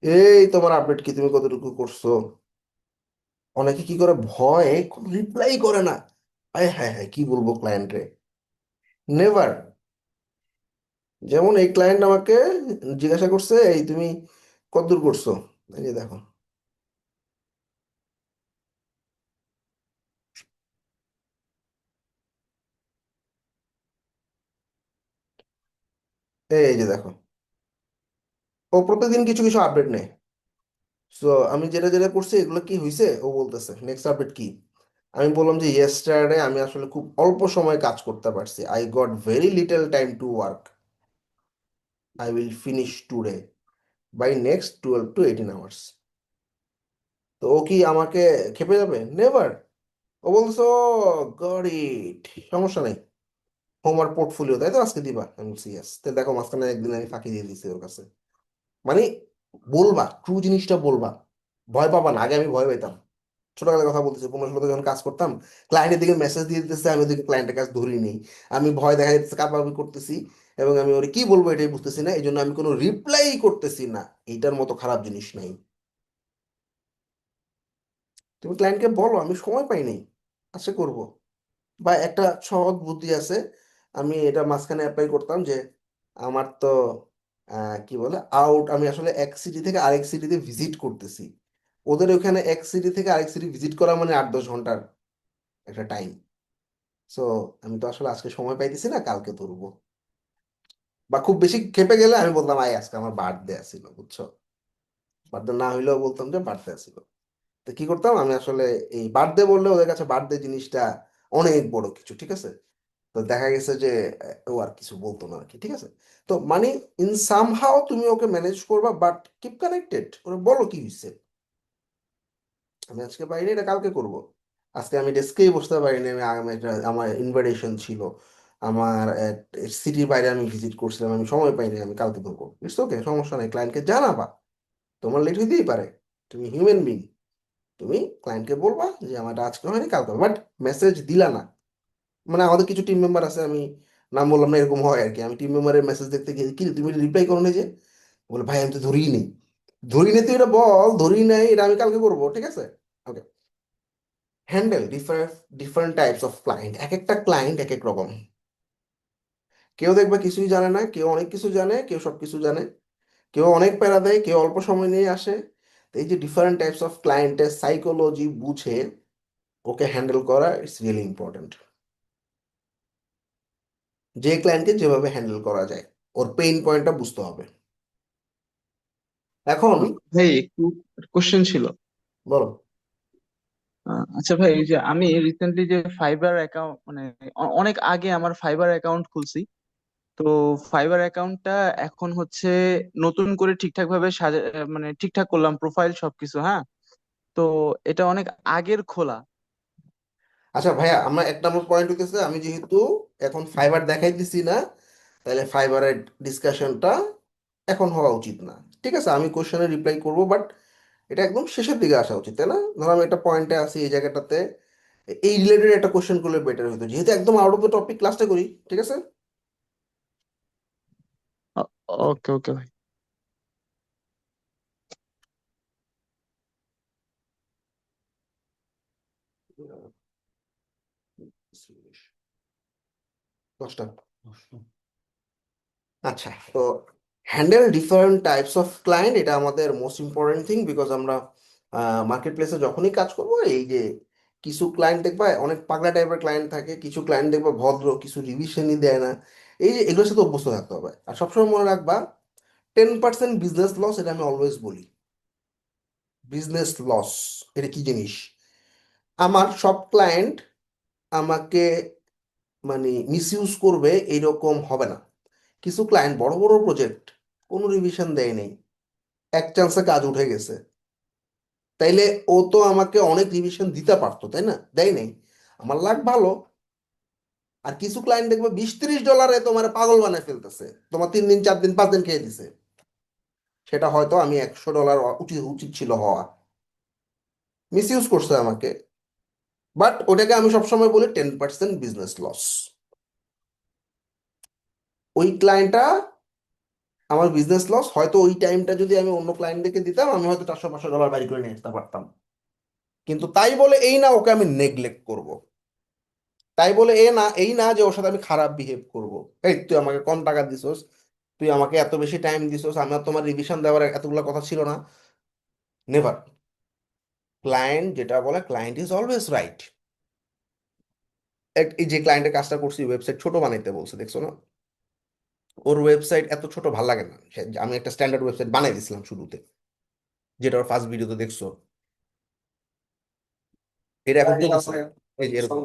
এই তোমার আপডেট কি, তুমি কতটুকু করছো। অনেকে কি করে ভয়ে রিপ্লাই করে না। আয় হ্যাঁ হ্যাঁ, কি বলবো ক্লায়েন্টরে, নেভার। যেমন এই ক্লায়েন্ট আমাকে জিজ্ঞাসা করছে এই তুমি কতদূর করছো, এই যে দেখো, এই যে দেখো, ও প্রত্যেকদিন কিছু কিছু আপডেট নেয়। সো আমি যেটা যেটা করছি এগুলো কি হয়েছে ও বলতেছে নেক্সট আপডেট কি। আমি বললাম যে ইয়েস্টারডে আমি আসলে খুব অল্প সময় কাজ করতে পারছি, I got very little time to work, I will finish today by next 12 to 18 hours। তো ও কি আমাকে খেপে যাবে? নেভার। ও বলছো গট ইট, সমস্যা নেই, হোমওয়ার্ক পোর্টফোলিও তাই তো আজকে দিবা? আমি বলছি ইয়েস। তো দেখো মাঝখানে একদিন আমি ফাঁকি দিয়ে দিছি ওর কাছে। মানে বলবা, ট্রু জিনিসটা বলবা, ভয় পাবা না। আগে আমি ভয় পেতাম, ছোটবেলার কথা বলতেছি, 15-16 যখন কাজ করতাম, ক্লায়েন্টের দিকে মেসেজ দিয়ে দিতেছে, আমি ওদিকে ক্লায়েন্টের কাজ ধরি নেই, আমি ভয় দেখা যাচ্ছে কাপাকাপি করতেছি, এবং আমি ওরে কি বলবো এটাই বুঝতেছি না, এই জন্য আমি কোনো রিপ্লাই করতেছি না। এইটার মতো খারাপ জিনিস নাই। তুমি ক্লায়েন্টকে বলো আমি সময় পাই নাই, আশা করব। বা একটা সহজ বুদ্ধি আছে, আমি এটা মাঝখানে অ্যাপ্লাই করতাম যে আমার তো কি বলে আমি আসলে এক সিটি থেকে আরেক সিটিতে ভিজিট করতেছি, ওদের ওখানে এক সিটি থেকে আরেক সিটি ভিজিট করা মানে 8-10 ঘন্টার একটা টাইম। সো আমি তো আসলে আজকে সময় পাইতেছি না, কালকে ধরবো। বা খুব বেশি খেপে গেলে আমি বলতাম আয় আজকে আমার বার্থডে আসছিল, বুঝছো? বার্থডে না হইলেও বলতাম যে বার্থডে আসছিল। তো কি করতাম আমি আসলে, এই বার্থডে বললে ওদের কাছে বার্থডে জিনিসটা অনেক বড় কিছু, ঠিক আছে? তো দেখা গেছে যে ও আর কিছু বলতো না আর কি, ঠিক আছে? তো মানে ইন সামহাও তুমি ওকে ম্যানেজ করবা, বাট কিপ কানেক্টেড, ওরা বলো কি হয়েছে, আমি আজকে বাইরে, এটা কালকে করব। আজকে আমি ডেস্কেই বসতে পারিনি, আমার ইনভাইটেশন ছিল, আমার সিটির বাইরে আমি ভিজিট করছিলাম, আমি সময় পাইনি, আমি কালকে ধরবো। ইটস ওকে, সমস্যা নেই, ক্লায়েন্টকে জানাবা, তোমার লেট হইতেই পারে, তুমি হিউম্যান বিং, তুমি ক্লায়েন্টকে বলবা যে আমার এটা আজকে হয়নি কালকে, বাট মেসেজ দিলা না। মানে আমাদের কিছু টিম মেম্বার আছে, আমি নাম বললাম না, এরকম হয় আর কি, আমি টিম মেম্বারের মেসেজ দেখতে গিয়ে কি তুমি রিপ্লাই করো না যে, বলে ভাই আমি তো ধরিই নেই। ধরি নেই তুই এটা বল, ধরি নাই, এটা আমি কালকে করবো, ঠিক আছে? Okay. Handle different different types of client, এক একটা ক্লায়েন্ট এক এক রকম। কেউ দেখবে কিছুই জানে না, কেউ অনেক কিছু জানে, কেউ সব কিছু জানে, কেউ অনেক প্যারা দেয়, কেউ অল্প সময় নিয়ে আসে। তো এই যে ডিফারেন্ট টাইপস অফ ক্লায়েন্টের সাইকোলজি বুঝে ওকে হ্যান্ডেল করা, ইটস রিয়েলি ইম্পর্টেন্ট। যে ক্লায়েন্টকে যেভাবে হ্যান্ডেল করা যায়, ওর পেইন পয়েন্টটা বুঝতে হবে। এখন
ভাই একটু কোশ্চেন ছিল।
বলো।
আচ্ছা ভাই, এই যে আমি রিসেন্টলি যে ফাইবার অ্যাকাউন্ট মানে অনেক আগে আমার ফাইবার অ্যাকাউন্ট খুলছি। তো ফাইবার অ্যাকাউন্টটা এখন হচ্ছে নতুন করে ঠিকঠাক ভাবে মানে ঠিকঠাক করলাম প্রোফাইল সবকিছু, হ্যাঁ। তো এটা অনেক আগের খোলা।
আচ্ছা ভাইয়া, আমরা 1 নম্বর পয়েন্ট হইতেছে, আমি যেহেতু এখন ফাইবার দেখাই দিছি না, তাহলে ফাইবারের ডিসকাশনটা এখন হওয়া উচিত না। ঠিক আছে, আমি কোশ্চেনে রিপ্লাই করব, বাট এটা একদম শেষের দিকে আসা উচিত, তাই না? ধরো আমি একটা পয়েন্টে আছি এই জায়গাটাতে, এই রিলেটেড একটা কোশ্চেন করলে বেটার হতো, যেহেতু একদম আউট অফ দ্য টপিক ক্লাসটা করি, ঠিক আছে?
ওকে ওকে ভাই।
দশটা। আচ্ছা, তো handle different types of client, এটা আমাদের মোস্ট ইম্পর্টেন্ট থিং, বিকজ আমরা মার্কেট প্লেসে যখনই কাজ করবো, এই যে কিছু ক্লায়েন্ট দেখবা অনেক পাগলা টাইপের ক্লায়েন্ট থাকে, কিছু ক্লায়েন্ট দেখবা ভদ্র, কিছু রিভিশনই দেয় না, এই যে এগুলোর সাথে অভ্যস্ত থাকতে হবে। আর সবসময় মনে রাখবা 10% বিজনেস লস, এটা আমি অলওয়েজ বলি। বিজনেস লস এটা কি জিনিস? আমার সব ক্লায়েন্ট আমাকে মানে মিসইউজ করবে এইরকম হবে না। কিছু ক্লায়েন্ট বড় বড় প্রজেক্ট, কোনো রিভিশন দেয় নেই, এক চান্সে কাজ উঠে গেছে, তাইলে ও তো আমাকে অনেক রিভিশন দিতে পারতো, তাই না? দেয় নাই, আমার লাক ভালো। আর কিছু ক্লায়েন্ট দেখবে $20-30 তোমার পাগল বানায় ফেলতেছে, তোমার 3 দিন 4 দিন 5 দিন খেয়ে দিছে, সেটা হয়তো আমি $100 উচিত উচিত ছিল হওয়া, মিস ইউজ করছে আমাকে। বাট ওটাকে আমি সবসময় বলি 10% বিজনেস লস। ওই ক্লায়েন্টটা আমার বিজনেস লস, হয়তো ওই টাইমটা যদি আমি অন্য ক্লায়েন্টদেরকে দিতাম, আমি হয়তো $400-500 বাড়ি করে নিয়ে আসতে পারতাম। কিন্তু তাই বলে এই না ওকে আমি নেগলেক্ট করব, তাই বলে এই না যে ওর সাথে আমি খারাপ বিহেভ করব। এই তুই আমাকে কম টাকা দিছোস, তুই আমাকে এত বেশি টাইম দিছোস, আমার তোমার রিভিশন দেওয়ার এতগুলো কথা ছিল না। নেভার। ক্লায়েন্ট যেটা বলে, ক্লায়েন্ট ইজ অলওয়েজ রাইট। এই যে ক্লায়েন্টের কাজটা করছি, ওয়েবসাইট ছোট বানাইতে বলছে, দেখছো না? ওর ওয়েবসাইট এত ছোট ভাল লাগে না, আমি একটা স্ট্যান্ডার্ড ওয়েবসাইট বানাই দিয়েছিলাম শুরুতে, যেটা ওর ফার্স্ট ভিডিওতে দেখছো, এটা এখন চলতেছে। এই যে এরকম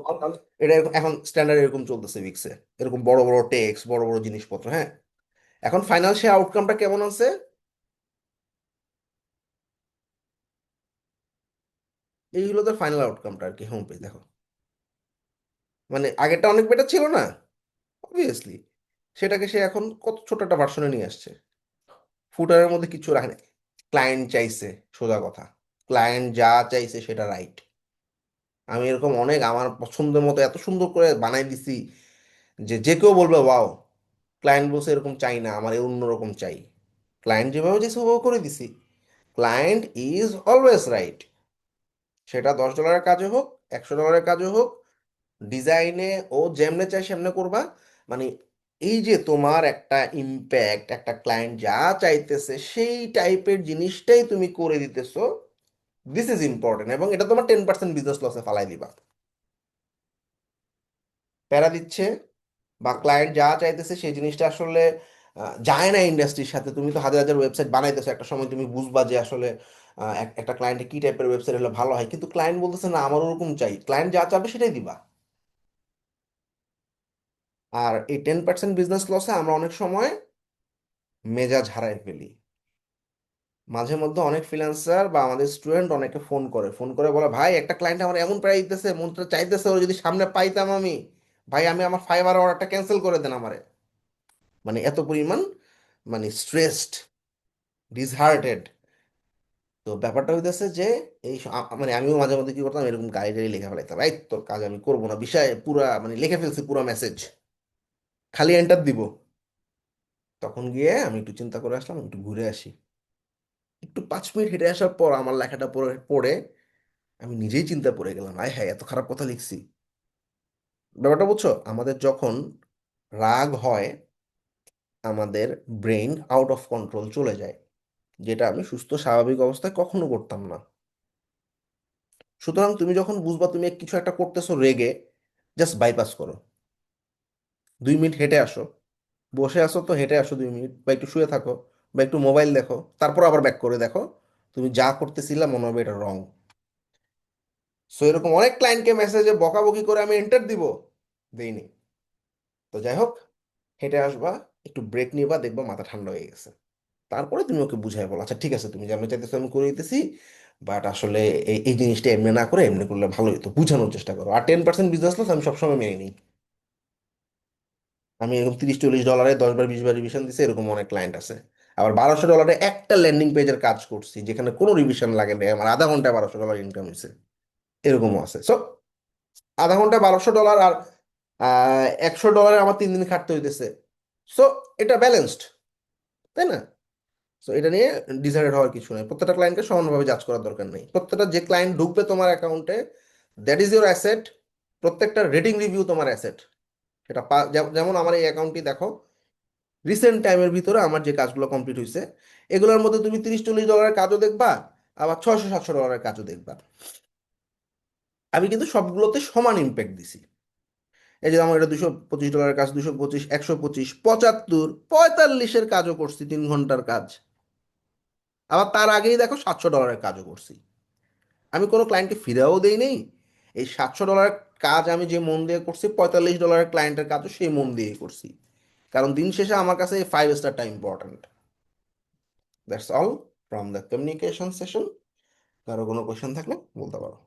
এটা এখন স্ট্যান্ডার্ড এরকম চলতেছে উইক্সে, এরকম বড় বড় টেক্সট, বড় বড় জিনিসপত্র। হ্যাঁ, এখন ফাইনাল সে আউটকামটা কেমন আছে? এই হলো তার ফাইনাল আউটকামটা আর কি। হোম পেজ দেখো, মানে আগেরটা অনেক বেটার ছিল না? অবভিয়াসলি সেটাকে সে এখন কত ছোট একটা ভার্সনে নিয়ে আসছে। ফুটারের মধ্যে কিছু রাখে না। ক্লায়েন্ট চাইছে, সোজা কথা, ক্লায়েন্ট যা চাইছে সেটা রাইট। আমি এরকম অনেক আমার পছন্দের মতো এত সুন্দর করে বানাই দিছি যে যে কেউ বলবে ওয়াও, ক্লায়েন্ট বলছে এরকম চাই না, আমার এই অন্যরকম চাই। ক্লায়েন্ট যেভাবে চাইছে ওভাবে করে দিছি। Client is always right. সেটা $10 কাজে হোক, $100 কাজে হোক, ডিজাইনে ও যেমনে চাই সেমনে করবা। মানে এই যে তোমার একটা ইম্প্যাক্ট, একটা ক্লায়েন্ট যা চাইতেছে সেই টাইপের জিনিসটাই তুমি করে দিতেছো, দিস ইজ ইম্পর্টেন্ট। এবং এটা তোমার 10% বিজনেস লসে ফালাই দিবা। প্যারা দিচ্ছে বা ক্লায়েন্ট যা চাইতেছে সেই জিনিসটা আসলে যায় না ইন্ডাস্ট্রির সাথে। তুমি তো হাজার হাজার ওয়েবসাইট বানাইতেছো, একটা সময় তুমি বুঝবা যে আসলে একটা ক্লায়েন্টে কি টাইপের ওয়েবসাইট হলে ভালো হয়, কিন্তু ক্লায়েন্ট বলতেছে না আমার ওরকম চাই। ক্লায়েন্ট যা চাবে সেটাই দিবা। আর এই 10% বিজনেস লসে আমরা অনেক সময় মেজাজ হারাই ফেলি। মাঝে মধ্যে অনেক ফ্রিল্যান্সার বা আমাদের স্টুডেন্ট অনেকে ফোন করে বলে ভাই একটা ক্লায়েন্ট আমার এমন প্রায় দিতেছে, মনটা চাইতেছে ওর যদি সামনে পাইতাম আমি, ভাই আমি আমার ফাইবার অর্ডারটা ক্যান্সেল করে দেন আমারে। মানে এত পরিমাণ মানে স্ট্রেসড, ডিসহার্টেড। তো ব্যাপারটা হইতেছে যে এই মানে আমিও মাঝে মধ্যে কি করতাম, এরকম গাড়ি টাড়ি লিখে ফেলাইতাম, এই তোর কাজ আমি করবো না, বিষয় পুরা মানে লিখে ফেলছি পুরো মেসেজ, খালি এন্টার দিব। তখন গিয়ে আমি একটু চিন্তা করে আসলাম, একটু ঘুরে আসি। একটু 5 মিনিট হেঁটে আসার পর আমার লেখাটা পড়ে পড়ে আমি নিজেই চিন্তা পড়ে গেলাম, আয় হ্যাঁ এত খারাপ কথা লিখছি। ব্যাপারটা বুঝছো? আমাদের যখন রাগ হয় আমাদের ব্রেইন আউট অফ কন্ট্রোল চলে যায়, যেটা আমি সুস্থ স্বাভাবিক অবস্থায় কখনো করতাম না। সুতরাং তুমি যখন বুঝবা তুমি কিছু একটা করতেছো রেগে, জাস্ট বাইপাস করো। 2 মিনিট হেঁটে আসো, বসে আসো তো হেঁটে আসো 2 মিনিট, বা একটু শুয়ে থাকো, বা একটু মোবাইল দেখো, তারপর আবার ব্যাক করে দেখো তুমি যা করতেছিলা মনে হবে এটা রং। সো এরকম অনেক ক্লায়েন্টকে মেসেজে বকাবকি করে আমি এন্টার দিব, দেইনি। তো যাই হোক, হেঁটে আসবা, একটু ব্রেক নিবা, দেখবা মাথা ঠান্ডা হয়ে গেছে। তারপরে তুমি ওকে বুঝাই বলো, আচ্ছা ঠিক আছে তুমি যেমন চাইতেছো আমি করে দিতেছি, বাট আসলে এই জিনিসটা এমনি না করে এমনি করলে ভালো হতো, বোঝানোর চেষ্টা করো। আর 10% বিজনেস লস আমি সবসময় মেনে নিই। আমি এরকম $30-40 10 বার 20 বার রিভিশন দিছি, এরকম অনেক ক্লায়েন্ট আছে। আবার $1200 একটা ল্যান্ডিং পেজের কাজ করছি যেখানে কোনো রিভিশন লাগে না, আমার আধা ঘন্টায় $1200 ইনকাম হয়েছে, এরকমও আছে। সো আধা ঘন্টায় $1200 আর $100 আমার 3 দিন খাটতে হইতেছে। সো এটা ব্যালেন্সড, তাই না? সো এটা নিয়ে ডিসাইডেড হওয়ার কিছু নেই। প্রত্যেকটা ক্লায়েন্টকে সমানভাবে জাজ করার দরকার নেই। প্রত্যেকটা যে ক্লায়েন্ট ঢুকবে তোমার অ্যাকাউন্টে, দ্যাট ইজ ইউর অ্যাসেট। প্রত্যেকটা রেটিং রিভিউ তোমার অ্যাসেট। সেটা যেমন আমার এই অ্যাকাউন্টটি দেখো, রিসেন্ট টাইমের ভিতরে আমার যে কাজগুলো কমপ্লিট হয়েছে, এগুলোর মধ্যে তুমি $30-40 কাজও দেখবা, আবার $600-700 কাজও দেখবা। আমি কিন্তু সবগুলোতে সমান ইম্প্যাক্ট দিছি। এই যে আমার এটা $225 কাজ, 225, 125, 75, 45-এর কাজও করছি, 3 ঘন্টার কাজ। আবার তার আগেই দেখো $700 কাজও করছি। আমি কোনো ক্লায়েন্টকে ফিরাও দেই নেই। এই $700 কাজ আমি যে মন দিয়ে করছি, $45 ক্লায়েন্টের কাজও সেই মন দিয়েই করছি। কারণ দিন শেষে আমার কাছে এই 5 স্টারটা important. That's all from the communication session. কারো কোনো কোয়েশ্চেন থাকলে বলতে পারো।